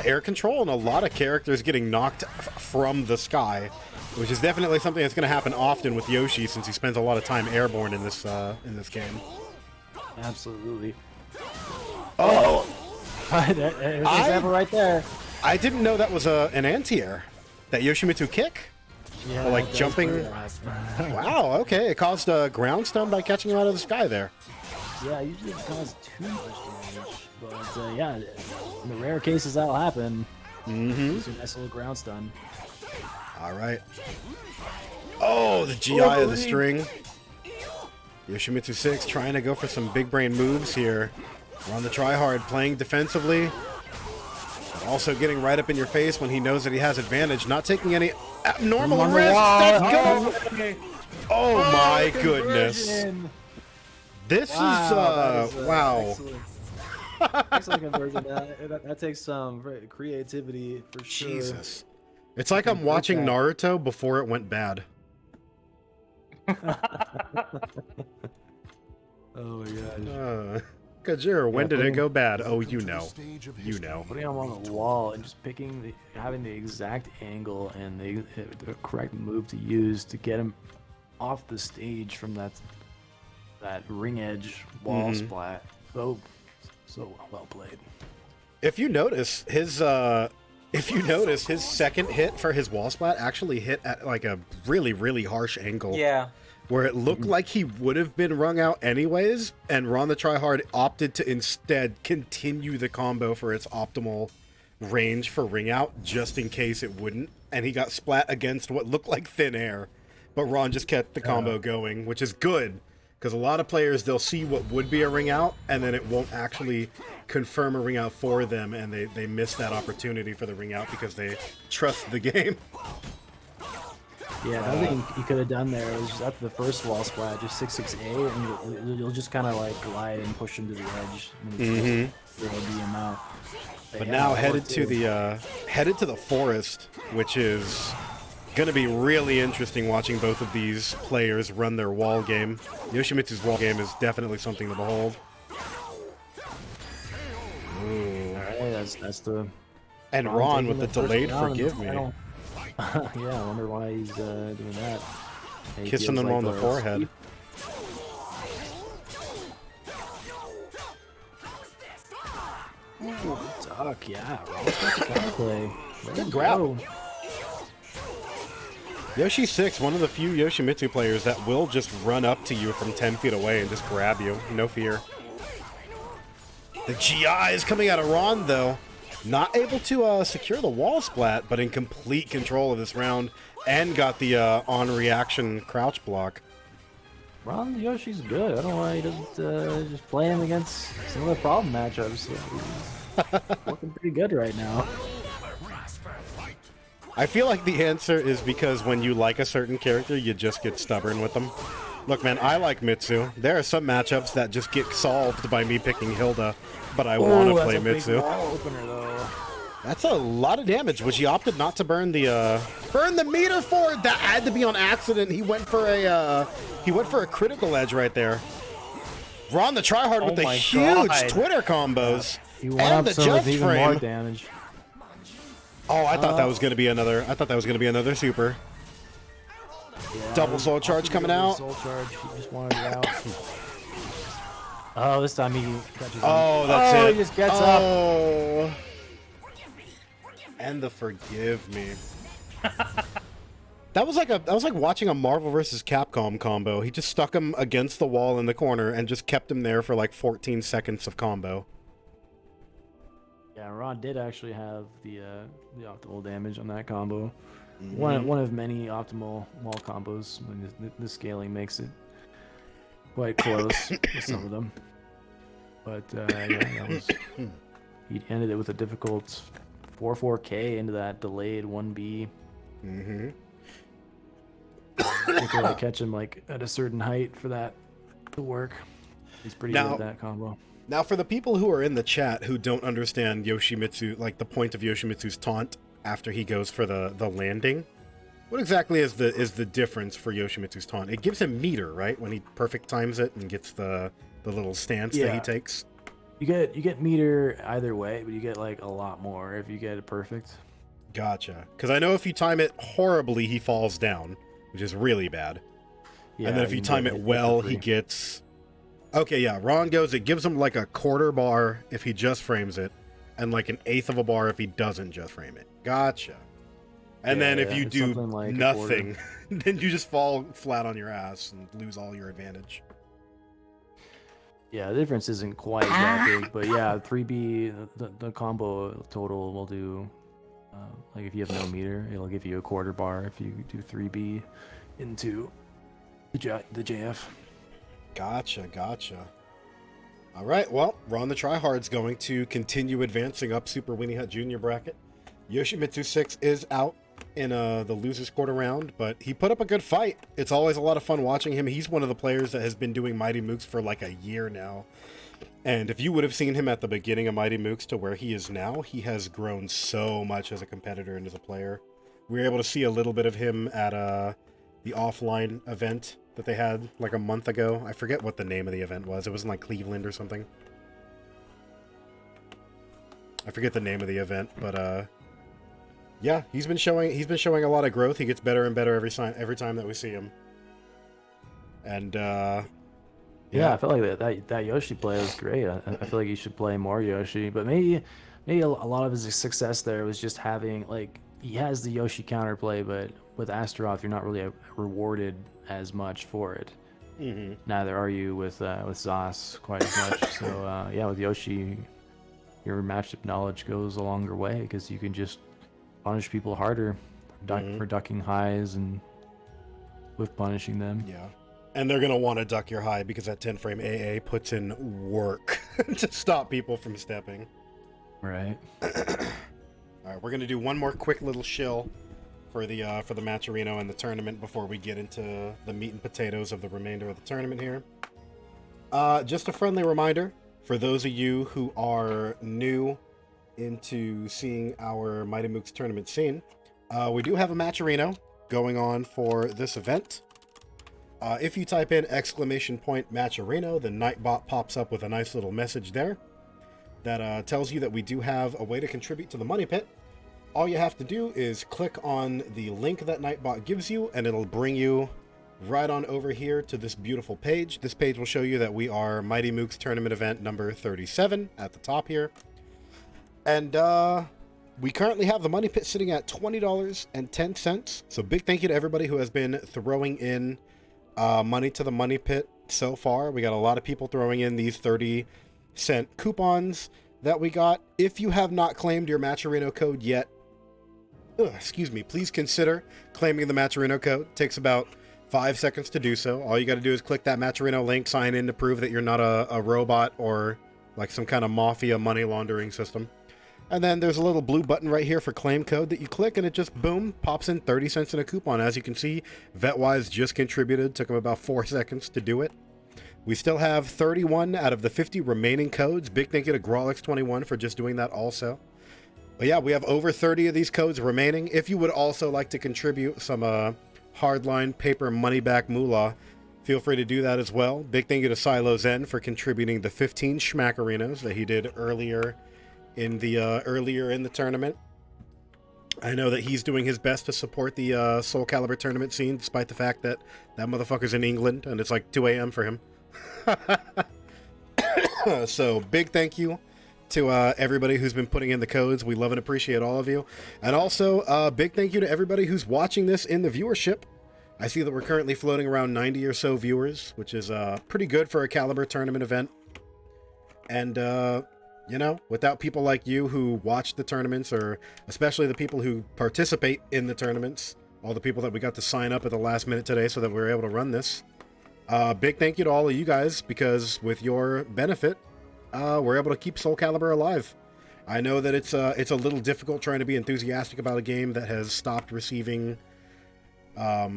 air control and a lot of characters getting knocked from the sky, which is definitely something that's going to happen often with Yoshi since he spends a lot of time airborne in this game. Absolutely. Oh, There's Xephukai right there. I didn't know that was an anti-air. That Yoshimitsu kick? Yeah, Or like jumping. Wow, okay. It caused a ground stun by catching him out of the sky there. Yeah, usually it does too much damage. But yeah, in the rare cases that'll happen. It's a nice little ground stun. All right. Oh, the GI of the string. Yoshimitsu 6 trying to go for some big brain moves here. RonTheTryhard playing defensively. But also getting right up in your face when he knows that he has advantage. Not taking any abnormal risks. Let's go. Oh my goodness. This is wow. Excellent conversion. That takes some creativity for sure. Jesus. It's like I'm watching Naruto before it went bad. Oh my god. Kajir, when did it go bad? Oh, you know. You know. Putting him on the wall and just having the exact angle and the correct move to use to get him off the stage from that ring edge wall splat. So well played. If you notice his second hit for his wall splat actually hit at like a really, really harsh angle. Yeah. Where it looked like he would have been wrung out anyways, and RonTheTryhard opted to instead continue the combo for its optimal range for ring out, just in case it wouldn't, and he got splat against what looked like thin air. But Ron just kept the combo going, which is good, because a lot of players, they'll see what would be a ring out, and then it won't actually confirm a ring out for them, and they miss that opportunity for the ring out because they trust the game. Yeah, another thing you could have done there was just after the first wall splat, just 6-6-A, and you'll just kind of like glide and push him to the edge. And beam him out. But yeah, now headed to the forest, which is going to be really interesting watching both of these players run their wall game. Yoshimitsu's wall game is definitely something to behold. Ooh. Alright, that's the... And Ron with the delayed forgive me. Yeah, I wonder why he's doing that. Kissing him on the forehead. Ooh, duck, yeah. Ron's got the counterplay. Good grab. Yoshi 6, one of the few Yoshimitsu players that will just run up to you from 10 feet away and just grab you. No fear. The GI is coming out of Ron, though. Not able to secure the wall splat, but in complete control of this round, and got the on-reaction crouch block. Ron Yoshi's good. I don't know why he doesn't just play him against some of the problem matchups. He's looking pretty good right now. I feel like the answer is because when you like a certain character, you just get stubborn with them. Look, man, I like Mitsu. There are some matchups that just get solved by me picking Hilda, but I want to play Mitsu. Big wall opener, though. That's a lot of damage, which he opted not to burn the meter for. That had to be on accident. He went for a critical edge right there. RonTheTryhard with the huge Twitter combos and the jump frame. Damage. Oh, I thought that was going to be another. I thought that was going to be another super. Yeah, Double soul charge coming out. Soul charge. He just wanted it out. Oh, this time he catches. Oh, that's it. He just gets up. And the forgive me. That was like watching a Marvel vs. Capcom combo. He just stuck him against the wall in the corner and just kept him there for like 14 seconds of combo. Yeah, Ron did actually have the optimal damage on that combo. One of many optimal wall combos. When the scaling makes it quite close with some of them. But yeah, that was. He ended it with a difficult 4-4K into that delayed 1B. Until I catch him like at a certain height for that to work. He's pretty good at that combo. Now, for the people who are in the chat who don't understand Yoshimitsu, like the point of Yoshimitsu's taunt after he goes for the landing, what exactly is the difference for Yoshimitsu's taunt? It gives him meter, right? When he perfect times it and gets the little stance that he takes. You get meter either way, but you get like a lot more if you get it perfect. Gotcha. Because I know if you time it horribly, he falls down, which is really bad. Yeah, and then if you time it well, he gets... Okay, yeah, Ron goes, it gives him like a quarter bar if he just frames it, and like an eighth of a bar if he doesn't just frame it. Gotcha. And then if you do like nothing, then you just fall flat on your ass and lose all your advantage. Yeah, the difference isn't quite that big, but yeah, 3B, the combo total will do, like if you have no meter, it'll give you a quarter bar if you do 3B into the JF. Gotcha. All right, well, RonTheTryhard's going to continue advancing up Super Winnie Hut Junior bracket. YoshimitsuVI is out in the losers quarter round, but he put up a good fight. It's always a lot of fun watching him. He's one of the players that has been doing Mighty Mooks for like a year now. And if you would have seen him at the beginning of Mighty Mooks to where he is now, he has grown so much as a competitor and as a player. We were able to see a little bit of him at the offline event that they had like a month ago. I forget what the name of the event was. It was in like Cleveland or something. I forget the name of the event, but yeah, he's been showing a lot of growth. He gets better and better every time that we see him. And yeah, I feel like that Yoshi play was great. I feel like he should play more Yoshi, but maybe a lot of his success there was just having, like, he has the Yoshi counterplay, but with Astaroth, you're not really rewarded as much for it. Mm-hmm. Neither are you with Zos quite as much. So yeah, with Yoshi, your matchup knowledge goes a longer way because you can just punish people harder for ducking highs and with punishing them. Yeah. And they're going to want to duck your high because that 10 frame AA puts in work to stop people from stepping. Right. All right, we're going to do one more quick little shill for the Matcherino and the tournament before we get into the meat and potatoes of the remainder of the tournament here. Just a friendly reminder for those of you who are new into seeing our Mighty Mooks tournament scene, we do have a Matcherino going on for this event. If you type in !Matcherino, the Nightbot pops up with a nice little message there that tells you that we do have a way to contribute to the money pit. All you have to do is click on the link that Nightbot gives you, and it'll bring you right on over here to this beautiful page. This page will show you that we are Mighty Mooks tournament event number 37 at the top here. And we currently have the money pit sitting at $20.10. So big thank you to everybody who has been throwing in money to the money pit so far. We got a lot of people throwing in these 30-cent coupons that we got. If you have not claimed your Matcherino code yet, please consider claiming the Matcherino code. It takes about 5 seconds to do so. All you got to do is click that Matcherino link, sign in to prove that you're not a robot or like some kind of mafia money laundering system. And then there's a little blue button right here for claim code that you click, and it just, boom, pops in 30 cents in a coupon. As you can see, VetWise just contributed. Took him about 4 seconds to do it. We still have 31 out of the 50 remaining codes. Big thank you to GrawlX21 for just doing that also. But yeah, we have over 30 of these codes remaining. If you would also like to contribute some hardline paper money back moolah, feel free to do that as well. Big thank you to Silo Zen for contributing the 15 schmackerinos that he did earlier in the tournament. I know that he's doing his best to support the Soul Calibur tournament scene, despite the fact that that motherfucker's in England and it's like 2 a.m. for him. So big thank you to everybody who's been putting in the codes. We love and appreciate all of you. And also big thank you to everybody who's watching this in the viewership. I see that we're currently floating around 90 or so viewers, which is pretty good for a Calibur tournament event. And you know, without people like you who watch the tournaments, or especially the people who participate in the tournaments, all the people that we got to sign up at the last minute today so that we were able to run this. Big thank you to all of you guys, because with your benefit, we're able to keep Soul Calibur alive. I know that it's a little difficult trying to be enthusiastic about a game that has stopped receiving a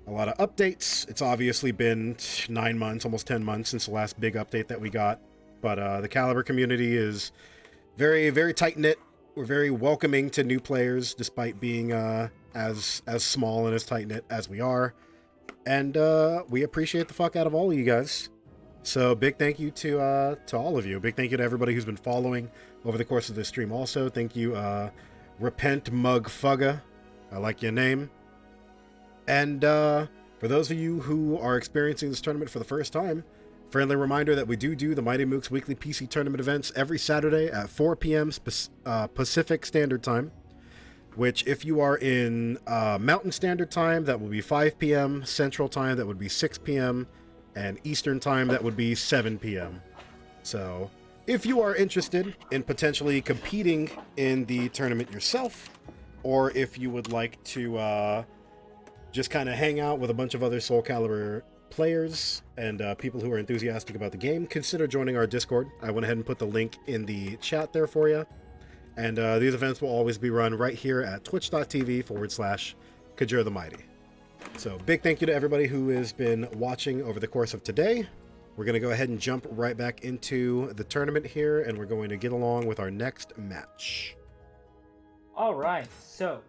lot of updates. It's obviously been 9 months, almost 10 months since the last big update that we got. But the Calibur community is very, very tight-knit. We're very welcoming to new players, despite being as small and as tight-knit as we are. And we appreciate the fuck out of all of you guys. So big thank you to all of you. Big thank you to everybody who's been following over the course of this stream also. Thank you, Repent Mug Fugga. I like your name. And for those of you who are experiencing this tournament for the first time, friendly reminder that we do the Mighty Mooks weekly PC tournament events every Saturday at 4 p.m. Pacific Standard Time, which if you are in Mountain Standard Time, that will be 5 p.m. Central Time, that would be 6 p.m. and Eastern time that would be 7 p.m. So if you are interested in potentially competing in the tournament yourself, or if you would like to just kind of hang out with a bunch of other Soul Calibur players and people who are enthusiastic about the game, consider joining our Discord. I went ahead and put the link in the chat there for you. And these events will always be run right here at twitch.tv/Kajir the Mighty. So big thank you to everybody who has been watching over the course of today. We're going to go ahead and jump right back into the tournament here, and we're going to get along with our next match. All right, so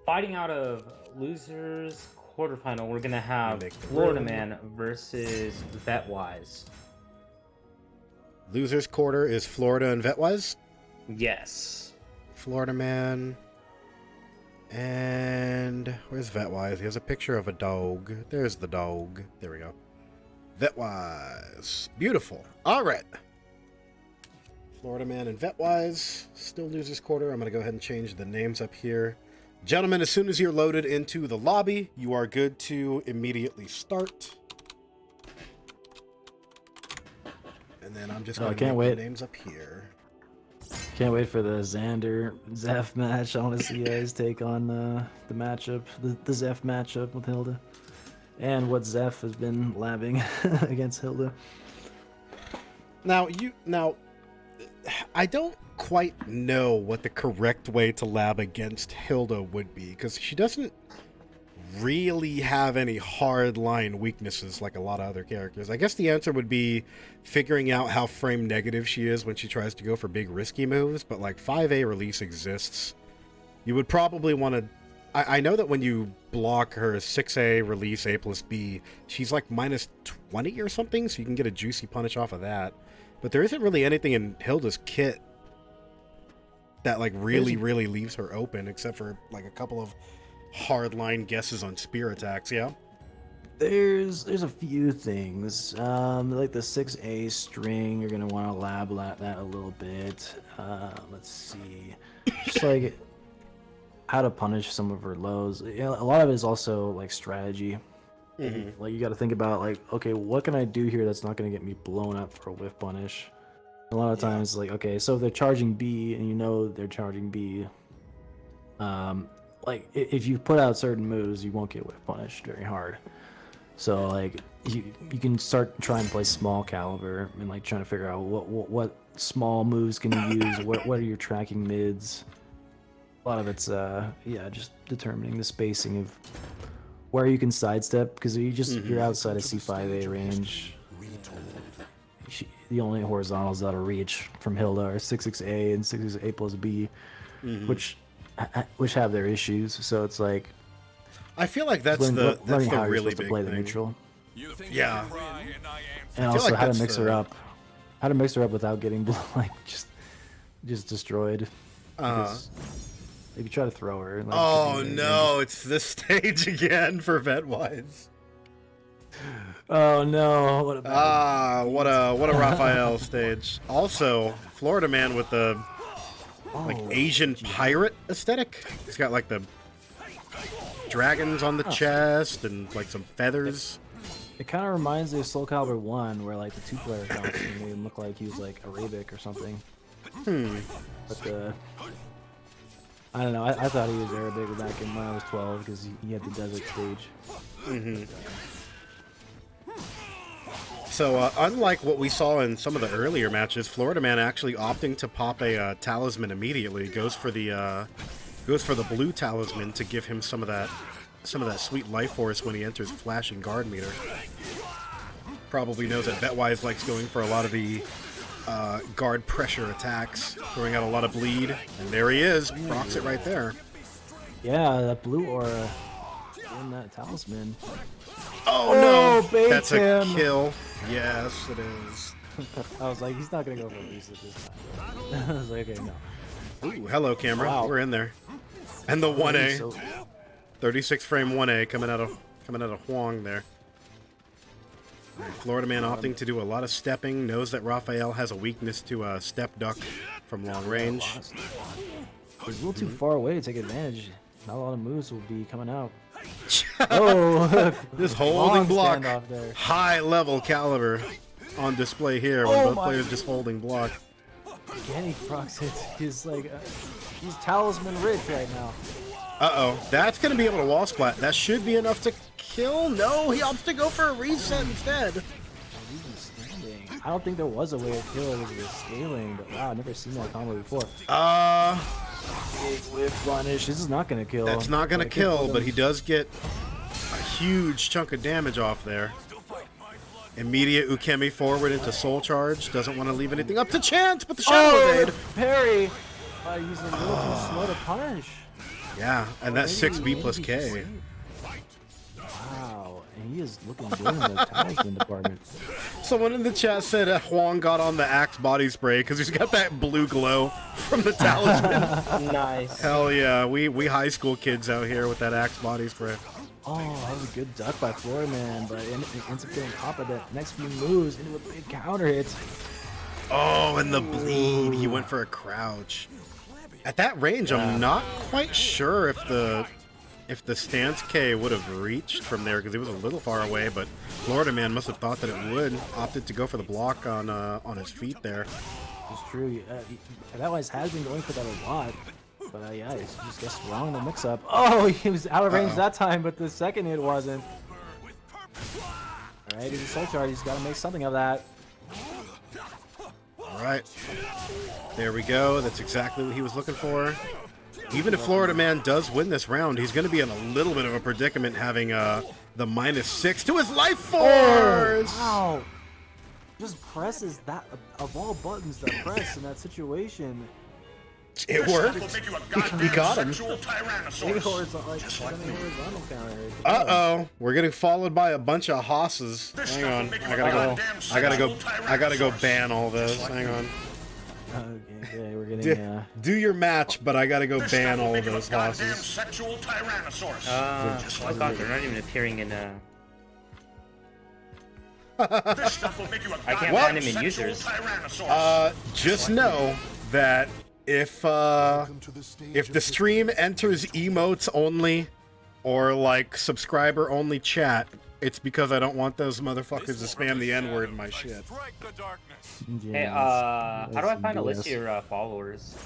fighting out of losers quarterfinal, we're going to have Florida Man versus Vetwise. Losers quarter is Florida and Vetwise? Yes. Florida Man. And where's Vetwise? He has a picture of a dog. There's the dog. There we go. Vetwise. Beautiful. All right. Florida Man and Vetwise. Still losers quarter. I'm going to go ahead and change the names up here. Gentlemen, as soon as you're loaded into the lobby, you are good to immediately start. And then I'm just going to make the names up here. Can't wait for the Xander Zeph match. I want to see you guys take on the matchup, the Zeph matchup with Hilda, and what Zeph has been labbing against Hilda. Now, I don't quite know what the correct way to lab against Hilda would be, because she doesn't really have any hard line weaknesses like a lot of other characters. I guess the answer would be figuring out how frame negative she is when she tries to go for big risky moves, but like 5A release exists. You would probably want to... I know that when you block her 6A release A plus B, she's like minus 20 or something, so you can get a juicy punish off of that. But there isn't really anything in Hilda's kit that like really leaves her open, except for like a couple of hardline guesses on spear attacks. Yeah, there's a few things like the 6A string. You're gonna want to lab that a little bit. Let's see, just like how to punish some of her lows. You know, a lot of it is also like strategy. Like you got to think about like, okay, what can I do here that's not gonna get me blown up for a whiff punish? A lot of times, like, okay, so if they're charging B and you know they're charging B, like if you put out certain moves, you won't get whiff punished very hard. So like you can start trying to play small caliber and like trying to figure out what small moves can you use, what are your tracking mids. A lot of it's just determining the spacing of where you can sidestep, because you're outside of C5A range. The only horizontals out of reach from Hilda are 6A and 6A plus B, which have their issues. So it's like, I feel like that's the really big play thing. The neutral. Yeah, and also how to mix her up, without getting like just destroyed. If you try to throw her. Like, oh no, it's this stage again for Vetwise. Oh no! What a Raphael stage. Also, Florida Man with the Asian pirate aesthetic. He's got like the dragons on the chest and like some feathers. It kind of reminds me of Soul Calibur 1, where like the 2-player costume made him look like he was like Arabic or something. But I don't know. I thought he was Arabic back when I was 12 because he had the desert stage. So, unlike what we saw in some of the earlier matches, Florida Man actually opting to pop a talisman immediately. Goes for the blue talisman to give him some of that sweet life force when he enters flashing guard meter. Probably knows that Vetwise likes going for a lot of the guard pressure attacks, throwing out a lot of bleed, and there he is, procs it right there. Yeah, that blue aura in that talisman. Oh no, that's a kill. Yes, it is. I was like, he's not gonna go for a reset this time. I was like, okay, no. Ooh, hello camera, wow. We're in there. And the 1A, 36 frame 1A coming out of Huang there. Right, Florida Man opting to do a lot of stepping, knows that Raphael has a weakness to step duck from long range. He's a little too far away to take advantage. Not a lot of moves will be coming out. Oh, This holding long block, standoff there. high level Calibur on display here when Oh both my- players just holding block. Again, he procs it. He's like, he's talisman rich right now. Uh-oh, that's going to be able to wall splat. That should be enough to kill. No, he opts to go for a reset instead. Even standing. I don't think there was a way to kill it with scaling, but wow, I've never seen that combo before. With punish, this is not gonna kill. That's not going to Like, kill, him. but he does get a huge chunk of damage off there. Immediate Ukemi forward into Soul Charge. Doesn't want to leave anything up to chance, but the Shadow Oh, Evade. parry! Using a little too slow to punish. Yeah, and that's 6B Maybe plus he's K. safe. Wow, and he is looking good in the talisman department. Someone in the chat said Huang got on the Axe body spray because he's got that blue glow from the talisman. Nice. Hell yeah, we high school kids out here with that Axe body spray. Oh, that was a good duck by Floorman, but it ends up getting caught by the next few moves into a big counter hit. Oh, and the bleed. He went for a crouch. At that range, I'm not quite sure if the stance K would have reached from there because he was a little far away, but Florida Man must have thought that it would. Opted to go for the block on his feet there. It's true. That wise has been going for that a lot. But yeah, he just gets wrong in the mix-up. Oh, he was out of range that time, but the second hit wasn't. All right, he's a soul charge. He's got to make something of that. All right. There we go. That's exactly what he was looking for. Even if Florida Man does win this round, he's going to be in a little bit of a predicament having the -6 to his life force. Wow. Just presses that of all buttons to press in that situation. It worked. He got him. Big horizontal, like semi-horizontal counter. Uh-oh. We're getting followed by a bunch of hosses. Hang on. I gotta go ban all those. Hang on. Okay, we're getting Do your match, but I gotta go ban all of those hosses. Oh my god, they're not even appearing in I can't find them in users. Just know that if the stream enters emotes only or like subscriber only chat, it's because I don't want those motherfuckers to spam the N-word in my shit. Hey, how do I find a list of your followers?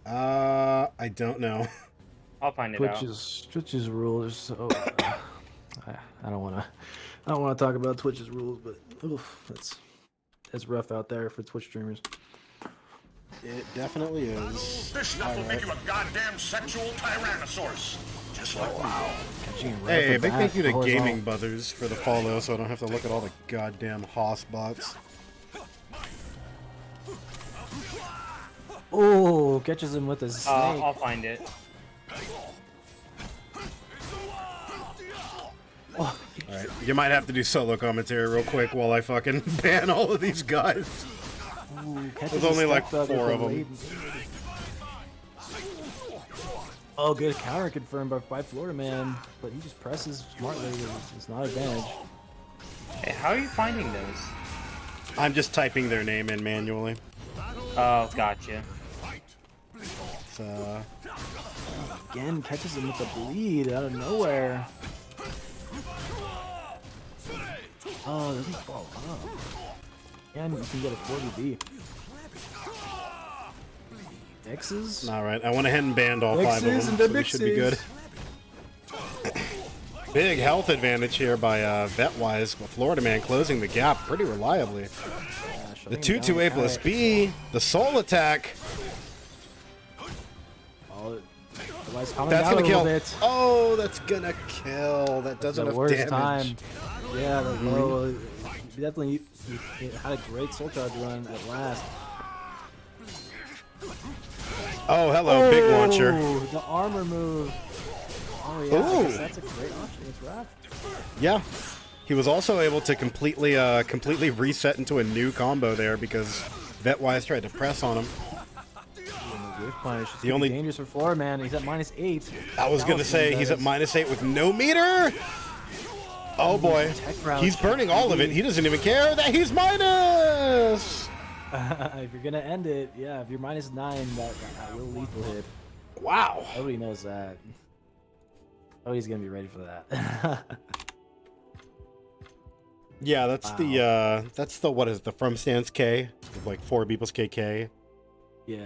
I don't know. I'll find it out. Twitch's rules. So I don't want to talk about Twitch's rules, but oof, that's rough out there for Twitch streamers. It definitely is. This stuff will make you a goddamn sexual tyrannosaurus. Just like Hey, big thank you to Gaming Buzzers for the follow, so I don't have to look at all the goddamn hoss bots. Oh, catches him with his snake. I'll find it. Alright, you might have to do solo commentary real quick while I fucking ban all of these guys. Ooh, There's only like 4 of them. Oh, good counter confirmed by Florida Man, but he just presses smartly. It's not advantage. Hey, how are you finding those? I'm just typing their name in manually. Oh, gotcha. So, Again, catches him with the bleed out of nowhere. Oh, doesn't fall up. And you can get a 40B. X's? alright, I went ahead and banned all 5 of them, X's and so the we should be good. Big health advantage here by Vetwise, but Florida Man closing the gap pretty reliably. The 2-2-A plus B, the soul attack. Oh, coming That's down gonna a kill. little bit. Oh, that's gonna kill. That does The enough worst damage. time. Yeah, the low. Definitely he had a great soul charge run at last. Oh, hello, big launcher. The armor move. Oh yeah, I guess Ooh. that's a great option. It's rough. Yeah. He was also able to completely reset into a new combo there because Vetwise tried to press on him. Whiff punish. It's The gonna be only- dangerous for Flora Man. He's at -8. I was gonna say he's at -8 with no meter. Oh boy, he's burning all of it. He doesn't even care that he's minus. If you're gonna end it, yeah. If you're -9, that will lethal hit. Wow. Nobody knows that. Oh, he's gonna be ready for that. Yeah, that's Wow. the what is it, the from stance K, with like 4 Beeple's KK. Yeah.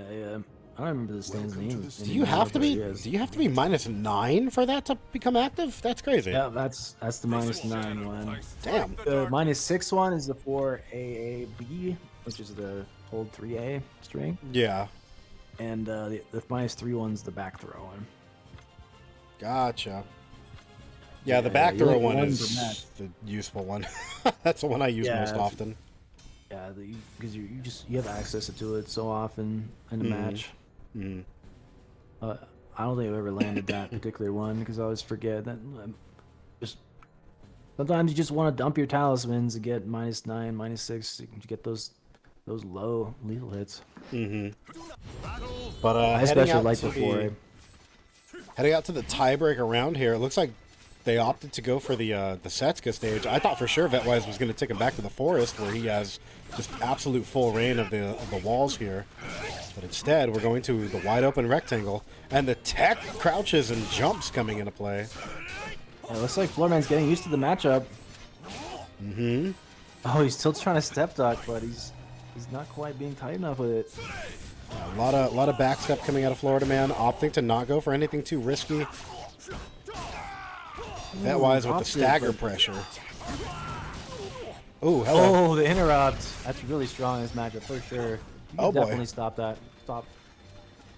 I don't remember the stand's Welcome to name. the Do you anymore, have to but be? he is. Do you have to be -9 for that to become active? That's crazy. Yeah, that's the -9 one. Damn. The -6 one is the 4AAB, which is the hold 3A string, Yeah. and the -3 one's the back throw one. Gotcha. Yeah, the Yeah, back you throw only one one is per match. the useful one. That's the one I use Yeah, most it's- often. Yeah, because you have access to it so often in the match. Mm. I don't think I've ever landed that particular one because I always forget that. Just sometimes you just want to dump your talismans to get -9, -6 to get those low lethal hits. But I especially like the 4A. heading out to the tiebreaker round here. It looks like they opted to go for the Setsuka stage. I thought for sure Vetwise was going to take him back to the forest where he has just absolute full reign of the walls here. But instead, we're going to the wide open rectangle, and the tech crouches and jumps coming into play. It looks like Floorman's getting used to the matchup. Oh, he's still trying to step duck, but he's not quite being tight enough with it. A lot of backstep coming out of Florida Man, opting to not go for anything too risky. Vetwise with the opposite, stagger but- pressure. Oh, hello. Oh, the interrupt. That's really strong in this matchup for sure. You can Oh, boy. definitely stop that. Stop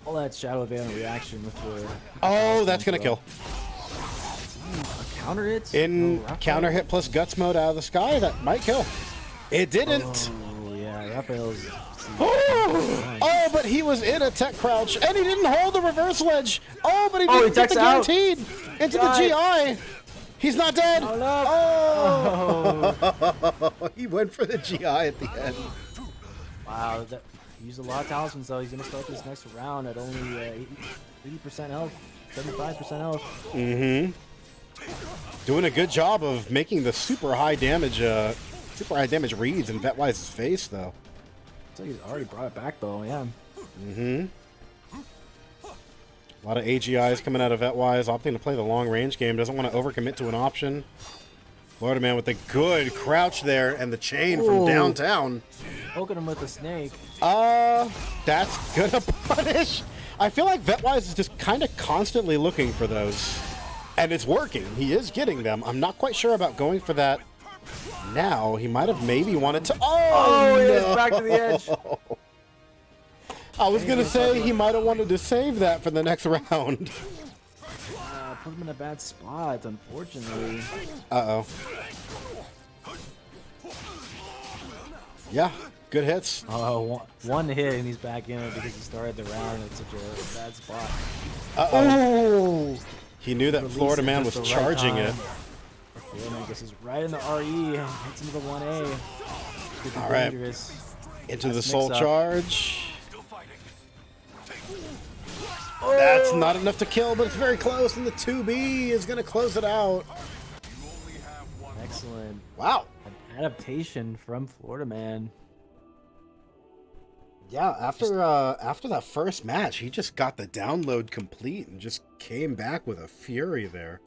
all that Shadow Van reaction with the. Oh, that's going to kill. Counter hits? In No, Raphael? counter hit plus guts mode out of the sky, that might kill. It didn't. Oh, yeah. Raphael's. Oh, but he was in a tech crouch, and he didn't hold the reverse ledge. Oh, but he Oh, he didn't get techs the out. guaranteed into the GI. He's not dead. Oh, no. Oh, he went for the GI at the end. Wow. That, he used a lot of talismans, though. He's going to start this next round at only 80% health, 75% health. Doing a good job of making the super high damage reads in Vetwise's face, though. Looks like he's already brought it back, though. Yeah. A lot of AGIs coming out of Vetwise, opting to play the long range game. Doesn't want to overcommit to an option. Florida Man with a good crouch there and the chain from Ooh. downtown. Poking him with the snake. That's gonna punish. I feel like Vetwise is just kind of constantly looking for those. And it's working. He is getting them. I'm not quite sure about going for that now. He might have maybe wanted to. Oh, Oh, he no. is back to the edge. I was gonna say he might have wanted to save that for the next round. Put him in a bad spot, unfortunately. Uh-oh. Yeah, good hits. Oh, one hit and he's back in it because he started the round at such a bad spot. Uh-oh. He knew that Release Florida it Man just was the right charging it. time. Florida Man gets right in the RE, hits into the 1A. Could be All right. dangerous. Into the Nice soul mix-up. charge. That's not enough to kill, but it's very close, and the 2B is going to close it out. Excellent. Wow. An adaptation from Florida Man. Yeah, after that first match, he just got the download complete and just came back with a fury there.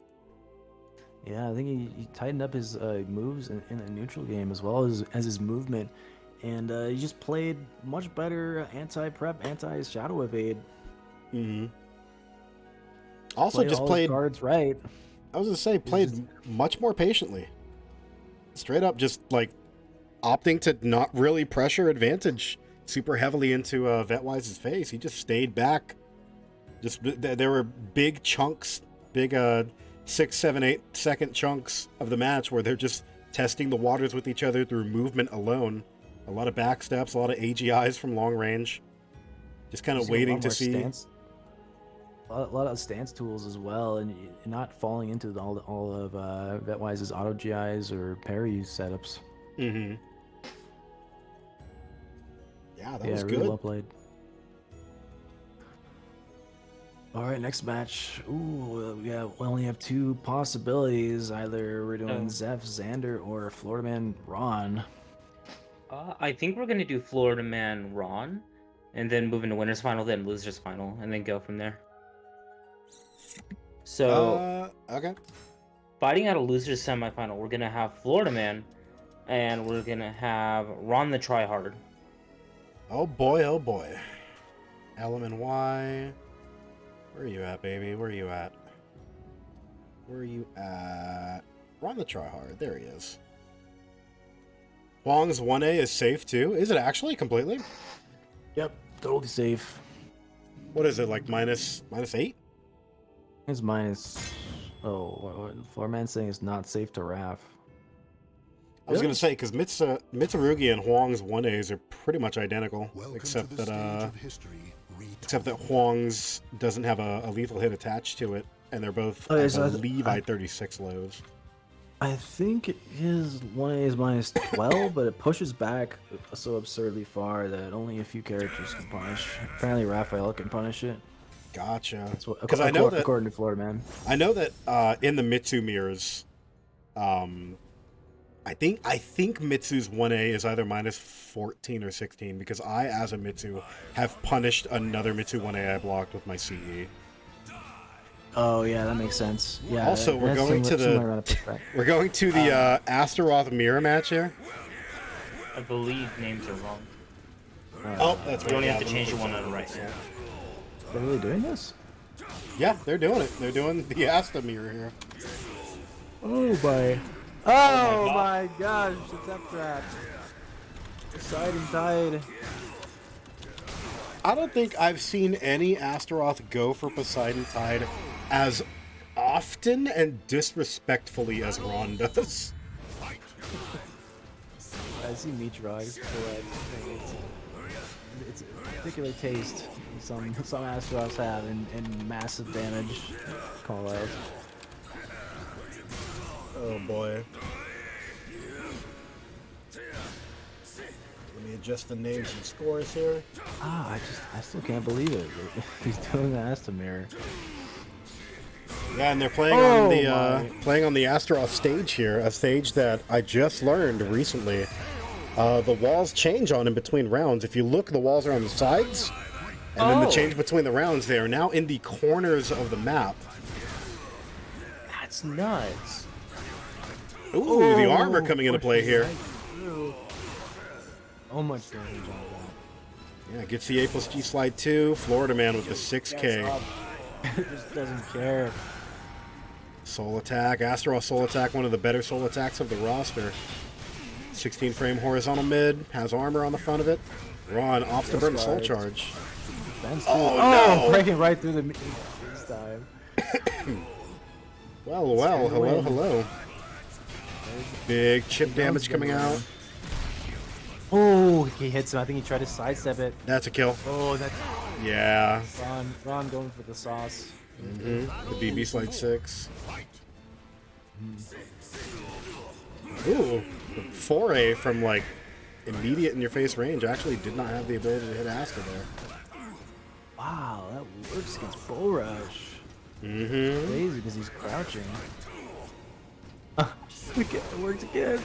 Yeah, I think he tightened up his moves in the neutral game as well as his movement. And he just played much better anti-prep, anti-shadow evade. Also, just all his played. cards right. I was gonna say, played much more patiently. Straight up, just like opting to not really pressure advantage super heavily into Vetwise's face. He just stayed back. Just there were big chunks, big 6, 7, 8 second chunks of the match where they're just testing the waters with each other through movement alone. A lot of backsteps, a lot of AGIs from long range. Just kind of Seeing a waiting lot to more see. stance- a lot of stance tools as well, and you're not falling into all of Vetwise's auto GIs or parry setups. Yeah, that Yeah, was really good. well played. All right, next match. Ooh, yeah, we only have 2 possibilities. Either we're doing Zeph, Xander, or Florida Man Ron. I think we're gonna do Florida Man Ron, and then move into winners final, then losers final, and then go from there. So Okay. fighting at a loser's semifinal, we're gonna have Florida Man, and we're gonna have RonTheTryhard. Oh boy, oh boy. LMNY. Where are you at, baby? Where are you at? Where are you at? RonTheTryhard. There he is. Huang's 1A is safe too. Is it actually completely? Yep, totally safe. What is it, like -8? It's minus. Oh, what Floorman's saying it's not safe to RAF. I was Really? gonna say because Mitsurugi and Huang's 1As are pretty much identical, Welcome except to the stage that of history. except that Huang's doesn't have a lethal hit attached to it, and they're both Oh, yeah, I so believe I-36 lows. I think his 1A is minus 12, but it pushes back so absurdly far that only a few characters can punish. Apparently, Raphael can punish it. Gotcha. That's what, Because I know that according to Florida Man. I know that in the Mitsu mirrors, I think Mitsu's 1A is either -14 or 16 because I, as a Mitsu, have punished another Mitsu 1A I blocked with my CE. Oh yeah, that makes sense. Yeah. Also, we're that's going to similar amount of pushback. We're going to the Astaroth mirror match here. I believe names are wrong. Oh, that's You right. only yeah, have to let me change the fix one that. on the right. They're really doing this? Yeah, they're doing it. They're doing the Asta mirror here. Oh my. Oh my gosh, it's up trap. Poseidon Tide. I don't think I've seen any Astaroth go for Poseidon Tide as often and disrespectfully as Ron does. I see Meatrog, it's a particular taste some Astaroths have in massive damage call out. Oh boy. Let me adjust the names and scores here. I still can't believe it. He's doing the Asta mirror. Yeah, and they're playing on the Astaroth stage here, a stage that I just learned recently. The walls change on in between rounds. If you look, the walls are on the sides, and then the change between the rounds, they are now in the corners of the map. That's nuts. Ooh, the armor coming into play here. Oh much damage on that. Yeah, gets the A+G slide 2. Florida Man with the 6K. Just doesn't care. Soul attack. Astaroth soul attack, one of the better soul attacks of the roster. 16 frame horizontal mid. Has armor on the front of it. Ron opts to burn soul charge. Defense Oh, too. no. Breaking right through the this time. Well, hello. Big chip damage coming out. Oh, he hits him. I think he tried to sidestep it. That's a kill. Oh, that's Yeah. Ron going for the sauce. The BB slide 6. Ooh, the foray from like immediate in your face range actually did not have the ability to hit Asta there. Wow, that works against Bull Rush. Mm-hmm. Crazy because he's crouching. It worked again.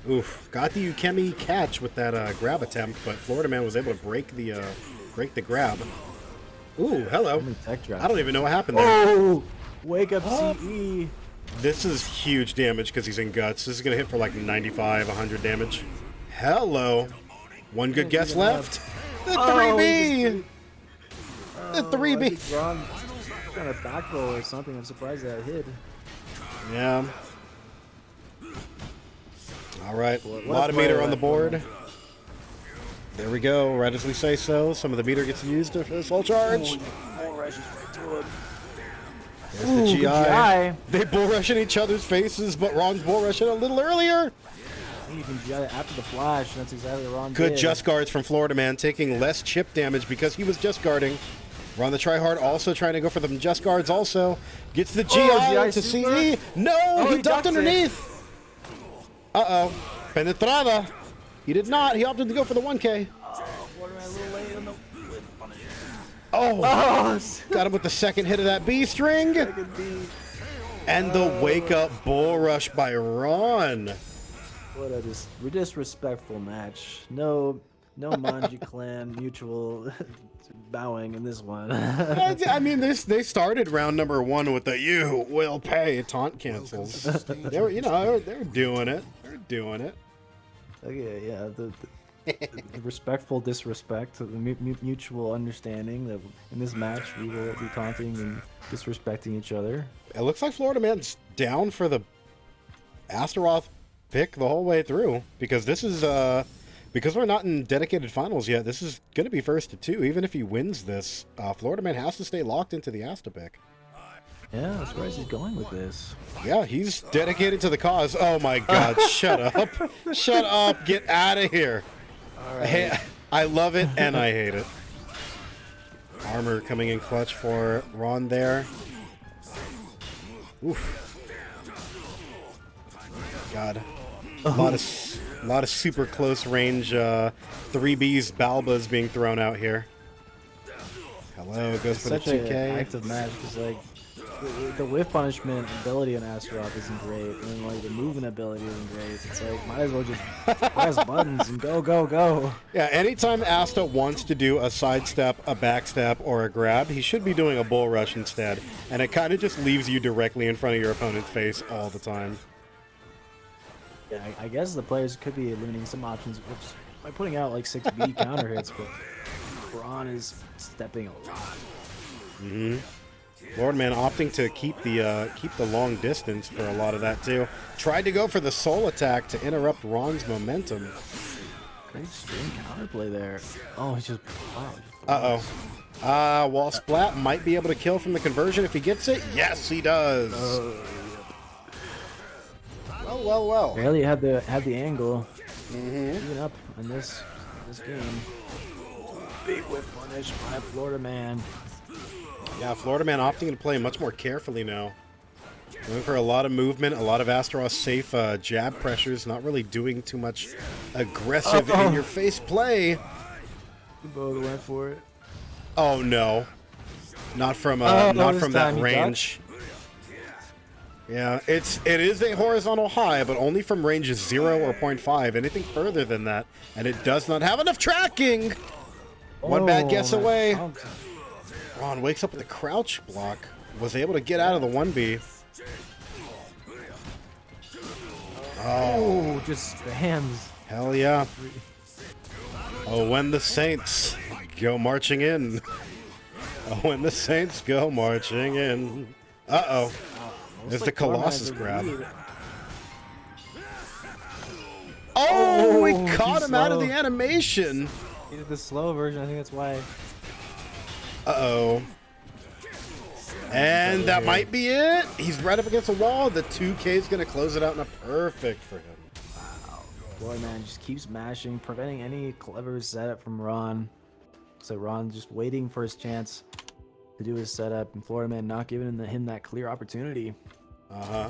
Oof, got the Ukemi catch with that grab attempt, but Florida Man was able to break the grab. Ooh, hello. I don't even know what happened there. Oh, wake up CE. This is huge damage because he's in guts. This is gonna hit for like 95, 100 damage. Hello. One good guess left. The 3B. The 3B. Ron got a back roll or something. I'm surprised that hit. Yeah. All right, a lot of meter on the board. There we go. Right as we say so, some of the meter gets used for the soul charge. There's the GI. They bull rush in each other's faces, but Ron's bull rushing a little earlier. You can GI after the flash. That's exactly what Ron Good did. just guards from Florida Man, taking less chip damage because he was just guarding. RonTheTryhard also trying to go for the just guards also. Gets the GI to CE. No, he ducked underneath. Uh-oh. Penetrada. He did not. He opted to go for the 1K. Oh, got him with the second hit of that B string. And the wake-up bull rush by Ron. What a disrespectful match. No No Manji clan mutual bowing in this one. I mean, they started round number 1 with the "you will pay" taunt cancels. They were, they're doing it. They're doing it. Okay, yeah, the respectful disrespect, the mutual understanding that in this match we will be taunting and disrespecting each other. It looks like Florida Man's down for the Astaroth pick the whole way through, because this is because we're not in dedicated finals yet. This is going to be first to 2. Even if he wins this, Florida Man has to stay locked into the Asta pick. Yeah, that's where he's going with this. Yeah, he's dedicated to the cause. Oh my God! Shut up! Shut up! Get out of here! I love it and I hate it. Armor coming in clutch for Ron there. Oof. God. A lot of super close range 3Bs Balbas being thrown out here. Hello, goes for the 2K. Such an active match because like the whiff punishment ability on Astaroth isn't great, and like the movement ability isn't great. It's like might as well just press buttons and go. Yeah, anytime Asta wants to do a sidestep, a backstep, or a grab, he should be doing a bull rush instead, and it kind of just leaves you directly in front of your opponent's face all the time. Yeah, I guess the players could be eliminating some options just by putting out like 6B counter hits, but Ron is stepping a lot. Mm-hmm. Lord Man opting to keep the long distance for a lot of that too. Tried to go for the soul attack to interrupt Ron's momentum. Great string counterplay there. Oh, he's just. Wall Splat might be able to kill from the conversion if he gets it. Yes, he does. Well. Barely had the angle. Even up in this game. Big whip punish by Florida Man. Yeah, Florida Man opting to play much more carefully now. Going for a lot of movement, a lot of Astaroth safe jab pressures, not really doing too much aggressive in-your-face play. We both went for it. Oh no, not from that range. Yeah, it is a horizontal high, but only from ranges 0 or 0.5. Anything further than that, and it does not have enough tracking. One bad guess away. Ron wakes up with a crouch block. Was able to get out of the 1B. Oh, just spams. Hell yeah. Oh, when the Saints go marching in. Oh, when the Saints go marching in. Uh-oh. There's the Colossus grab. Oh, we caught him out of the animation. He did the slow version. I think that's why. Uh-oh. And that might be it. He's right up against the wall. The 2K is going to close it out in a perfect for him. Wow. Boy, man, just keeps mashing, preventing any clever setup from Ron. So Ron just waiting for his chance to do his setup, and Florida Man not giving him that clear opportunity. Uh-huh.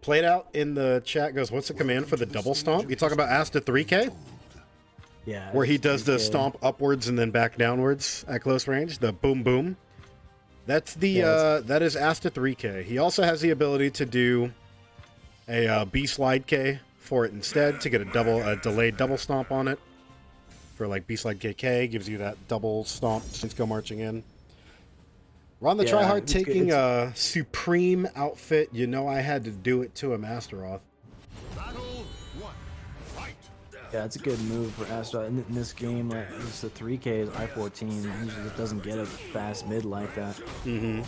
Played out in the chat goes, what's the command for the double stomp? You talk about Asta 3K? Yeah. Where he does 3K. the stomp upwards and then back downwards at close range, the boom boom. That's the that is Asta 3K. He also has the ability to do a B slide K for it instead to get a delayed double stomp on it. For like B slide KK gives you that double stomp since go marching in. RonTheTryhard taking a supreme outfit. You know I had to do it to a Astaroth. Yeah, it's a good move for Astaroth. In this game, like, it's the 3K is I-14. Usually it doesn't get a fast mid like that. Mm-hmm.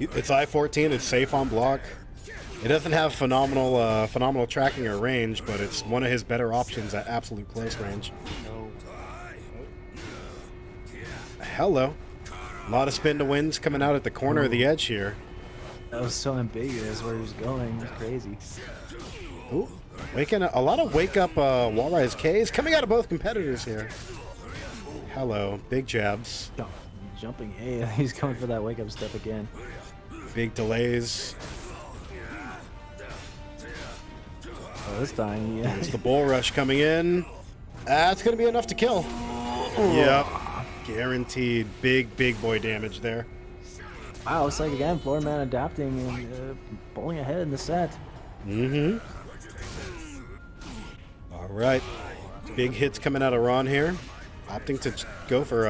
It's I-14. It's safe on block. It doesn't have phenomenal tracking or range, but it's one of his better options at absolute close range. Hello. A lot of spin to wins coming out at the corner of the edge here. That was so ambiguous where he was going. It's crazy. Ooh. A lot of wake-up wall rise Ks coming out of both competitors here. Hello. Big jabs. Jumping. Hey, he's coming for that wake-up step again. Big delays. Oh, this time, yeah. It's the bull rush coming in. That's going to be enough to kill. Yep. Guaranteed. Big boy damage there. Wow, it's like, again, Florida Man adapting and pulling ahead in the set. Mm-hmm. All right. Big hits coming out of Ron here. Opting to go for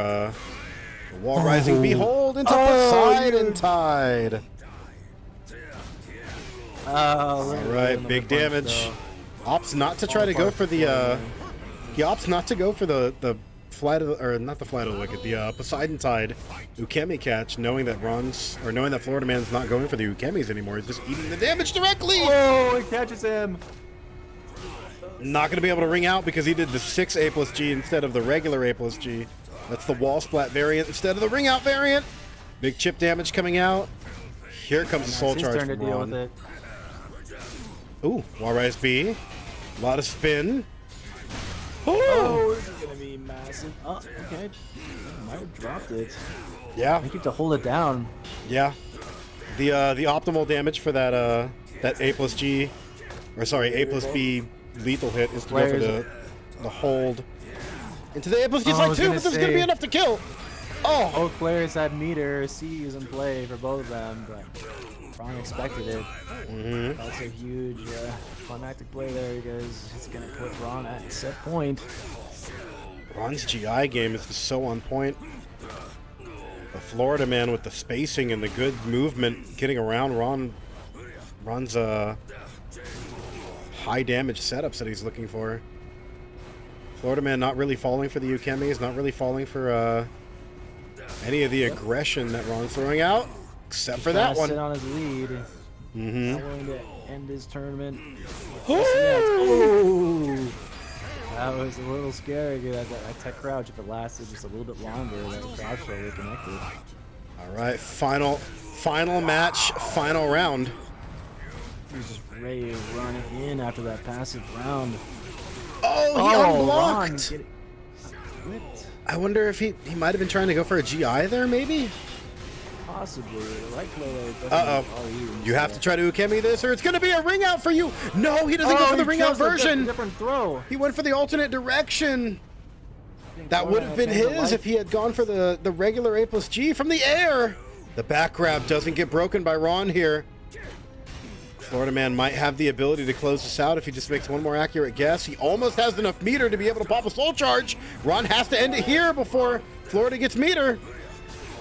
the wall rising behold into Oh, Poseidon Tide. All Right, big damage. Opts not to try to go for the he opts not to go for the flight of the, or not the flight of the wicked, the Poseidon Tide Ukemi catch, knowing that Florida Man's not going for the Ukemis anymore. He's just eating the damage directly. Oh, it catches him. Not going to be able to ring out because he did the 6 A plus G instead of the regular A plus G. That's the wall splat variant instead of the ring out variant. Big chip damage coming out. Here comes the soul charge Turn to from deal with Ron. it. Ooh, wall rise B. A lot of spin. Oh, this is gonna be massive. Oh, okay. Might have dropped it. Yeah, I think you have to hold it down. yeah. The optimal damage for that that A plus G, or sorry, A plus B lethal hit is to go for the hold into the A plus G I side was too, gonna but there's gonna be say- enough to kill. Oh, Both players had meter. C is in play for both of them, but Ron expected it. That's a huge climactic play there because it's gonna put Ron at set point. Ron's GI game is just so on point. The Florida man with the spacing and the good movement, getting around Ron's high damage setups that he's looking for. Florida man not really falling for the Ukemis, not really falling for any of the aggression that Ron's throwing out, except for that Trying to sit one. on his lead. Mm-hmm. Not willing to end his tournament. Oh! That was a little scary. That tech crouch, if it lasted just a little bit longer, that crouch would have connected. All right, final match, final round. He was just ready to run in after that passive round. Oh, he Ron, unblocked. get it. Whipped. I wonder if he might have been trying to go for a GI there, maybe? Possibly. The right play there. Uh-oh. You have to try to Ukemi this, or it's going to be a ring out for you. No, he doesn't go for the ring out version. Different throw. He went for the alternate direction. That would have been his if he had gone for the regular A plus G from the air. The back grab doesn't get broken by Ron here. Florida man might have the ability to close this out if he just makes one more accurate guess. He almost has enough meter to be able to pop a soul charge. Ron has to end it here before Florida gets meter.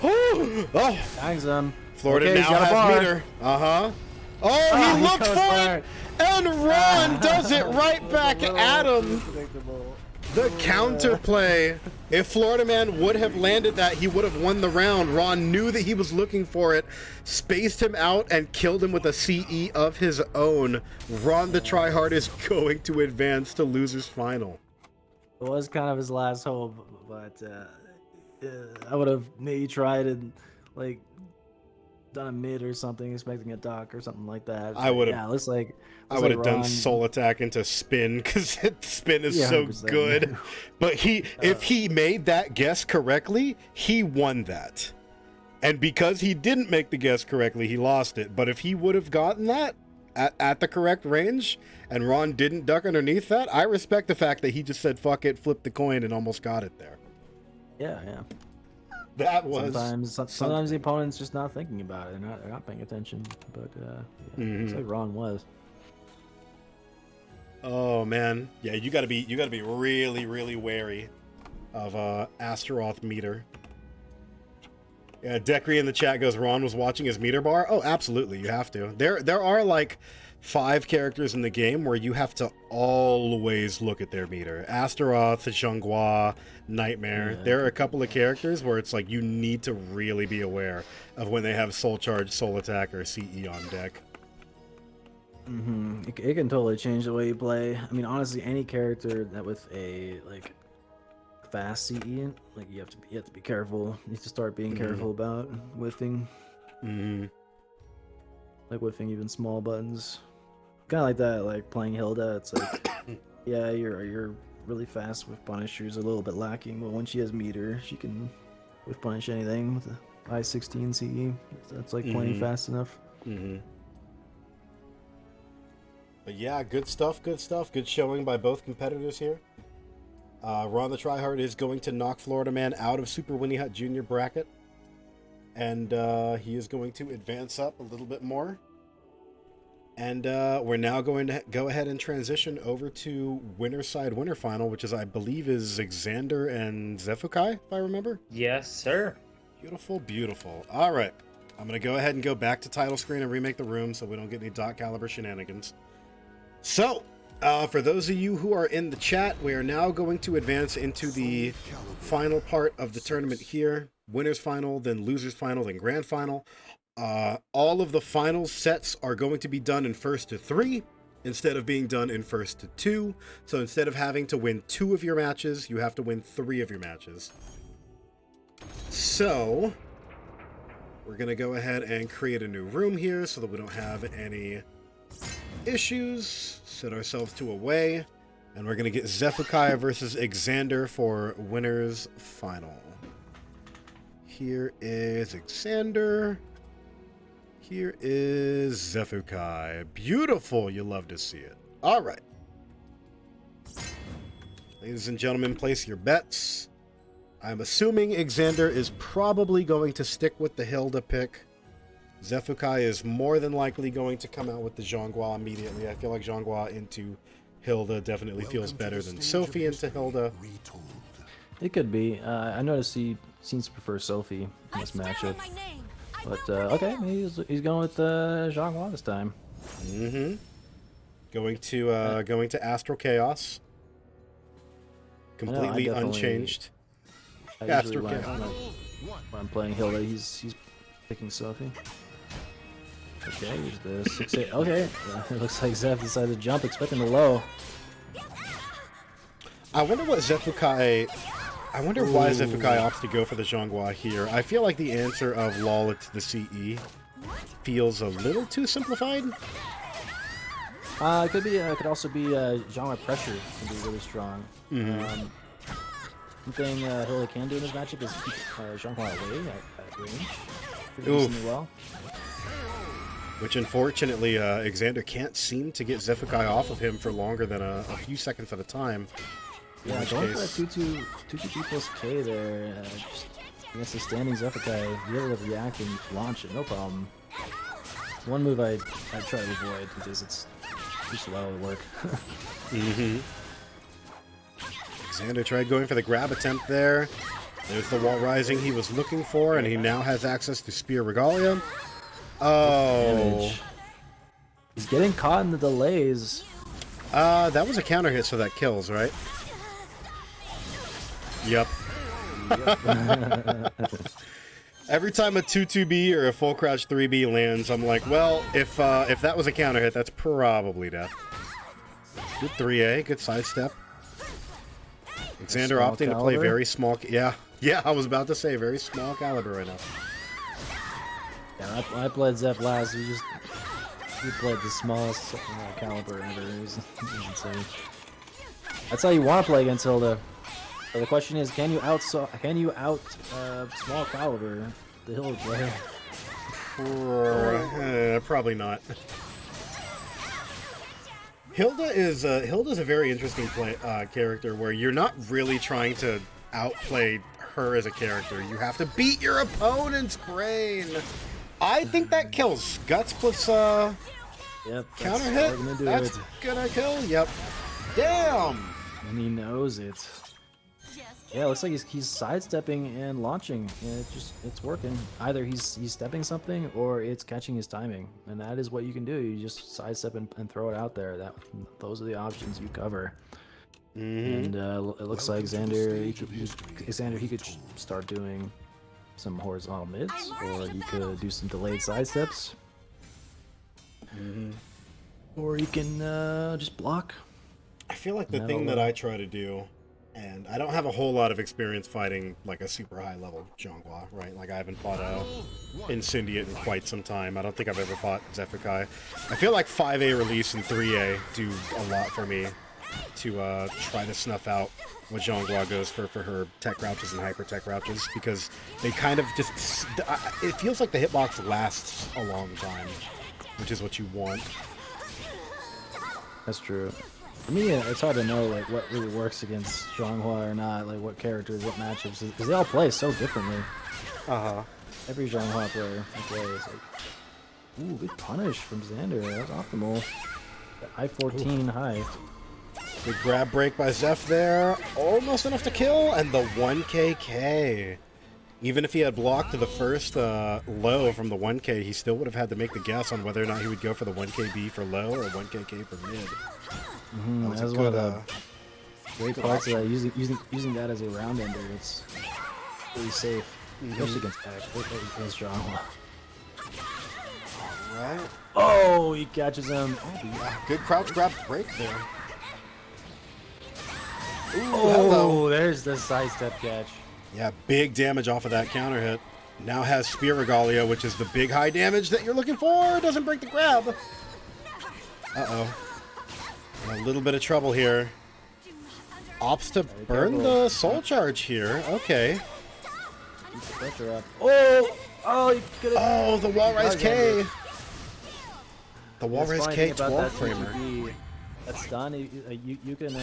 Oh, Thanks, him. Florida Okay, he's now got a has bar. meter. Uh-huh. Oh, he looked goes for for it, and Ron does it right back at him. Predictable. The counterplay. If Florida man would have landed that, he would have won the round. Ron knew that he was looking for it, spaced him out, and killed him with a CE of his own. RonTheTryhard is going to advance to losers final. It was kind of his last hope, but I would have maybe tried and like done a mid or something, expecting a dock or something like that. I would have. Yeah, it looks like I would have done Ron- soul attack into spin because spin is so 100%. good. But if he made that guess correctly, he won that. And because he didn't make the guess correctly, he lost it. But if he would have gotten that at the correct range and Ron didn't duck underneath that, I respect the fact that he just said fuck it, flipped the coin, and almost got it there. Yeah. That was Sometimes the opponent's just not thinking about it. They're not paying attention. But looks like Ron was. Oh man, yeah, you gotta be really, really wary of Astaroth meter. Yeah, Decry in the chat goes, Ron was watching his meter bar. Oh, absolutely, you have to. There are like 5 characters in the game where you have to always look at their meter. Astaroth, Zhonghua, Nightmare. Yeah. There are a couple of characters where it's like you need to really be aware of when they have Soul Charge, Soul Attack, or CE on deck. It can totally change the way you play. I mean, honestly, any character that with a like fast CE, like you have to be careful. You need to start being careful about whiffing. Like whiffing even small buttons. Kind of like that, like playing Hilda. It's like, yeah, you're really fast with Punisher's a little bit lacking, but when she has meter, she can whiff punish anything with a I-16 CE. That's like playing fast enough. But yeah, good stuff. Good showing by both competitors here. RonTheTryhard is going to knock Florida Man out of Super Winnie Hut Junior bracket. And he is going to advance up a little bit more. And we're now going to go ahead and transition over to winner side winner final, which is, I believe, is Exander and Xephukai, if I remember. Yes, sir. Beautiful, beautiful. All right. I'm going to go ahead and go back to title screen and remake the room so we don't get any Calibur shenanigans. So, for those of you who are in the chat, we are now going to advance into the final part of the tournament here. Winners final, then losers final, then grand final. All of the final sets are going to be done in first to 3 instead of being done in first to 2. So instead of having to win 2 of your matches, you have to win 3 of your matches. So we're going to go ahead and create a new room here so that we don't have any issues. Set ourselves to away. And we're going to get Xephukai versus Exander for winners final. Here is Exander. Here is Xephukai. Beautiful. You love to see it. All right. Ladies and gentlemen, place your bets. I'm assuming Exander is probably going to stick with the Hilda pick. Xephukai is more than likely going to come out with the Zhonghua immediately. I feel like Zhonghua into Hilda definitely feels better than Sophie into Hilda. It could be. I noticed he seems to prefer Sophie in this matchup. But, okay, he's going with Zhonghua this time. Mm-hmm. Going to Astral Chaos. Completely unchanged. Usually when I'm playing Hilda, he's picking Sophie. Okay, here's the 6-8. Okay, it looks like Zeph decided to jump, expecting the low. I wonder what Xephukai... I wonder why Xephukai opts to go for the Zhonghua here. I feel like the answer of lol it's the CE feels a little too simplified. It could be. It could also be Zhonghua pressure can be really strong. Mm-hmm. One thing Hilda can do in this matchup is keep Zhonghua away at range pretty Oof. decently well. Which unfortunately Exander can't seem to get Xephukai off of him for longer than a few seconds at a time. Yeah, going for a 2-2 plus K there, just against the standing Xephukai, be able to react and launch it, no problem. One move I try to avoid because it's too slow to work. Mm-hmm. Exander tried going for the grab attempt there. There's the wall rising he was looking for, and he now has access to Spear Regalia. Oh. Damage. He's getting caught in the delays. That was a counter hit, so that kills, right? Yep. Every time a 2-2B or a full crouch 3B lands, I'm like, well, if that was a counter hit, that's probably death. Good 3A, good sidestep. Exander opting to play very small. Yeah, I was about to say very small Calibur right now. Yeah, I played Zeph last. We played the smallest Calibur ever. It was insane. That's how you want to play against Hilda. So the question is, can you out small Calibur, the Hilda player? Probably not. Hilda's a very interesting character where you're not really trying to outplay her as a character. You have to beat your opponent's brain. I think that kills. Guts plus Yep, counter hit. That's gonna kill. Yep. Damn. And he knows it. Yeah, it looks like he's sidestepping and launching, and it's working. Either he's stepping something or it's catching his timing, and that is what you can do. You just sidestep and throw it out there. Those are the options you cover. And it looks like Xander, he could start doing some horizontal mids, or he could do some delayed sidesteps, or he can just block. I feel like the thing that I try to do, and I don't have a whole lot of experience fighting like a super high level Zhonghua, right? Like I haven't fought Incendiate in quite some time. I don't think I've ever fought Xephukai. I feel like 5A release and 3A do a lot for me to try to snuff out what Zhonghua goes for her tech crouches and hyper tech crouches, because they kind of just, it feels like the hitbox lasts a long time, which is what you want. That's true. For me, it's hard to know like what really works against Zhonghua or not, like what characters, what matchups, because they all play so differently. Uh-huh. Every Zhonghua player plays like Ooh, good punish from Xander. That was optimal. The I-14 high. Good grab break by Xeph there. Almost enough to kill, and the 1KK. Even if he had blocked the first low from the 1K, he still would have had to make the guess on whether or not he would go for the 1KB for low or 1KK for mid. That was a one of good, the great parts of that. Using that as a round ender, it's really safe, especially against X. Against strong. Right. Oh, he catches him. Yeah, good crouch grab break there. Ooh, Oh, hello. there's the sidestep catch. Yeah, big damage off of that counter hit. Now has Spear Regalia, which is the big high damage that you're looking for. Doesn't break the grab. Uh-oh. In a little bit of trouble here. Opts to burn the soul charge here. Okay. Keep the pressure up. Oh, you could have. Oh, the wall rise K. The wall That's rise funny K thing about 12 that framer. TTB, that's done. You can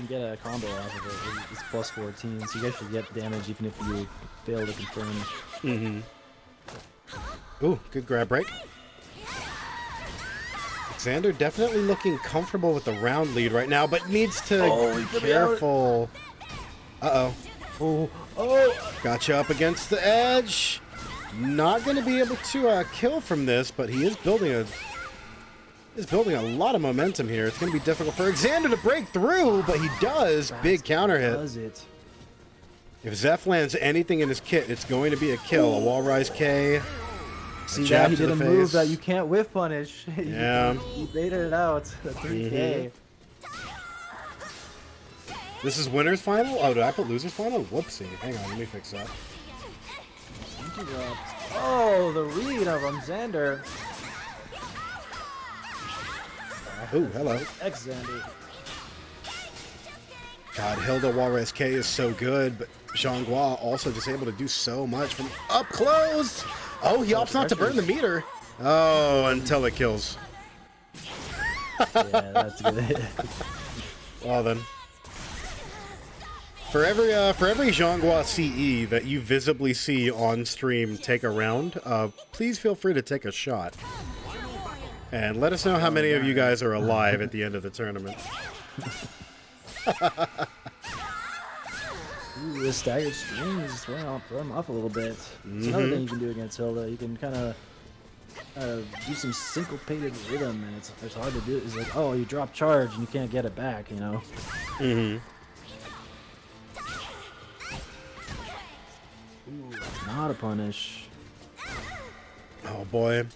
get a combo off of it. It's plus 14, so you actually get damage even if you fail to confirm. Ooh, good grab break. Xander definitely looking comfortable with the round lead right now, but needs to be careful. Uh-oh. Oh, Gotcha up against the edge. Not going to be able to kill from this, but he is building a lot of momentum here. It's going to be difficult for Xander to break through, but he does. Big counter hit. does it? If Xeph lands anything in his kit, it's going to be a kill. A wall rise K. See jab that? He to did the a move face. that you can't whiff punish. Yeah. He baited it out. The 3K. This is winner's final? Oh, did I put loser's final? Whoopsie. Hang on, let me fix that. Oh, the read of him, Xander. Ooh, hello. Xander. God, Hilda Walrus K is so good, but Zhonghua also just able to do so much from up close. Oh, he opts not to burn the meter. Oh, until it kills. Yeah, that's good. Well then. For every Zhonghua CE that you visibly see on stream take a round, please feel free to take a shot. And let us know how many of you guys are alive at the end of the tournament. Ooh, the staggered stream is throw him off a little bit. It's another thing you can do against Hilda. You can kind of do some syncopated rhythm, and it's hard to do. It's like, oh, you drop charge and you can't get it back, you know? Ooh, that's not a punish. Oh boy.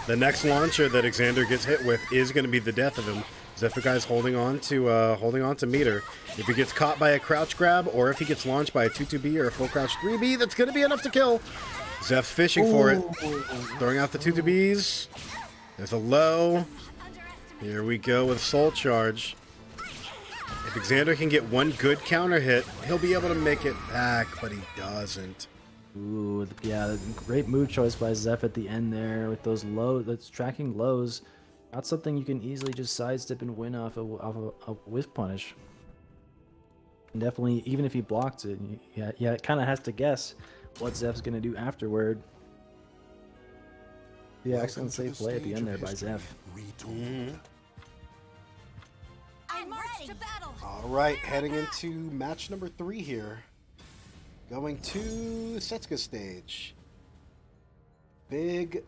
The next launcher that Exander gets hit with is going to be the death of him. Xephukai's holding on to meter. If he gets caught by a crouch grab, or if he gets launched by a 2-2B or a full crouch 3B, that's going to be enough to kill. Zeph's fishing for it. Throwing out the 2-2Bs. There's a low. Here we go with soul charge. If Exander can get one good counter hit, he'll be able to make it back, but he doesn't. Ooh, yeah, great move choice by Xeph at the end there with those that's tracking lows. Not something you can easily just sidestep and win off a whiff punish. And definitely, even if he blocks it, yeah, it kind of has to guess what Zeph's gonna do afterward. Yeah, excellent safe play at the end there by Xeph. I march to battle. All right, heading into match number 3 here. Going to Setsuka stage. Big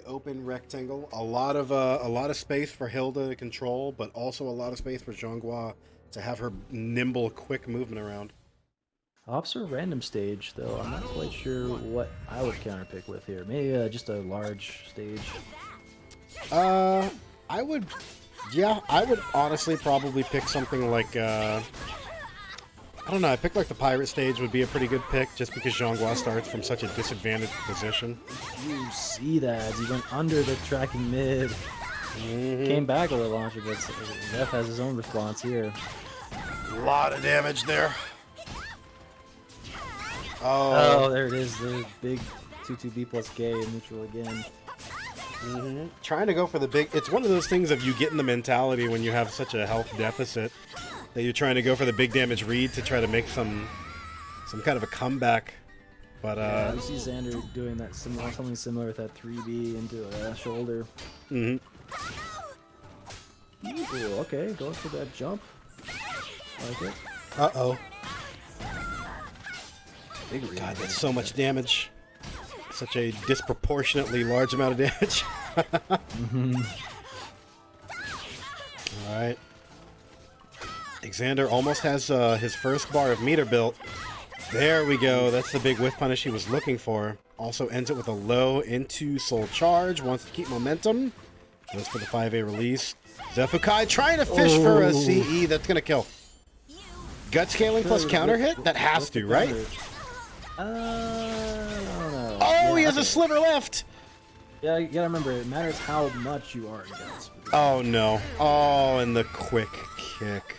open rectangle. A lot of space for Hilda to control, but also a lot of space for Zhonghua to have her nimble, quick movement around. Ops are random stage, though. I'm not quite sure what I would counterpick with here. Maybe just a large stage. I would honestly probably pick something like, I don't know, I picked like the pirate stage would be a pretty good pick, just because Zhonghua starts from such a disadvantaged position. You see that. He went under the tracking mid. Came back with a launcher, but Zeph has his own response here. A lot of damage there. Oh, there it is. The big 2-2B plus K neutral again. Trying to go for the big... It's one of those things of you get in the mentality when you have such a health deficit that you're trying to go for the big damage read to try to make some kind of a comeback. But I see Xander doing that something similar with that 3B into a shoulder. mhm. Ooh, okay, going for that jump. Like it. Uh-oh. Big read. God, that's so much damage. Such a disproportionately large amount of damage. Alright. Exander almost has his first bar of meter built. There we go. That's the big whiff punish he was looking for. Also ends it with a low into soul charge. Wants to keep momentum. Goes for the 5A release. Xephukai trying to fish for a CE. That's going to kill. Gut scaling plus counter hit? That has to, right? I don't know. Oh, he Yeah, has a sliver left. Yeah, you gotta remember, it matters how much you are against. Oh, no. Oh, and the quick kick.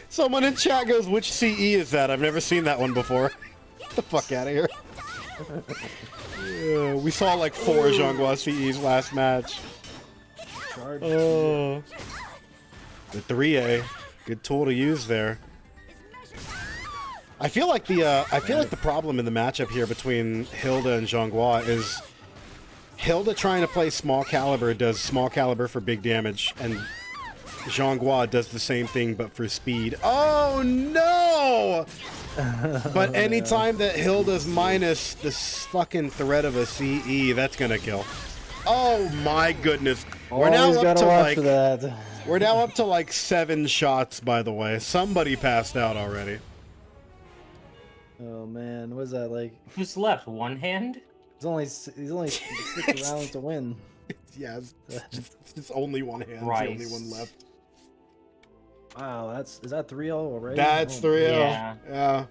Someone in chat goes, which CE is that? I've never seen that one before. Get the fuck out of here. Yeah, we saw like 4 Zhonghua CEs last match. Oh. The 3A. Good tool to use there. I feel like the problem in the matchup here between Hilda and Zhonghua is Hilda trying to play small caliber does small caliber for big damage, and Zhonghua does the same thing but for speed. Oh no! But anytime that Hilda's minus this fucking threat of a CE, that's gonna kill. Oh my goodness. We're now up to like we're now up to like 7 shots, by the way. Somebody passed out already. Oh man, what is that like? Who's left? One hand? He's only 6 rounds to win. Yeah, it's only one hand. Christ. It's the only one left. Wow, is that 3-0 already? That's 3-0. Yeah. Yeah.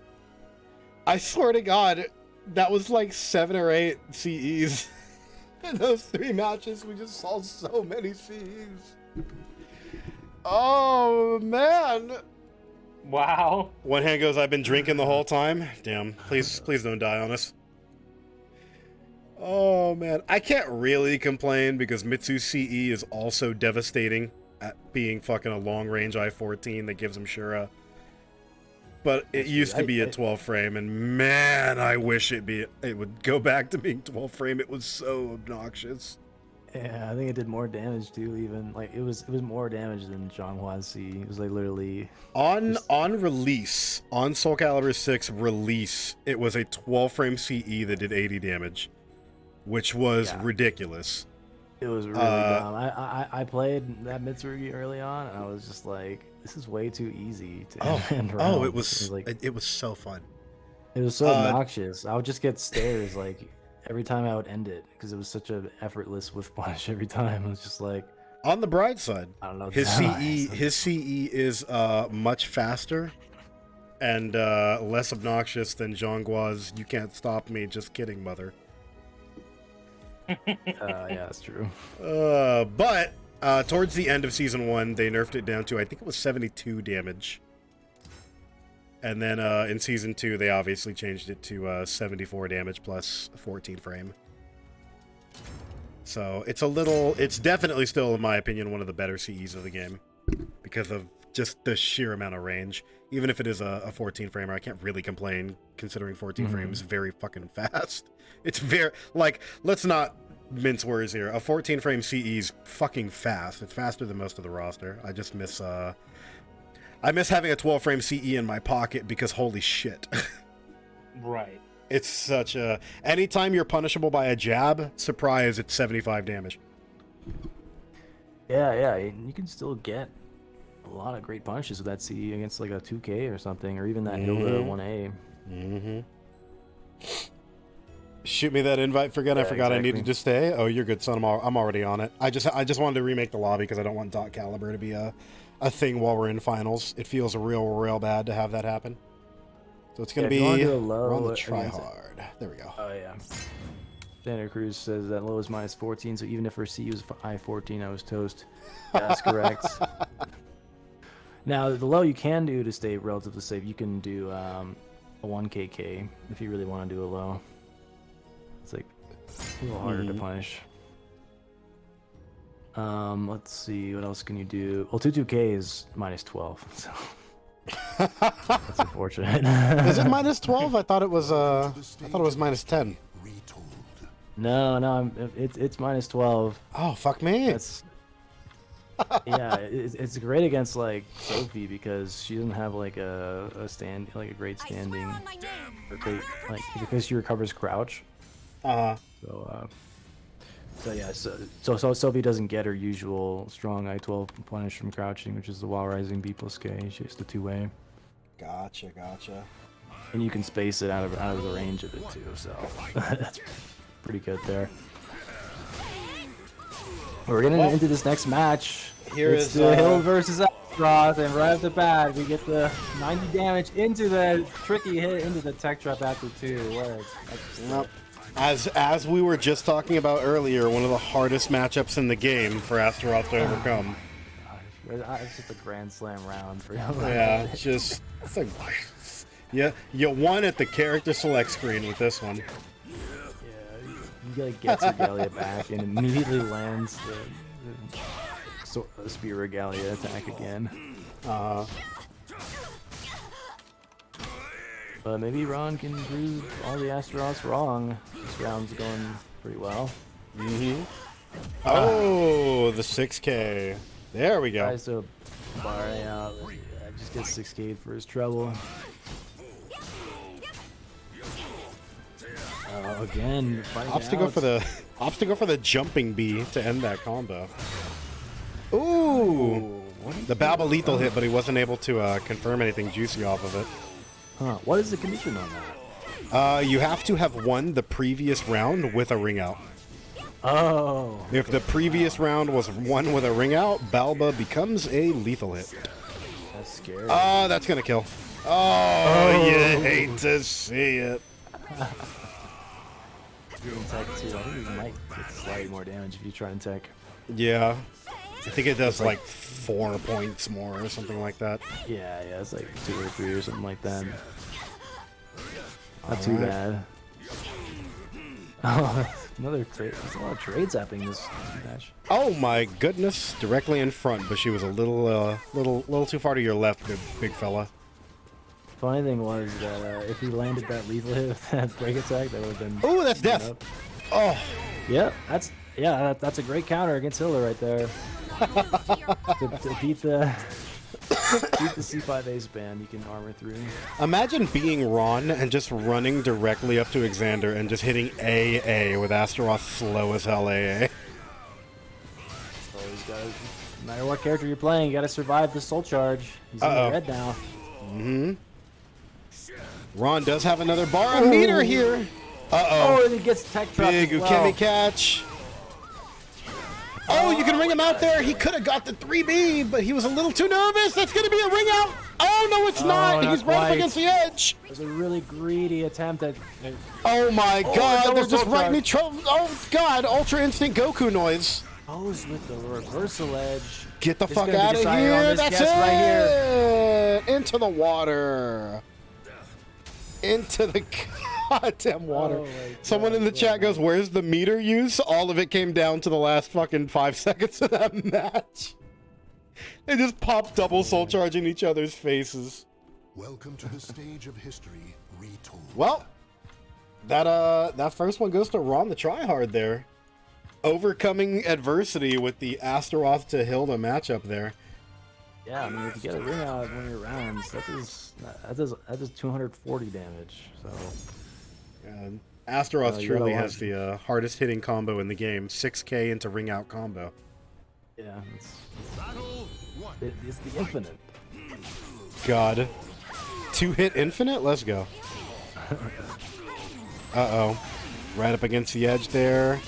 I swear to God, that was like 7 or 8 CEs. In those 3 matches, we just saw so many CEs. Oh, man. Wow. One hand goes, I've been drinking the whole time. Damn, please don't die on us. Oh, man. I can't really complain because Mitsu CE is also devastating at being fucking a long-range I-14 that gives him Shura. But it used to be a 12 frame, and man, I wish it would go back to being 12 frame. It was so obnoxious. Yeah, I think it did more damage too. Even like it was more damage than Zhonghua's C. It was like literally on release on Soul Calibur 6 release. It was a 12 frame CE that did 80 damage, which was ridiculous. It was really dumb. I played that Mitsurugi early on, and I was just like, this is way too easy to end rounds. Oh, it was so fun. It was so obnoxious. I would just get stares like every time I would end it because it was such an effortless whiff punish every time. It was just like, on the bright side, I don't know. His CE is much faster and less obnoxious than Zhonghua's "You Can't Stop Me, Just Kidding, Mother." Yeah, that's true. But towards the end of Season 1, they nerfed it down to, I think it was 72 damage. And then in Season 2, they obviously changed it to 74 damage plus 14 frame. So it's definitely still, in my opinion, one of the better CEs of the game. Because of just the sheer amount of range. Even if it is a 14 framer, I can't really complain, considering 14 frames very fucking fast. It's very, like, let's not mince words here. A 14 frame CE is fucking fast. It's faster than most of the roster. I just miss having a 12 frame CE in my pocket because holy shit. Right. It's such a, anytime you're punishable by a jab, surprise, it's 75 damage. Yeah, you can still get a lot of great punishes with that CE against like a 2K or something, or even that Hilda 1A. Mm-hmm. Shoot me that invite, forget I forgot exactly. I needed to stay. Oh, you're good, son. I'm already on it. I just wanted to remake the lobby because I don't want Calibur to be a thing while we're in finals. It feels real bad to have that happen. So it's gonna be RonTheTryhard. There we go. Oh yeah. Xander Cruz says that low is minus 14, so even if her C was I-14, I was toast. Yeah, that's correct. Now the low you can do to stay relatively safe, you can do a 1KK if you really want to do a low. It's like a little harder to punish. Let's see, what else can you do? Well, 22K is minus 12, so That's unfortunate. Is it minus 12? I thought it was minus 10. Retold. No, it's minus 12. Oh, fuck me. That's yeah, it's great against like Sophie because she doesn't have like a great I swear standing on my name. or great like because she recovers crouch. Uh-huh. So yeah, so Sophie doesn't get her usual strong I-12 punish from crouching, which is the while rising B plus K. She has the two-way, Gotcha. and you can space it out of the range of it too. So that's pretty good there. We're getting into this next match. Here It's is, the Hill versus Astaroth, and right off the bat, we get the 90 damage into the tricky hit into the tech trap after 2. Where it's Yep. As we were just talking about earlier, one of the hardest matchups in the game for Astaroth to overcome. it's just a grand slam round for him. Yeah, it's you won at the character select screen with this one. Yeah, he like gets Regalia back and immediately lands the Spear Regalia attack again. But maybe Ron can prove all the Astaroths wrong. This round's going pretty well. Oh, the 6K. There we go. Tries to bar out. Just gets 6K for his trouble. Again, Opts to go for the jumping B to end that combo. Ooh, the Babel lethal hit, but he wasn't able to confirm anything juicy off of it. Huh? What is the condition on that? You have to have won the previous round with a ring out. Oh. If the previous round was won with a ring out, Balba becomes a lethal hit. That's scary. Oh, that's gonna kill. Oh, you hate to see it. Doing tech too. I think he might get slightly more damage if you try and tech. Yeah, I think it does like 4 points more or something like that. Yeah, it's like 2 or 3 or something like that. Not too bad. Oh, another trade. There's a lot of trades happening this match. Oh my goodness, directly in front, but she was a little too far to your left, big fella. Funny thing was that if he landed that lethal hit with that break attack, that would have been. Oh, that's death. Up. Oh, Yeah, that's a great counter against Hilda right there. to beat the C5 ace band, you can armor through. imagine being Ron and just running directly up to Exander and just hitting AA with Astaroth slow as hell AA. Always gotta, no matter what character you're playing, you gotta survive the soul charge. He's in the red now. Ron does have another bar on meter here. Oh, and he gets tech trapped Big as well. Ukemi catch. Oh, you can ring him out there. He could have got the 3B, but he was a little too nervous. That's going to be a ring out. Oh, no, it's not. He's right up quite. against the edge. It was a really greedy attempt at. Oh, my God. double They're just soul right in charge. each other. Oh, God. Ultra Instinct Goku noise. Goes with the reversal edge. Get the It's fuck gonna be out of decided on here. this That's guess it. right here. Into the water. Into the goddamn water. Oh my Someone in the God. chat goes, where's the meter use? All of it came down to the last fucking 5 seconds of that match. They just popped double soul charging each other's faces. Welcome to the stage of history retold. Well, that first one goes to RonTheTryhard there. Overcoming adversity with the Astaroth to Hilda matchup there. Yeah, I mean, if you get a ring out in one of your rounds, that does 240 damage. So And Astaroth you gotta truly watch. has the hardest hitting combo in the game. 6K into ring out combo. yeah, it's the infinite. God. 2-hit infinite? Let's go. Uh-oh. Right up against the edge there.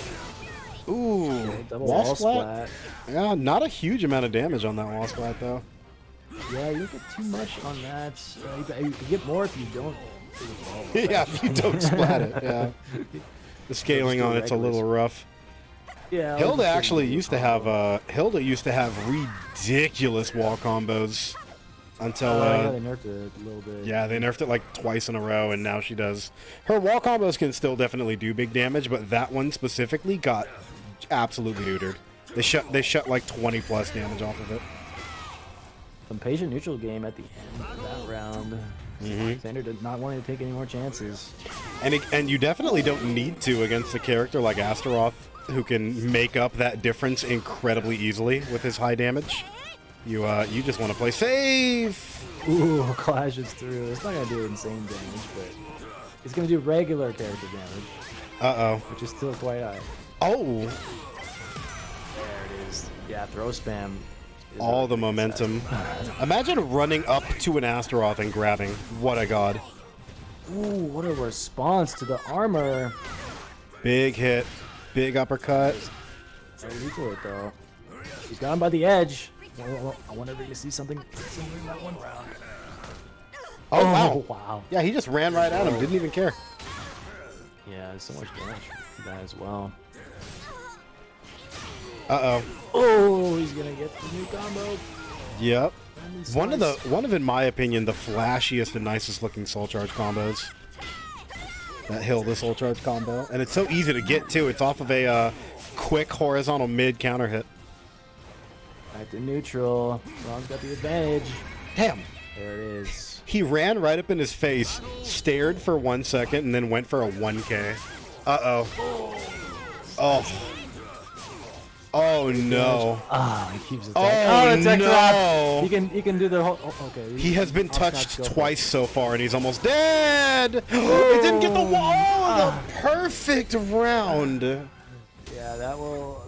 Ooh. Double Wall splat? Yeah, not a huge amount of damage on that wall splat, though. Yeah, you don't get too much on that. You can get more if you don't. Yeah, if you don't splat it, yeah. The scaling on it's a little rough. Yeah. Hilda actually used to have ridiculous wall combos until yeah, they nerfed it a little bit. yeah, they nerfed it like twice in a row, and now she does. Her wall combos can still definitely do big damage, but that one specifically got absolutely neutered. They shut like 20 plus damage off of it. Some patient neutral game at the end. around. Xander did not want to take any more chances. And you definitely don't need to against a character like Astaroth, who can make up that difference incredibly easily with his high damage. You just want to play safe. Ooh, clashes through. It's not gonna do insane damage, but it's gonna do regular character damage. Uh-oh. Which is still quite high. Oh. There it is. Yeah, throw spam. All the momentum. Imagine running up to an Astaroth and grabbing. What a god. Ooh, what a response to the armor. Big hit. Big uppercut. No need for it, though. He's got him by the edge. I wonder if we're gonna see something similar in that one round. Oh, wow. Wow. Yeah, he just ran right at him. Didn't even care. Yeah, there's so much damage for that as well. Uh-oh. Oh, he's gonna get the new combo. Yep. One of, in my opinion, the flashiest and nicest looking Soul Charge combos. That Hilda Soul Charge combo. And it's so easy to get, too. It's off of a quick horizontal mid counter hit. Back to neutral. Ron's got the advantage. Damn. There it is. He ran right up in his face, stared for 1 second, and then went for a 1K. Uh-oh. Oh. Oh, no. Ah, he keeps attacking. Oh, no. He can do the whole... Oh, okay. He has been touched twice so far, and he's almost dead. It didn't get the wall. The perfect round. Yeah, that will...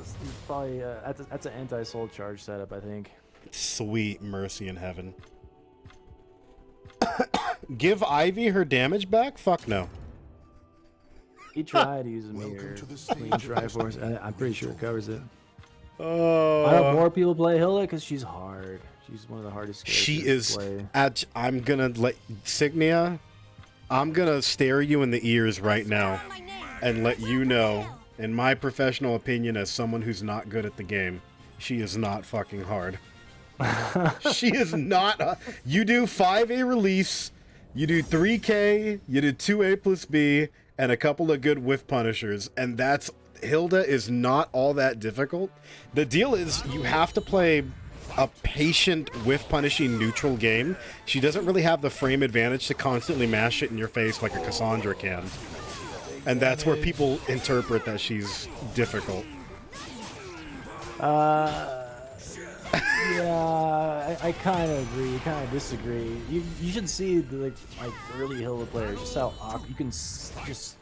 Probably... that's an anti-soul charge setup, I think. Sweet mercy in heaven. Give Ivy her damage back? Fuck no. He tried to use a mirror. LeanXTriforcer. I'm pretty sure it covers it. Oh. I hope more people play Hilda because she's hard. She's one of the hardest characters She is to play. I'm gonna let Signia. I'm gonna stare you in the ears right now and let you know, in my professional opinion, as someone who's not good at the game, she is not fucking hard. She is not. You do 5A release, you do 3K, you do 2A plus B, and a couple of good whiff punishers, and that's... Hilda is not all that difficult. The deal is you have to play a patient whiff punishing neutral game. She doesn't really have the frame advantage to constantly mash it in your face like a Cassandra can. And that's where people interpret that she's difficult. Yeah, I kind of agree, kind of disagree. You should see the like early Hilda players, just how awkward, you can just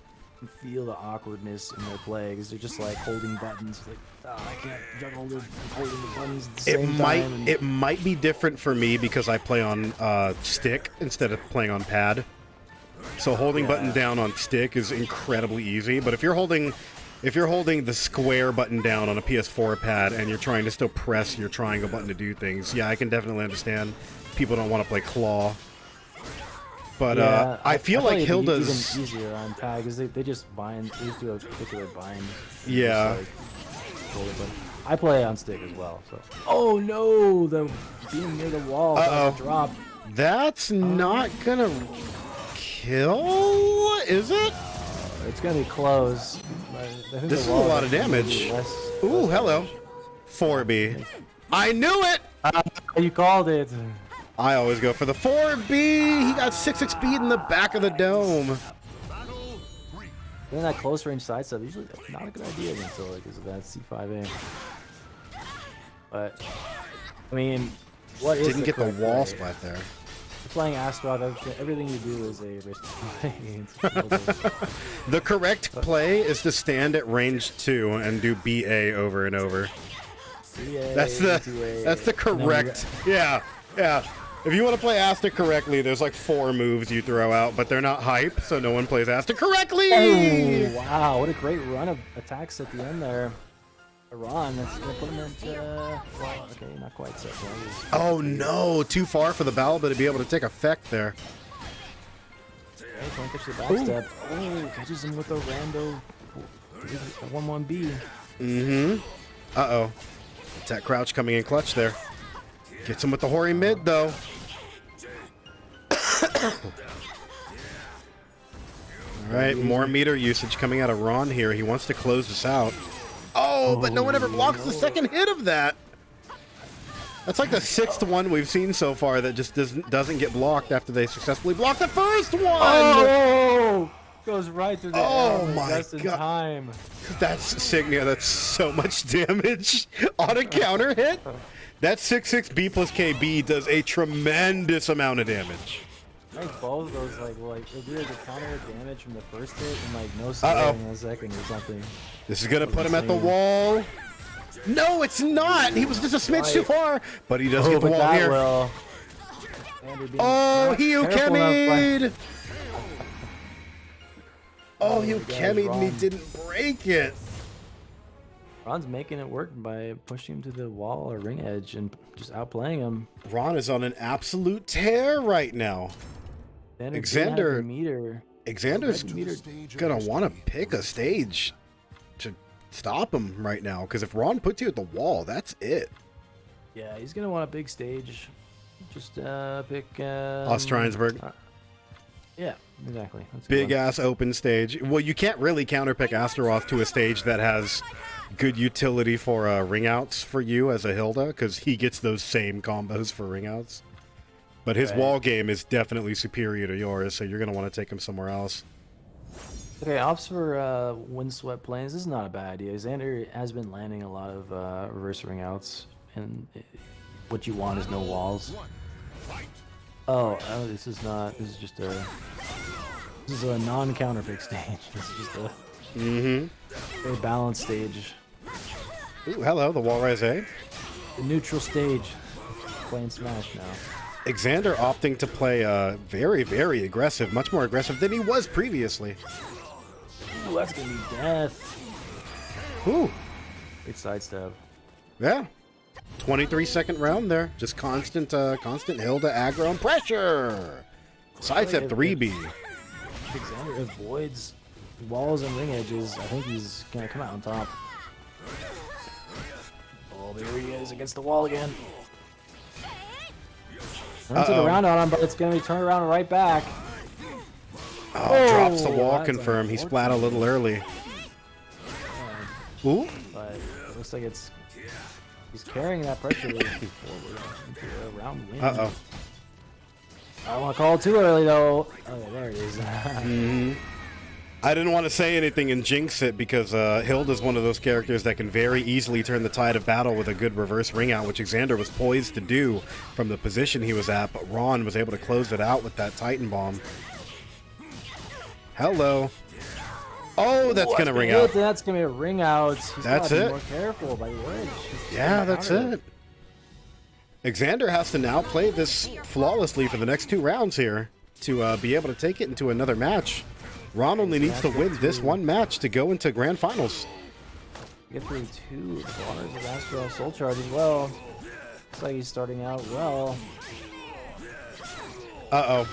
feel the awkwardness in their play because they're just like holding buttons, like I can't juggle the holding the buttons at the same time. It might be different for me because I play on stick instead of playing on pad. So holding button down on stick is incredibly easy, but if you're holding the square button down on a PS4 pad and you're trying to still press your triangle button to do things, yeah, I can definitely understand people don't want to play claw. But yeah, I feel like Hilda's even easier on pad because they just bind. They just do a particular bind. Yeah. I play on stick as well. So. Oh no! The being near the wall drop. That's not gonna kill, is it? It's gonna be close. This is a lot of damage. Ooh, hello. 4B. I knew it! You called it. I always go for the 4B. He got 6 speed in the back of the dome. Doing that close range side stuff usually not a good idea against Hilda because of that C5A. But I mean, what is didn't get the wall splat there? Playing Astaroth, everything you do is a risk play. The correct play is to stand at range 2 and do BA over and over. CA, That's the correct. Yeah. If you want to play Asta correctly, there's like 4 moves you throw out, but they're not hype, so no one plays Asta correctly. Oh, wow, what a great run of attacks at the end there. Ron, that's gonna put him into, well, okay, not quite so far. Oh no, too far for the Balba to be able to take effect there. Okay, trying to catch the backstep. Oh, catches him with a rando 1-1B. Mm-hmm. Uh-oh. Attack crouch coming in clutch there. Gets him with the Hori mid, though. Alright, more meter usage coming out of Ron here. He wants to close this out. Oh, but no one ever blocks the second hit of that. That's like the 6th one we've seen so far that just doesn't get blocked after they successfully block the first one. Oh! Goes right through the Oh arrow my just in God. time. That's Signia. That's so much damage on a counter hit. That 6/6 B plus KB does a tremendous amount of damage. I think both of those like if we were to counter damage from the first hit and like no scaling in a second or something. This is gonna put him at the wall. No, it's not. He was just a smidge too far, but he does get the wall here. Oh, he ukemi'd. Oh, he ukemi'd and he didn't break it. Ron's making it work by pushing him to the wall or ring edge and just outplaying him. Ron is on an absolute tear right now. Exander, Exander's gonna want to pick a stage to stop him right now, because if Ron puts you at the wall, that's it. Yeah, he's gonna want a big stage. Just pick Ostrheinsberg. Yeah, exactly. That's Big ass open stage. Well, you can't really counterpick Astaroth to a stage that has good utility for ring outs for you as a Hilda, because he gets those same combos for ring outs. But his wall game is definitely superior to yours, so you're going to want to take him somewhere else. Okay, ops for Windswept Plains. This is not a bad idea. Xander has been landing a lot of reverse ring outs, and what you want is no walls. Oh, this is not. This is just a. This is a non-counter pick stage. This is just a very balanced stage. Ooh, hello, the wall rise A. The neutral stage. Playing Smash now. Exander opting to play very, very aggressive, much more aggressive than he was previously. Ooh, that's gonna be death. Ooh, Great sidestep. yeah. 23-second round there. Just constant Hilda aggro and pressure. Sidestep 3B. If Xander avoids walls and ring edges, I think he's gonna come out on top. Oh, there he is against the wall again. Turns it around on him, but it's gonna be turned around right back. Oh, drops the wall that's confirm. He splat a little early. Ooh. But it looks like he's carrying that pressure forward into a round win. Uh-oh. I don't want to call it too early though. Okay, there it is. I didn't want to say anything and jinx it, because Hilda's one of those characters that can very easily turn the tide of battle with a good reverse ring out, which Exander was poised to do from the position he was at, but Ron was able to close it out with that Titan Bomb. Hello. Oh, that's going to ring out. That's going to be a ring out. He's That's gotta be it. more careful by the edge. Yeah, that's it. Exander has to now play this flawlessly for the next 2 rounds here to be able to take it into another match. Ron only needs to win this one match to go into grand finals. Get through 2 waters of Astral Soul Charge as well. Looks like he's starting out well. Uh-oh.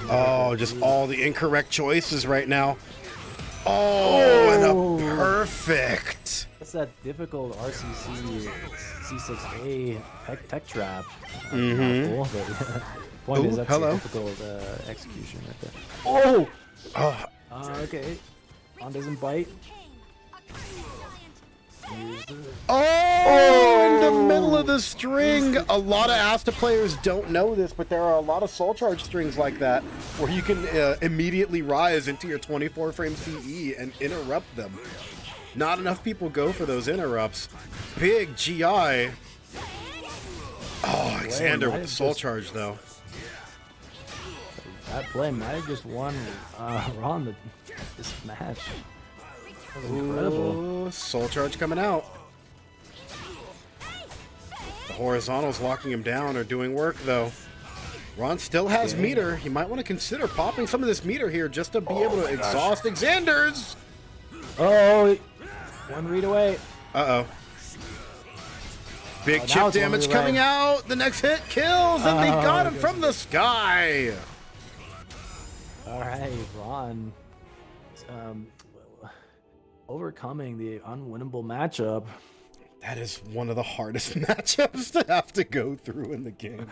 Oh, just all the incorrect choices right now. Oh, and a perfect. That's that difficult RCC C6A tech trap. Point is, that's a difficult execution right there. Oh! Oh, Okay. On doesn't bite. in the middle of the string. A lot of Asta players don't know this, but there are a lot of Soul Charge strings like that where you can immediately rise into your 24-frame CE and interrupt them. Not enough people go for those interrupts. Big GI. Oh, Exander with the Soul Charge, though. That play might have just won Ron this match. That was incredible. Ooh, Soul Charge coming out. The horizontals locking him down are doing work, though. Ron still has meter. He might want to consider popping some of this meter here just to be able to exhaust Exander's. Oh, one read away. Uh-oh. Big chip it's one damage read coming away. out. The next hit kills, and they got him from the sky. All right, Ron. Overcoming the unwinnable matchup. That is one of the hardest matchups to have to go through in the game.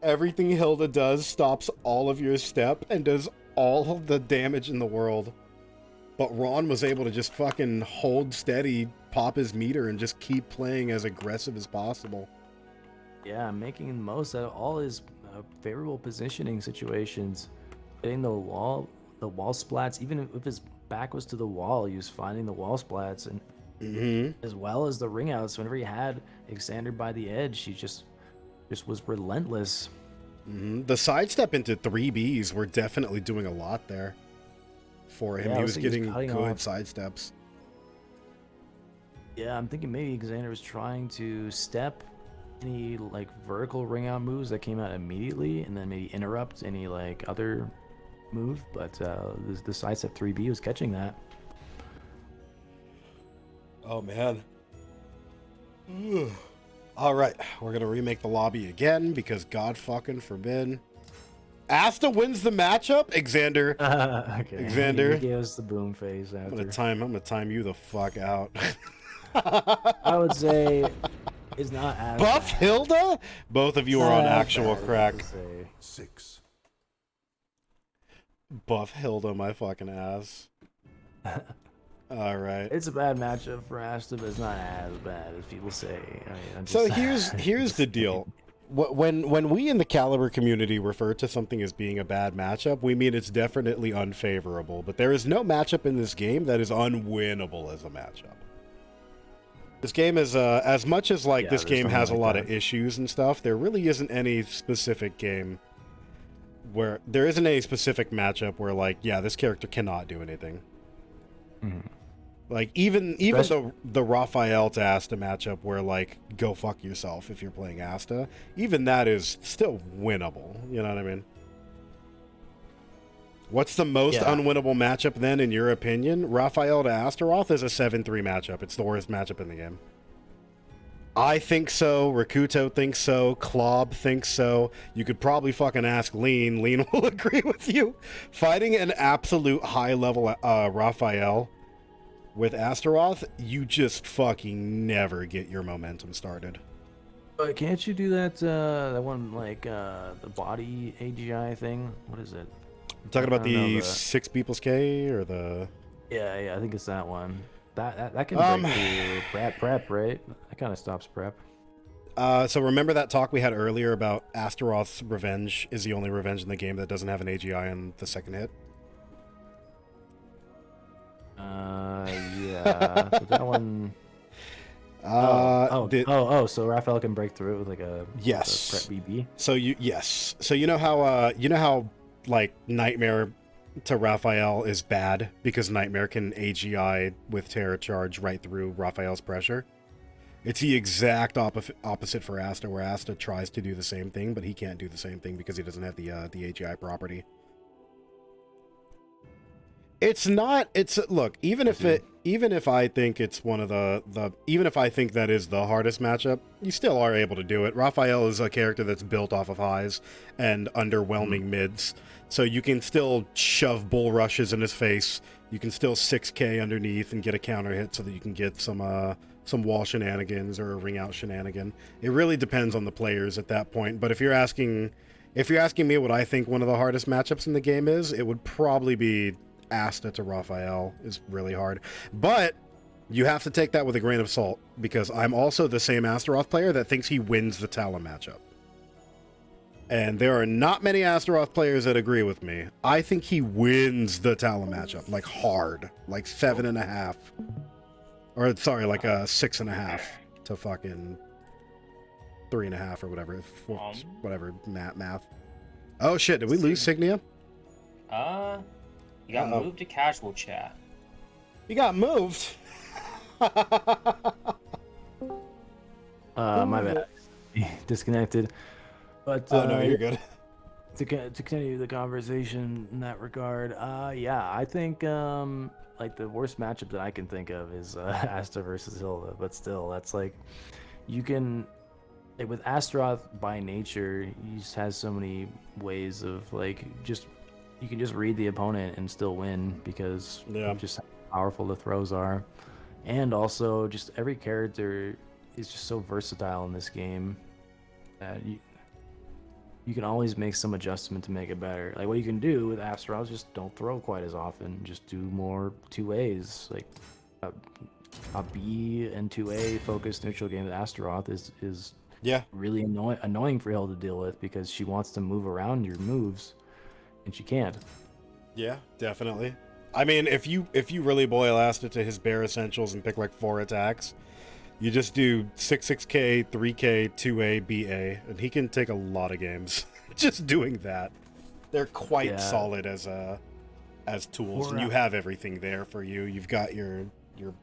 Everything Hilda does stops all of your step and does all of the damage in the world. But Ron was able to just fucking hold steady, pop his meter, and just keep playing as aggressive as possible. Yeah, making the most out of all his favorable positioning situations, hitting the wall splats. Even if his back was to the wall, he was finding the wall splats, and as well as the ring outs. Whenever he had Exander by the edge, he just was relentless. The sidestep into 3Bs were definitely doing a lot there for him. Yeah, He was getting cutting good off. sidesteps. Yeah, I'm thinking maybe Xander was trying to step any like vertical ring out moves that came out immediately, and then maybe interrupt any like other move. But the sidestep 3B was catching that. Oh, man. All right, we're going to remake the lobby again because God fucking forbid. Asta wins the matchup? Exander. Okay. Exander. He gave us the boom phase after. I'm gonna time you the fuck out. I would say it's not as Buff bad. Hilda? Both of you are Not on as actual bad, I crack. would say. 6. Buff Hilda, my fucking ass. All right. It's a bad matchup for Asta, but it's not as bad as people say. I mean, I'm So just- here's the deal. When we in the Calibur community refer to something as being a bad matchup, we mean it's definitely unfavorable. But there is no matchup in this game that is unwinnable as a matchup. This game is as much as like Yeah, this there's game nothing has a like lot that. of issues and stuff. There really isn't any specific game where there isn't any specific matchup where like, yeah, this character cannot do anything. Like even the Raphael to Asta matchup where like go fuck yourself if you're playing Asta, even that is still winnable. You know what I mean? What's the most Yeah. unwinnable matchup then in your opinion? Raphael to Astaroth is a 7-3 matchup. It's the worst matchup in the game. I think so. Rakuto thinks so. Klob thinks so. You could probably fucking ask Lean. Lean will agree with you. Fighting an absolute high level Raphael with Astaroth, you just fucking never get your momentum started. But can't you do that one like the body AGI thing? What is it? I'm talking about I don't know, the the- 6 People's K or the... Yeah, I think it's that one. That can break through prep, right? That kind of stops prep. So remember that talk we had earlier about Astaroth's revenge is the only revenge in the game that doesn't have an AGI on the second hit? Yeah, but that one. So Raphael can break through it with like a Yes. with a prep BB. So you know how like Nightmare to Raphael is bad because Nightmare can AGI with Terror Charge right through Raphael's pressure. It's the exact opposite for Asta, where Asta tries to do the same thing, but he can't do the same thing because he doesn't have the AGI property. It's not. It's look. Even if I think it's one of even if I think that is the hardest matchup, you still are able to do it. Raphael is a character that's built off of highs and underwhelming mids, so you can still shove bull rushes in his face. You can still 6K underneath and get a counter hit so that you can get some wall shenanigans or a ring out shenanigan. It really depends on the players at that point. But if you're asking me what I think one of the hardest matchups in the game is, it would probably be Asta to Raphael is really hard. But you have to take that with a grain of salt, because I'm also the same Astaroth player that thinks he wins the Talon matchup. And there are not many Astaroth players that agree with me. I think he wins the Talon matchup, like hard, like 7.5. Or sorry, like a 6.5 to fucking 3.5 or whatever. Whatever, math. Oh shit, did we lose Signia? You got Uh-oh. moved to casual chat. You got moved. My bad. Disconnected. But Oh no, you're good. to continue the conversation in that regard, yeah, I think like the worst matchup that I can think of is Asta versus Hilda. But still, that's like you can like, with Astaroth by nature, he just has so many ways of like you can just read the opponent and still win because of just how powerful the throws are, and also just every character is just so versatile in this game that you can always make some adjustment to make it better. Like what you can do with Astaroth, just don't throw quite as often. Just do more 2As. Like a B and 2A focused neutral game with Astaroth is Yeah. really annoying for Hill to deal with because she wants to move around your moves, and she can't. Yeah, definitely. I mean, if you really boil Asta to his bare essentials and pick like 4 attacks, you just do 6K, 3K, 2A, BA, and he can take a lot of games just doing that. They're quite solid as tools, and you have everything there for you. You've got your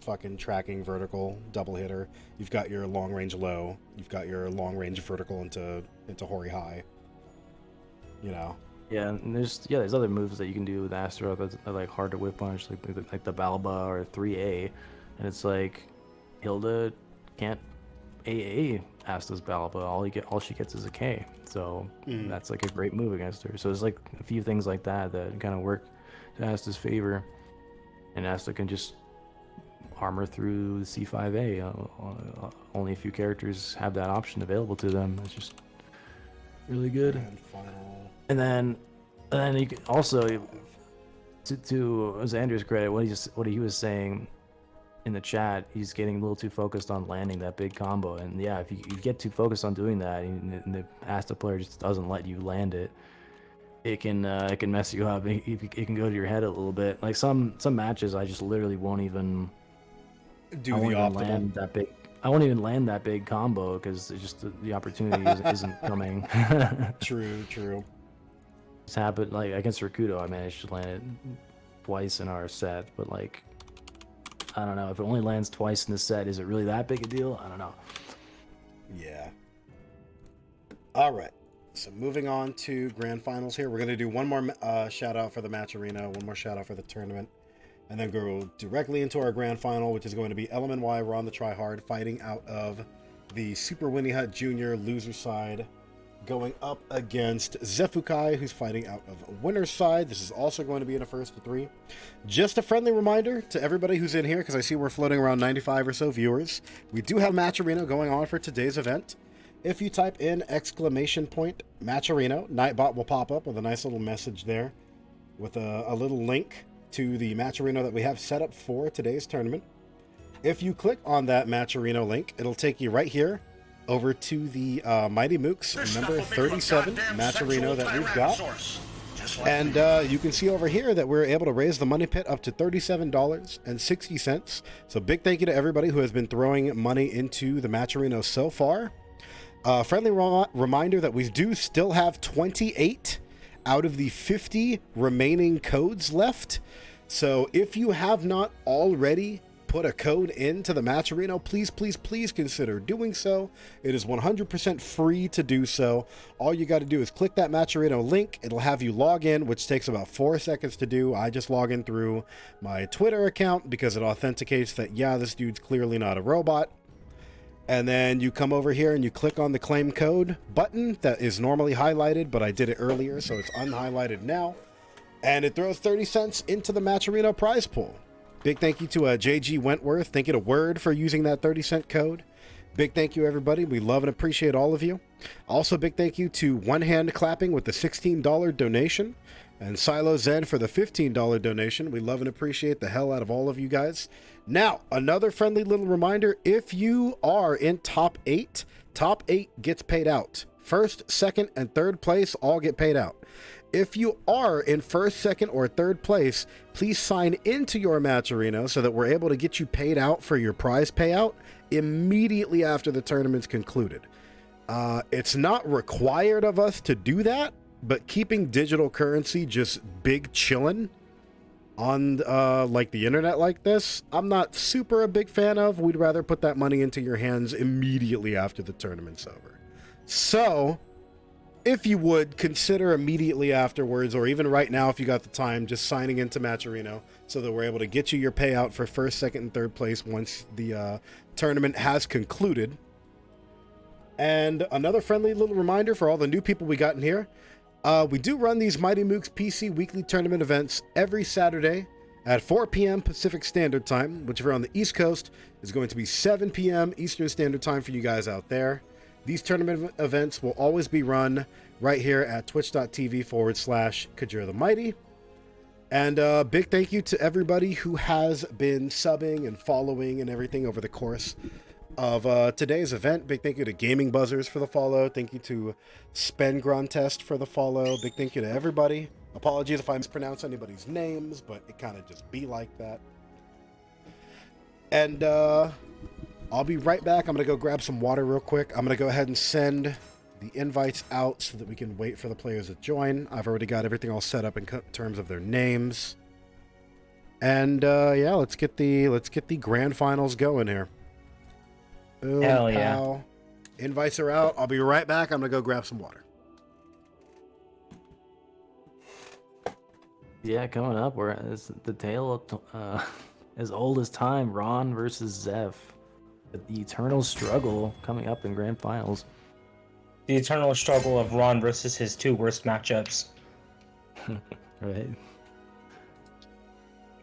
fucking tracking vertical double hitter. You've got your long range low. You've got your long range vertical into Hori high. You know. Yeah, and there's other moves that you can do with Astaroth that are like hard to whip punch, like the Balba or 3A, and it's like Hilda can't AA Asta's Balba. All she gets is a K. So that's like a great move against her. So there's like a few things like that kind of work to Asta's favor, and Asta can just armor through the C5A. Only a few characters have that option available to them. It's just really good. And then you can also, to Xander's credit, what he was saying in the chat, he's getting a little too focused on landing that big combo. And yeah, if you get too focused on doing that, and the Asta player just doesn't let you land it, it can mess you up. It can go to your head a little bit. Like some matches, I just literally won't even land that big. I won't even land that big combo because just the opportunity isn't coming. True. It's happened like against Rakudo. I managed to land it twice in our set, but like, I don't know if it only lands twice in the set. Is it really that big a deal? I don't know. Yeah. All right. So moving on to grand finals here, we're gonna do one more shout out for the match arena, one more shout out for the tournament, and then go directly into our grand final, which is going to be LMNY RonTheTryhard fighting out of the Super Winnie Hut Junior loser side, going up against Xephukai, who's fighting out of winner's side. This is also going to be in a 1st-to-3. Just a friendly reminder to everybody who's in here, because I see we're floating around 95 or so viewers. We do have Match Arena going on for today's event. If you type in !Match Arena, Nightbot will pop up with a nice little message there with a little link to the Match Arena that we have set up for today's tournament. If you click on that Match Arena link, it'll take you right here over to the Mighty Mooks number 37 Match Arena that we've got. And you can see over here that we're able to raise the money pit up to $37.60. So big thank you to everybody who has been throwing money into the Match Arena so far. Friendly reminder that we do still have 28 out of the 50 remaining codes left. So if you have not already put a code into the Match Arena, please consider doing so. It is 100% free to do so. All you got to do is click that Match Arena link. It'll have you log in, which takes about 4 seconds to do. I just log in through my Twitter account because it authenticates that, yeah, this dude's clearly not a robot. And then you come over here and you click on the claim code button that is normally highlighted, but I did it earlier, so it's unhighlighted now. And it throws 30 cents into the Match Arena prize pool. Big thank you to JG Wentworth. Thinking a word for using that 30-cent code. Big thank you, everybody. We love and appreciate all of you. Also, big thank you to One Hand Clapping with the $16 donation. And Silo Zen for the $15 donation. We love and appreciate the hell out of all of you guys. Now, another friendly little reminder. If you are in top 8 gets paid out. 1st, 2nd, and 3rd place all get paid out. If you are in 1st, 2nd, or 3rd place, please sign into your Match Arena so that we're able to get you paid out for your prize payout immediately after the tournament's concluded. It's not required of us to do that, but keeping digital currency just big chillin' on like the internet like this, I'm not super a big fan of. We'd rather put that money into your hands immediately after the tournament's over. So if you would consider immediately afterwards, or even right now if you got the time, just signing into Match Arena so that we're able to get you your payout for 1st, 2nd, and 3rd place once the tournament has concluded. And another friendly little reminder for all the new people we got in here. We do run these Mighty Mooks PC weekly tournament events every Saturday at 4 p.m. Pacific Standard Time, which if you're on the East Coast is going to be 7 p.m. Eastern Standard Time for you guys out there. These tournament events will always be run right here at twitch.tv/Kajir the Mighty. And big thank you to everybody who has been subbing and following and everything over the course of today's event. Big thank you to Gaming Buzzers for the follow. Thank you to Spengruntest for the follow. Big thank you to everybody. Apologies if I mispronounce anybody's names, but it kind of just be like that. And I'll be right back. I'm going to go grab some water real quick. I'm going to go ahead and send the invites out so that we can wait for the players to join. I've already got everything all set up in terms of their names. And yeah, let's get the grand finals going here. Boom, Hell yeah. pow. Invites are out. I'll be right back. I'm going to go grab some water. Yeah, coming up, we're it's the tale of as old as time. Ron versus Zeph, the eternal struggle coming up in grand finals. The eternal struggle of Ron versus his two worst matchups. Right.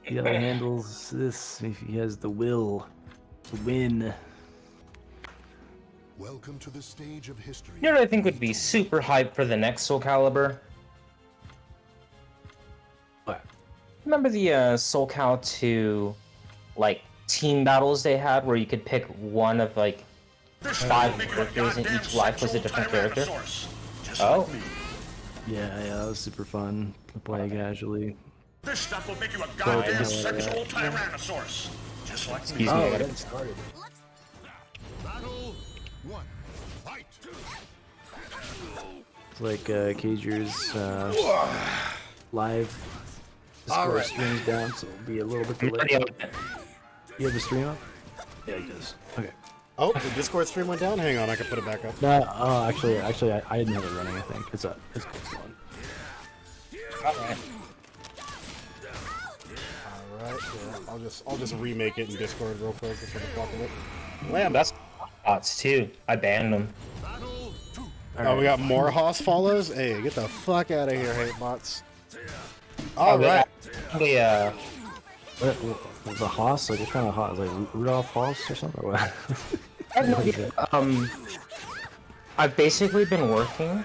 The other handles this if he has the will to win. Welcome to the stage of history. You know what I think would be super hype for the next Soul Calibur? What? Remember the Soul Cal 2 like team battles they had where you could pick one of like 5 characters and each life was a different character? Oh. Yeah, that was super fun to play casually. This stuff will make you a goddamn sexual tyrannosaurus. Just like me. Excuse me, I I gotta- didn't start it. Battle 1. Fight. It's like Kajir's live Discord streams down, so it'll be a little bit delayed. You have the stream up? Yeah, he does. Okay. Oh, the Discord stream went down? Hang on, I can put it back up. No, actually, I didn't have it running. I think it's up. It's going. Alright. Alright, yeah. I'll just remake it in Discord real quick just for the fuck of it. Lamb, that's bots too. I banned them. Battle 2. Oh, we got more Hoss follows? Hey, get the fuck out of here, hate bots. Alright. They, What the Haas? Like what kind of Haas? Like Rudolph Haas or something? Or what? I've basically been working.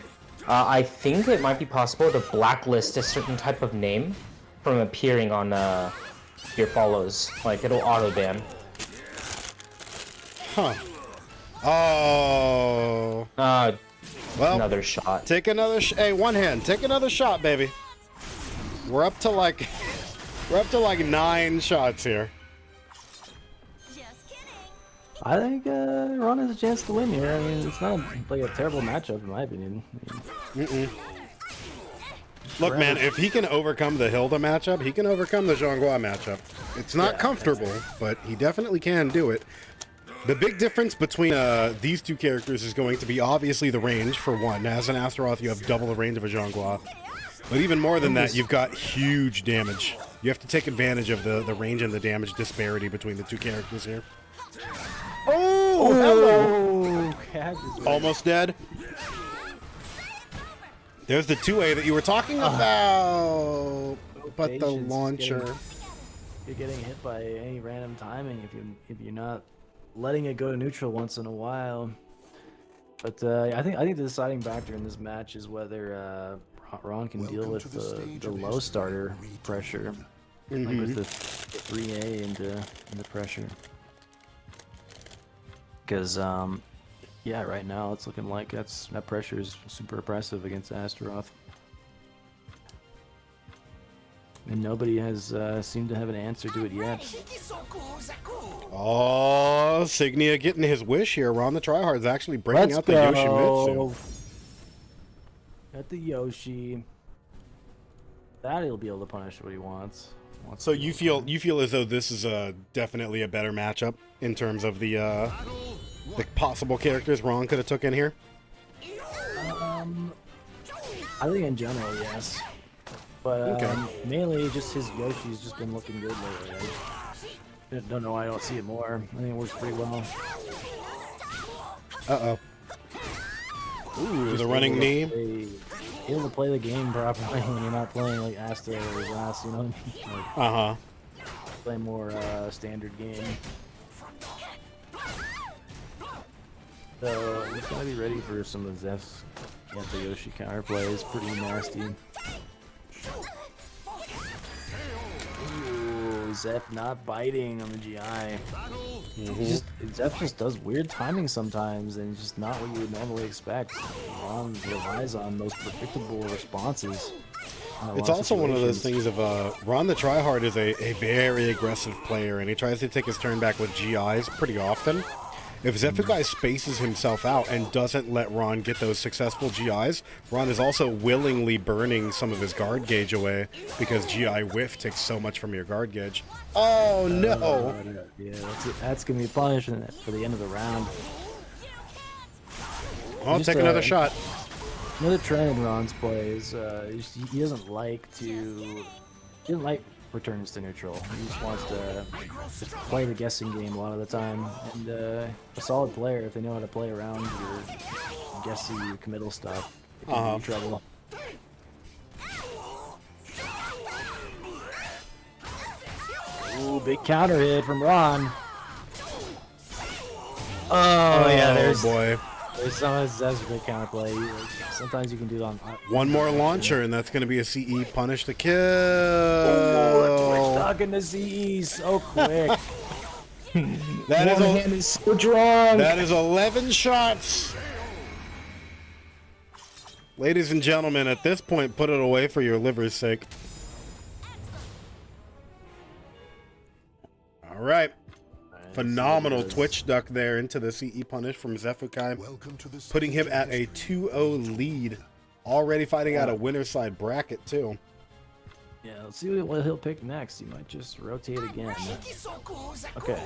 I think it might be possible to blacklist a certain type of name from appearing on your follows. Like it'll auto ban. Huh. Oh. Well, Another shot. take another hey, one hand. Take another shot, baby. We're up to like 9 shots here. Just kidding. I think Ron has a chance to win here. I mean, it's not like a terrible matchup in my opinion. Look, man, if he can overcome the Hilda matchup, he can overcome the Zhonghua matchup. It's not comfortable, but he definitely can do it. The big difference between these two characters is going to be obviously the range, for one. As an Astaroth, you have double the range of a Zhonghua. But even more than that, you've got huge damage. You have to take advantage of the range and the damage disparity between the two characters here. Oh, hello! Almost dead. There's the 2A that you were talking about. But the Patience is launcher. You're getting hit by any random timing if you're not letting it go to neutral once in a while. But I think the deciding factor in this match is whether Ron can deal with the low starter pressure, like with the 3A and the pressure. Because yeah, right now it's looking like that pressure is super oppressive against Astaroth. And nobody has seemed to have an answer to it yet. Oh, Signia getting his wish here. RonTheTryhard's actually breaking out the Yoshimitsu. At the Yoshi. That he'll be able to punish what he wants. So you feel as though this is definitely a better matchup in terms of the possible characters Ron could have took in here? I think in general, yes. But mainly just his Yoshi's just been looking good lately. I don't know why I don't see it more. I think it works pretty well. Uh-oh. Ooh, the running knee. Able to play the game properly when you're not playing like Asta or Zas, you know? Uh-huh. Play more standard game. So we gotta be ready for some of Zeph's anti-Yoshi counterplay. It's pretty nasty. Ooh, Zeph not biting on the GI. Zeph just does weird timing sometimes, and it's just not what you would normally expect. Ron relies on those predictable responses. It's also one of those things of RonTheTryhard is a very aggressive player, and he tries to take his turn back with GIs pretty often. If Xephukai spaces himself out and doesn't let Ron get those successful GIs, Ron is also willingly burning some of his guard gauge away because GI whiff takes so much from your guard gauge. Oh no! Yeah, that's gonna be punishment for the end of the round. I'll take another shot. Another trend in Ron's play is he doesn't like returns to neutral. He just wants to just play the guessing game a lot of the time. And a solid player, if they know how to play around your guessy committal stuff, it can be trouble. Ooh, big counter hit from Ron. Oh yeah, there's some of Zev's great counterplay. Sometimes you can do it on one more launcher, and that's going to be a CE punish to kill. Oh, Twitch in the CE so quick. That is so drunk. That is 11 shots. Ladies and gentlemen, at this point, put it away for your liver's sake. All right. Phenomenal Twitch duck there into the CE punish from Xephukai, putting him at a 2-0 lead. Already fighting out a winner side bracket, too. Yeah, let's see what he'll pick next. He might just rotate again. Okay.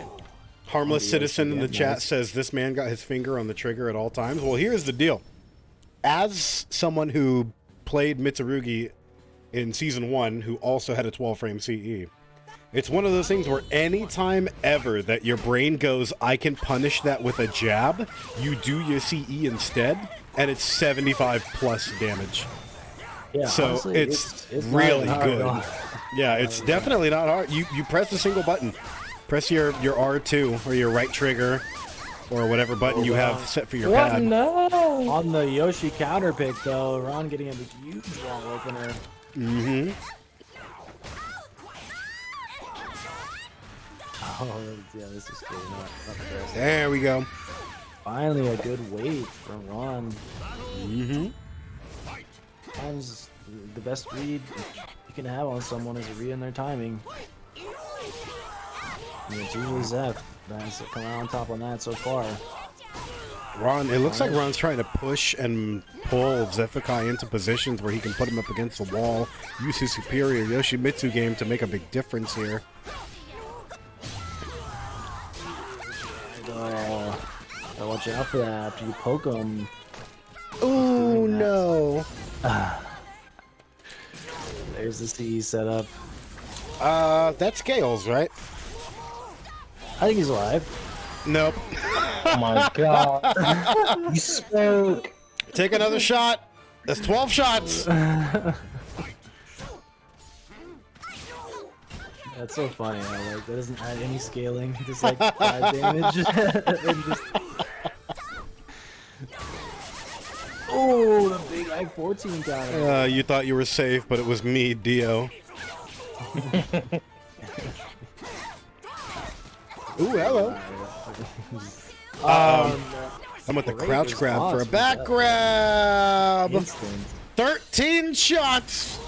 Harmless Citizen in the chat says this man got his finger on the trigger at all times. Well, here's the deal. As someone who played Mitsurugi in Season 1, who also had a 12-frame CE, it's one of those things where anytime ever that your brain goes, I can punish that with a jab, you do your CE instead, and it's 75 plus damage. Yeah, so honestly, it's really good. Yeah, it's definitely not hard. You press a single button. Press your R2 or your right trigger or whatever button you have set for your pad. No! On the Yoshi counter pick, though, Ron getting a huge wall opener. Mm-hmm. Oh, yeah, this is good. Not the best. There we go. Finally, a good weight from Ron. Mm-hmm. Sometimes the best read you can have on someone is a read in their timing. And it's usually Zeph that's come out on top on that so far. Ron, it looks like Ron's trying to push and pull Xephukai into positions where he can put him up against the wall, use his superior Yoshimitsu game to make a big difference here. Watch out for that after you poke him. Oh no! There's the CE setup. That's Gales, right? I think he's alive. Nope. Oh my god. You spoke. Take another shot. That's 12 shots. That's so funny. Like that doesn't add any scaling. Just like 5 damage. And just... Oh, the big I-14 guy. You thought you were safe, but it was me, Dio. Ooh, hello. I'm with the crouch grab for a back grab. Instant. 13 shots.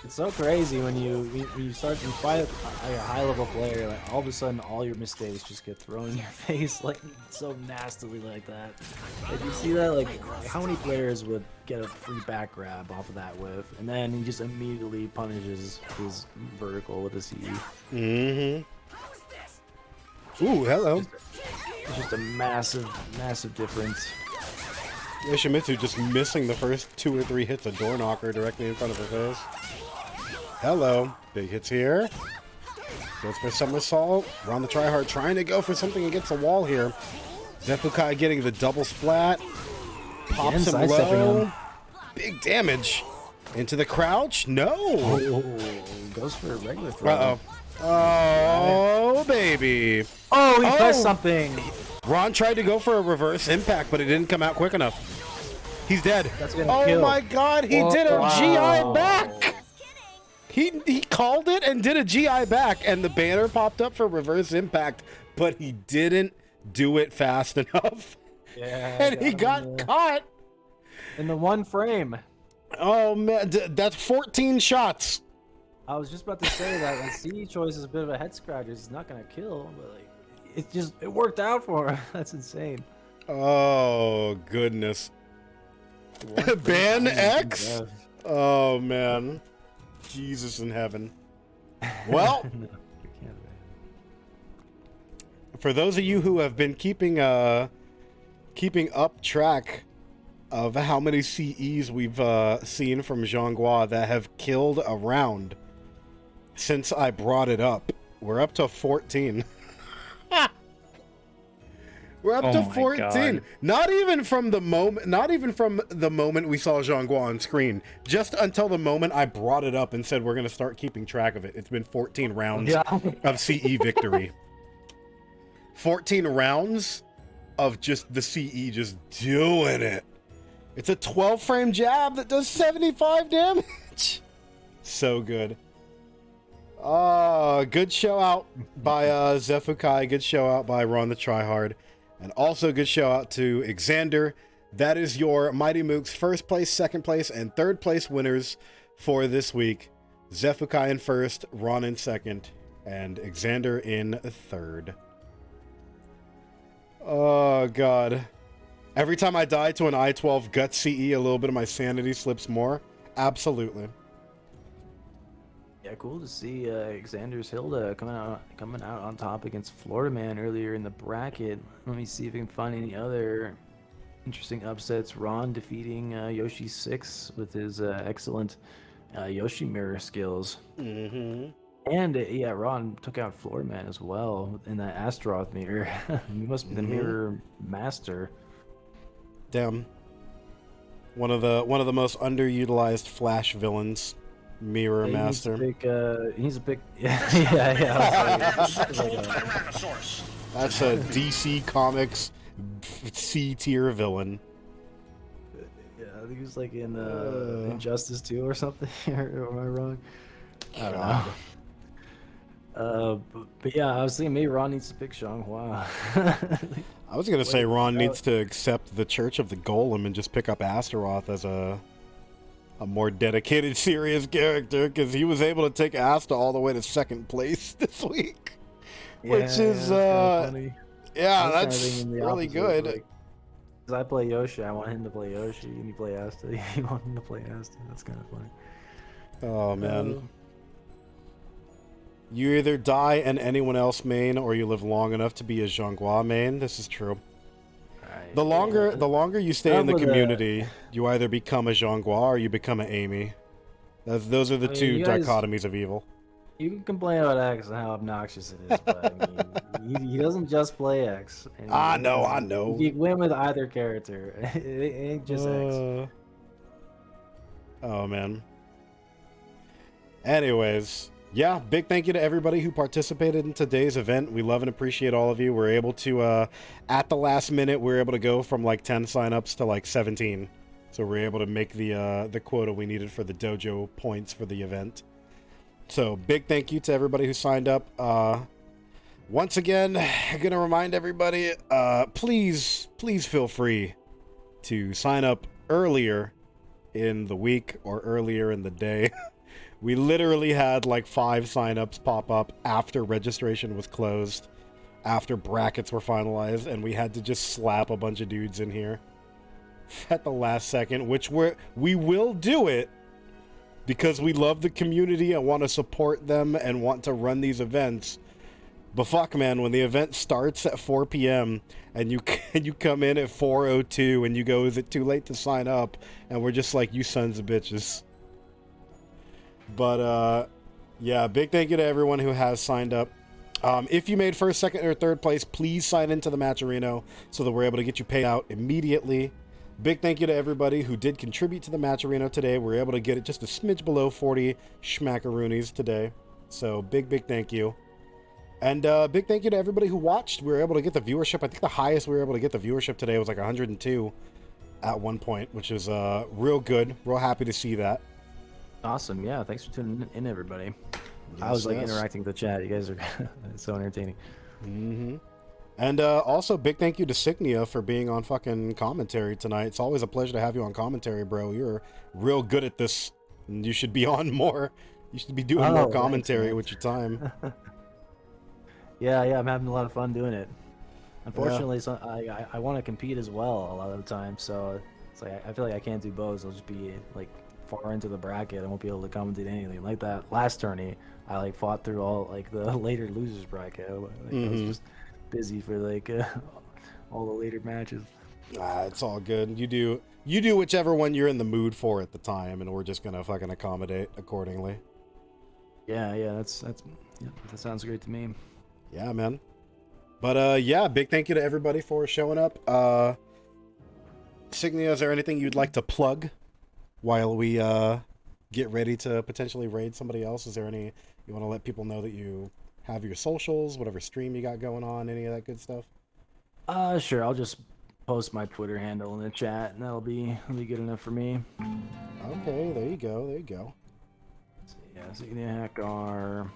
It's so crazy when you start to fight a high level player, like all of a sudden all your mistakes just get thrown in your face like so nastily like that. Like you see that, like how many players would get a free back grab off of that whiff, and then he just immediately punishes his vertical with a CE. Mm-hmm. Ooh, hello. It's just a massive difference. Yoshimitsu just missing the first 2 or 3 hits of door knocker directly in front of her face. Hello. Big hits here. Goes for somersault. RonTheTryhard trying to go for something against the wall here. Xephukai getting the double splat. Pops him low. Big damage. Into the crouch. No. Oh, goes for a regular throw. Uh-oh. Oh, baby. Oh, he pressed something. Ron tried to go for a reverse impact, but it didn't come out quick enough. He's dead. That's gonna Oh kill. my god, he did a GI back! Just kidding. He called it and did a GI back, and the banner popped up for reverse impact, but he didn't do it fast enough. Yeah. And he got caught. in the one frame. Oh man, that's 14 shots. I was just about to say that CE choice is a bit of a head scratcher. It's not gonna kill, but like it worked out for him. That's insane. Oh goodness. Ban X? Oh man. Jesus in heaven. Well, for those of you who have been keeping up track of how many CEs we've seen from Zhonghua that have killed a round since I brought it up, we're up to 14. We're up to 14. God. Not even from the moment we saw Zhonghua on screen. Just until the moment I brought it up and said we're going to start keeping track of it. It's been 14 rounds of CE victory. 14 rounds of just the CE just doing it. It's a 12 frame jab that does 75 damage. So good. Good show out by Xephukai. Good show out by RonTheTryhard. And also good show out to Exander. That is your Mighty Mooks first place, second place, and third place winners for this week. Xephukai in first, Ron in second, and Exander in third. Oh, God. Every time I die to an I-12 Gut CE, a little bit of my sanity slips more. Absolutely. Yeah, cool to see Xander's Hilda coming out on top against Florida Man earlier in the bracket. Let me see if we can find any other interesting upsets. Ron defeating Yoshi 6 with his excellent Yoshi mirror skills. Mm-hmm. And yeah, Ron took out Florida Man as well in that Astaroth mirror. He must be the mirror master. Damn. One of the most underutilized Flash villains. Mirror He needs Master. He's a big. Yeah. That's a DC Comics C tier villain. Yeah, I think he was like in Injustice 2 or something. Or am I wrong? I don't know. But yeah, I was thinking maybe Ron needs to pick Zhonghua. I was gonna say Ron needs to accept the Church of the Golem and just pick up Astaroth as a more dedicated, serious character, because he was able to take Asta all the way to second place this week, which is funny. yeah, I was kinda that's thinking the really opposite, good. like, 'cause I play Yoshi, I want him to play Yoshi, and you play Asta, you want him to play Asta. That's kind of funny. Oh man, you either die an anyone else main, or you live long enough to be a Zhonghua main. This is true. The longer you stay in the community, you either become a Zhonghua or you become an Amy. Those are the two you guys- dichotomies of evil. You can complain about X and how obnoxious it is, but I mean, he doesn't just play X. And I know. You win with either character. It ain't just X. Oh man. Anyways, yeah, big thank you to everybody who participated in today's event. We love and appreciate all of you. We're able to, at the last minute, we're able to go from like 10 signups to like 17. So we're able to make the quota we needed for the dojo points for the event. So big thank you to everybody who signed up. Once again, I'm gonna remind everybody, please feel free to sign up earlier in the week or earlier in the day. We literally had like 5 signups pop up after registration was closed, after brackets were finalized, and we had to just slap a bunch of dudes in here at the last second, which we will do it because we love the community and want to support them and want to run these events. But fuck, man, when the event starts at 4 p.m. and you come in at 4:02 and you go, is it too late to sign up? And we're just like, you sons of bitches. But yeah, big thank you to everyone who has signed up. If you made first, second, or third place, please sign into the Matcherino so that we're able to get you paid out immediately. Big thank you to everybody who did contribute to the Matcherino today. We're able to get it just a smidge below 40 schmackaroonies today. So big thank you. And big thank you to everybody who watched. We were able to get the viewership. I think the highest we were able to get the viewership today was like 102 at one point, which is real good. Real happy to see that. Awesome. Yeah. Thanks for tuning in, everybody. I Yes, was like yes. interacting with the chat. You guys are so entertaining. Mm-hmm. And also, big thank you to Signia for being on fucking commentary tonight. It's always a pleasure to have you on commentary, bro. You're real good at this. And you should be on more. You should be doing more Oh, commentary thanks, with your time. Yeah, I'm having a lot of fun doing it. Unfortunately, so I want to compete as well a lot of the time, so it's like I feel like I can't do both. I'll just be like far into the bracket. I won't be able to commentate anything. Like that last tourney, I like fought through all like the later losers bracket. Like, I was just busy for like all the later matches. It's all good. You do whichever one you're in the mood for at the time, and we're just gonna fucking accommodate accordingly. Yeah, that sounds great to me. Yeah, man. But yeah, big thank you to everybody for showing up. Signia, is there anything you'd like to plug while we get ready to potentially raid somebody else? Is there any you want to let people know that you have your socials, whatever stream you got going on, any of that good stuff? Sure. I'll just post my Twitter handle in the chat, and that'll be good enough for me. Okay, there you go. There you go. So, yeah, Signia Hackar.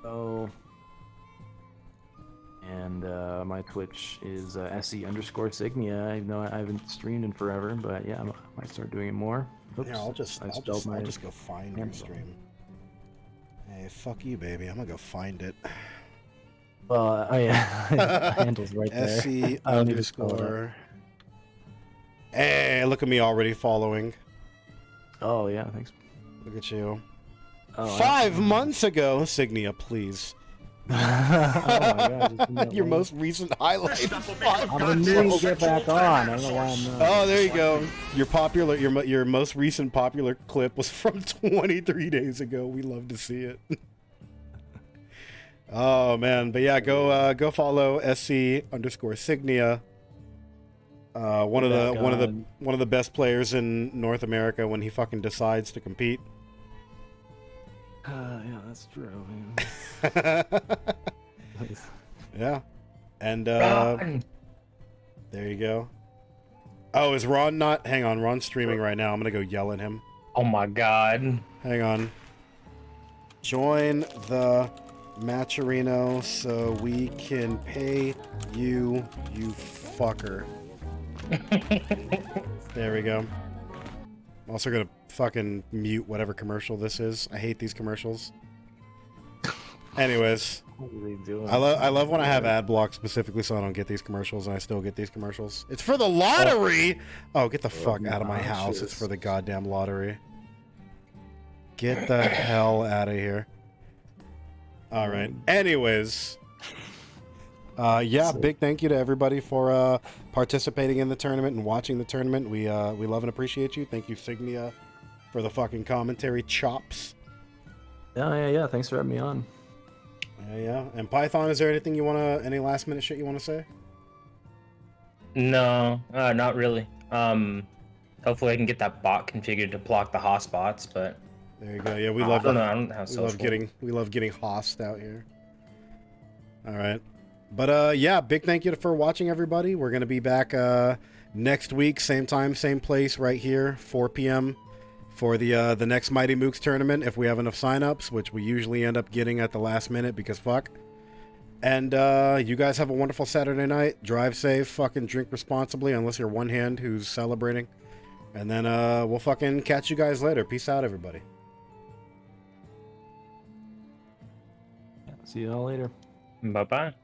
Oh. And my Twitch is SE_Signia. I know I haven't streamed in forever, but yeah, I might start doing it more. Oops, Yeah, I'll just go find your handle. stream. Hey, fuck you, baby. I'm gonna go find it. Well, oh yeah, handle's right there. SC I don't need to spell it out. underscore. Hey, look at me already following. Oh yeah, thanks. Look at you. Oh, 5 months ago, Signia, please. oh my god, it's been that Your long. most recent highlight. is 5 I'm months new ago. to get back on. I don't know why I'm not. Oh, there you go. Your most recent popular clip was from 23 days ago. We love to see it. Oh man, but yeah, go follow SC_Signia. One of the best players in North America when he fucking decides to compete. Yeah, that's true. Yeah, and there you go. Oh, is Ron not? Hang on, Ron's streaming right now. I'm gonna go yell at him. Oh my god. Hang on. Join the Matcherino so we can pay you, you fucker. There we go. I'm also gonna fucking mute whatever commercial this is. I hate these commercials. Anyways, What are they doing? I love when I have ad block specifically so I don't get these commercials, and I still get these commercials. It's for the lottery! Oh, get the fuck out of my house. It's for the goddamn lottery. Get the hell out of here. Alright. Anyways. Yeah, big thank you to everybody for participating in the tournament and watching the tournament. We love and appreciate you. Thank you, Signia, for the fucking commentary chops. Yeah. Thanks for having me on. Yeah. And Python, is there anything you any last minute shit you wanna say? No, not really. Hopefully I can get that bot configured to block the hotspots, but There you go. Yeah, we I love don't know. I don't have we social. love getting host out here. Alright. But yeah, big thank you for watching, everybody. We're gonna be back next week, same time, same place, right here, 4 p.m. for the next Mighty Mooks tournament, if we have enough signups, which we usually end up getting at the last minute because fuck. And you guys have a wonderful Saturday night. Drive safe, fucking drink responsibly, unless you're one hand who's celebrating. And then we'll fucking catch you guys later. Peace out, everybody. See you all later. Bye bye.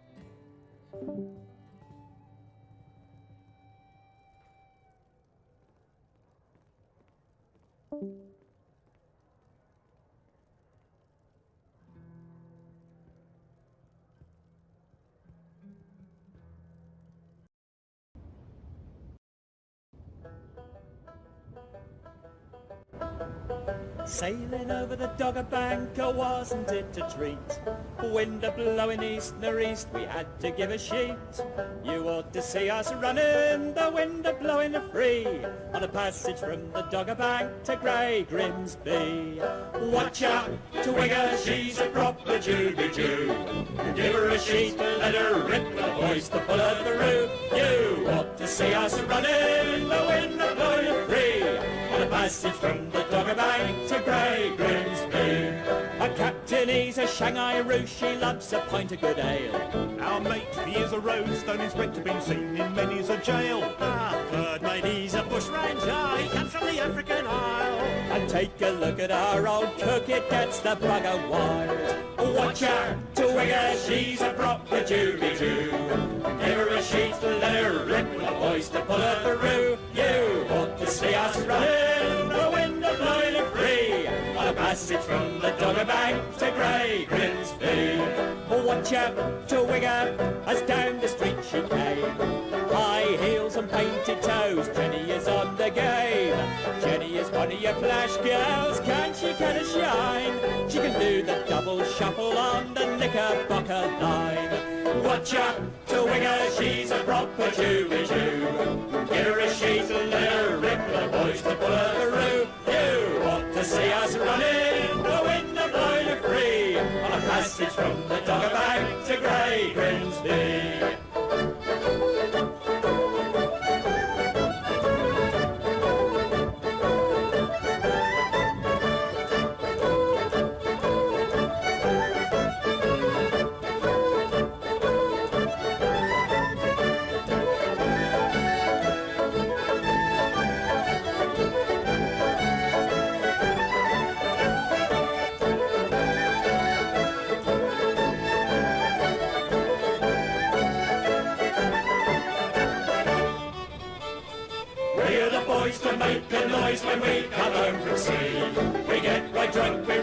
Sailing over the Dogger Bank, oh, wasn't it a treat? Wind a blowing east nor'east, we had to give a sheet. You ought to see us running, the wind a blowing free, on a passage from the Dogger Bank to Grey Grimsby. Watch out, Twigger, she's a proper Judy Jew. Give her a sheet, let her rip with the boys to pull her through. You ought to see us running, the wind a blowing free, on a passage from the Dogger Bank to Grey Grimsby. Our captain, he's a Shanghai Roo, she loves a pint of good ale. Our mate, he is a roadstone inspector, been seen in many's a jail. Our third mate, he's a bushranger, he comes from the African Isle. And take a look at our old cook, it gets the bugger wild. Watch out, Twigger, she's a proper Judy Jew. Give her a sheet, let her rip with the boys to pull her through. You ought to see us running, the wind a blowing free, on a passage from the Dogger Bank to Grey Grimsby. Watch out, Twigger, as down the street she came. High heels and painted toes, Jenny is on the game. Jenny is one of your flash girls, can she get a shine? She can do the double shuffle on the Knickerbocker line. Watch out, Twigger, she's a proper Judy Jew. Give her a sheet, let her rip the boys to pull her through. You ought to see us running, the wind a blowing free, on a passage from the Dogger Bank to Grey Grimsby. We're the boys to make a noise when we come home from sea. We get right drunk, we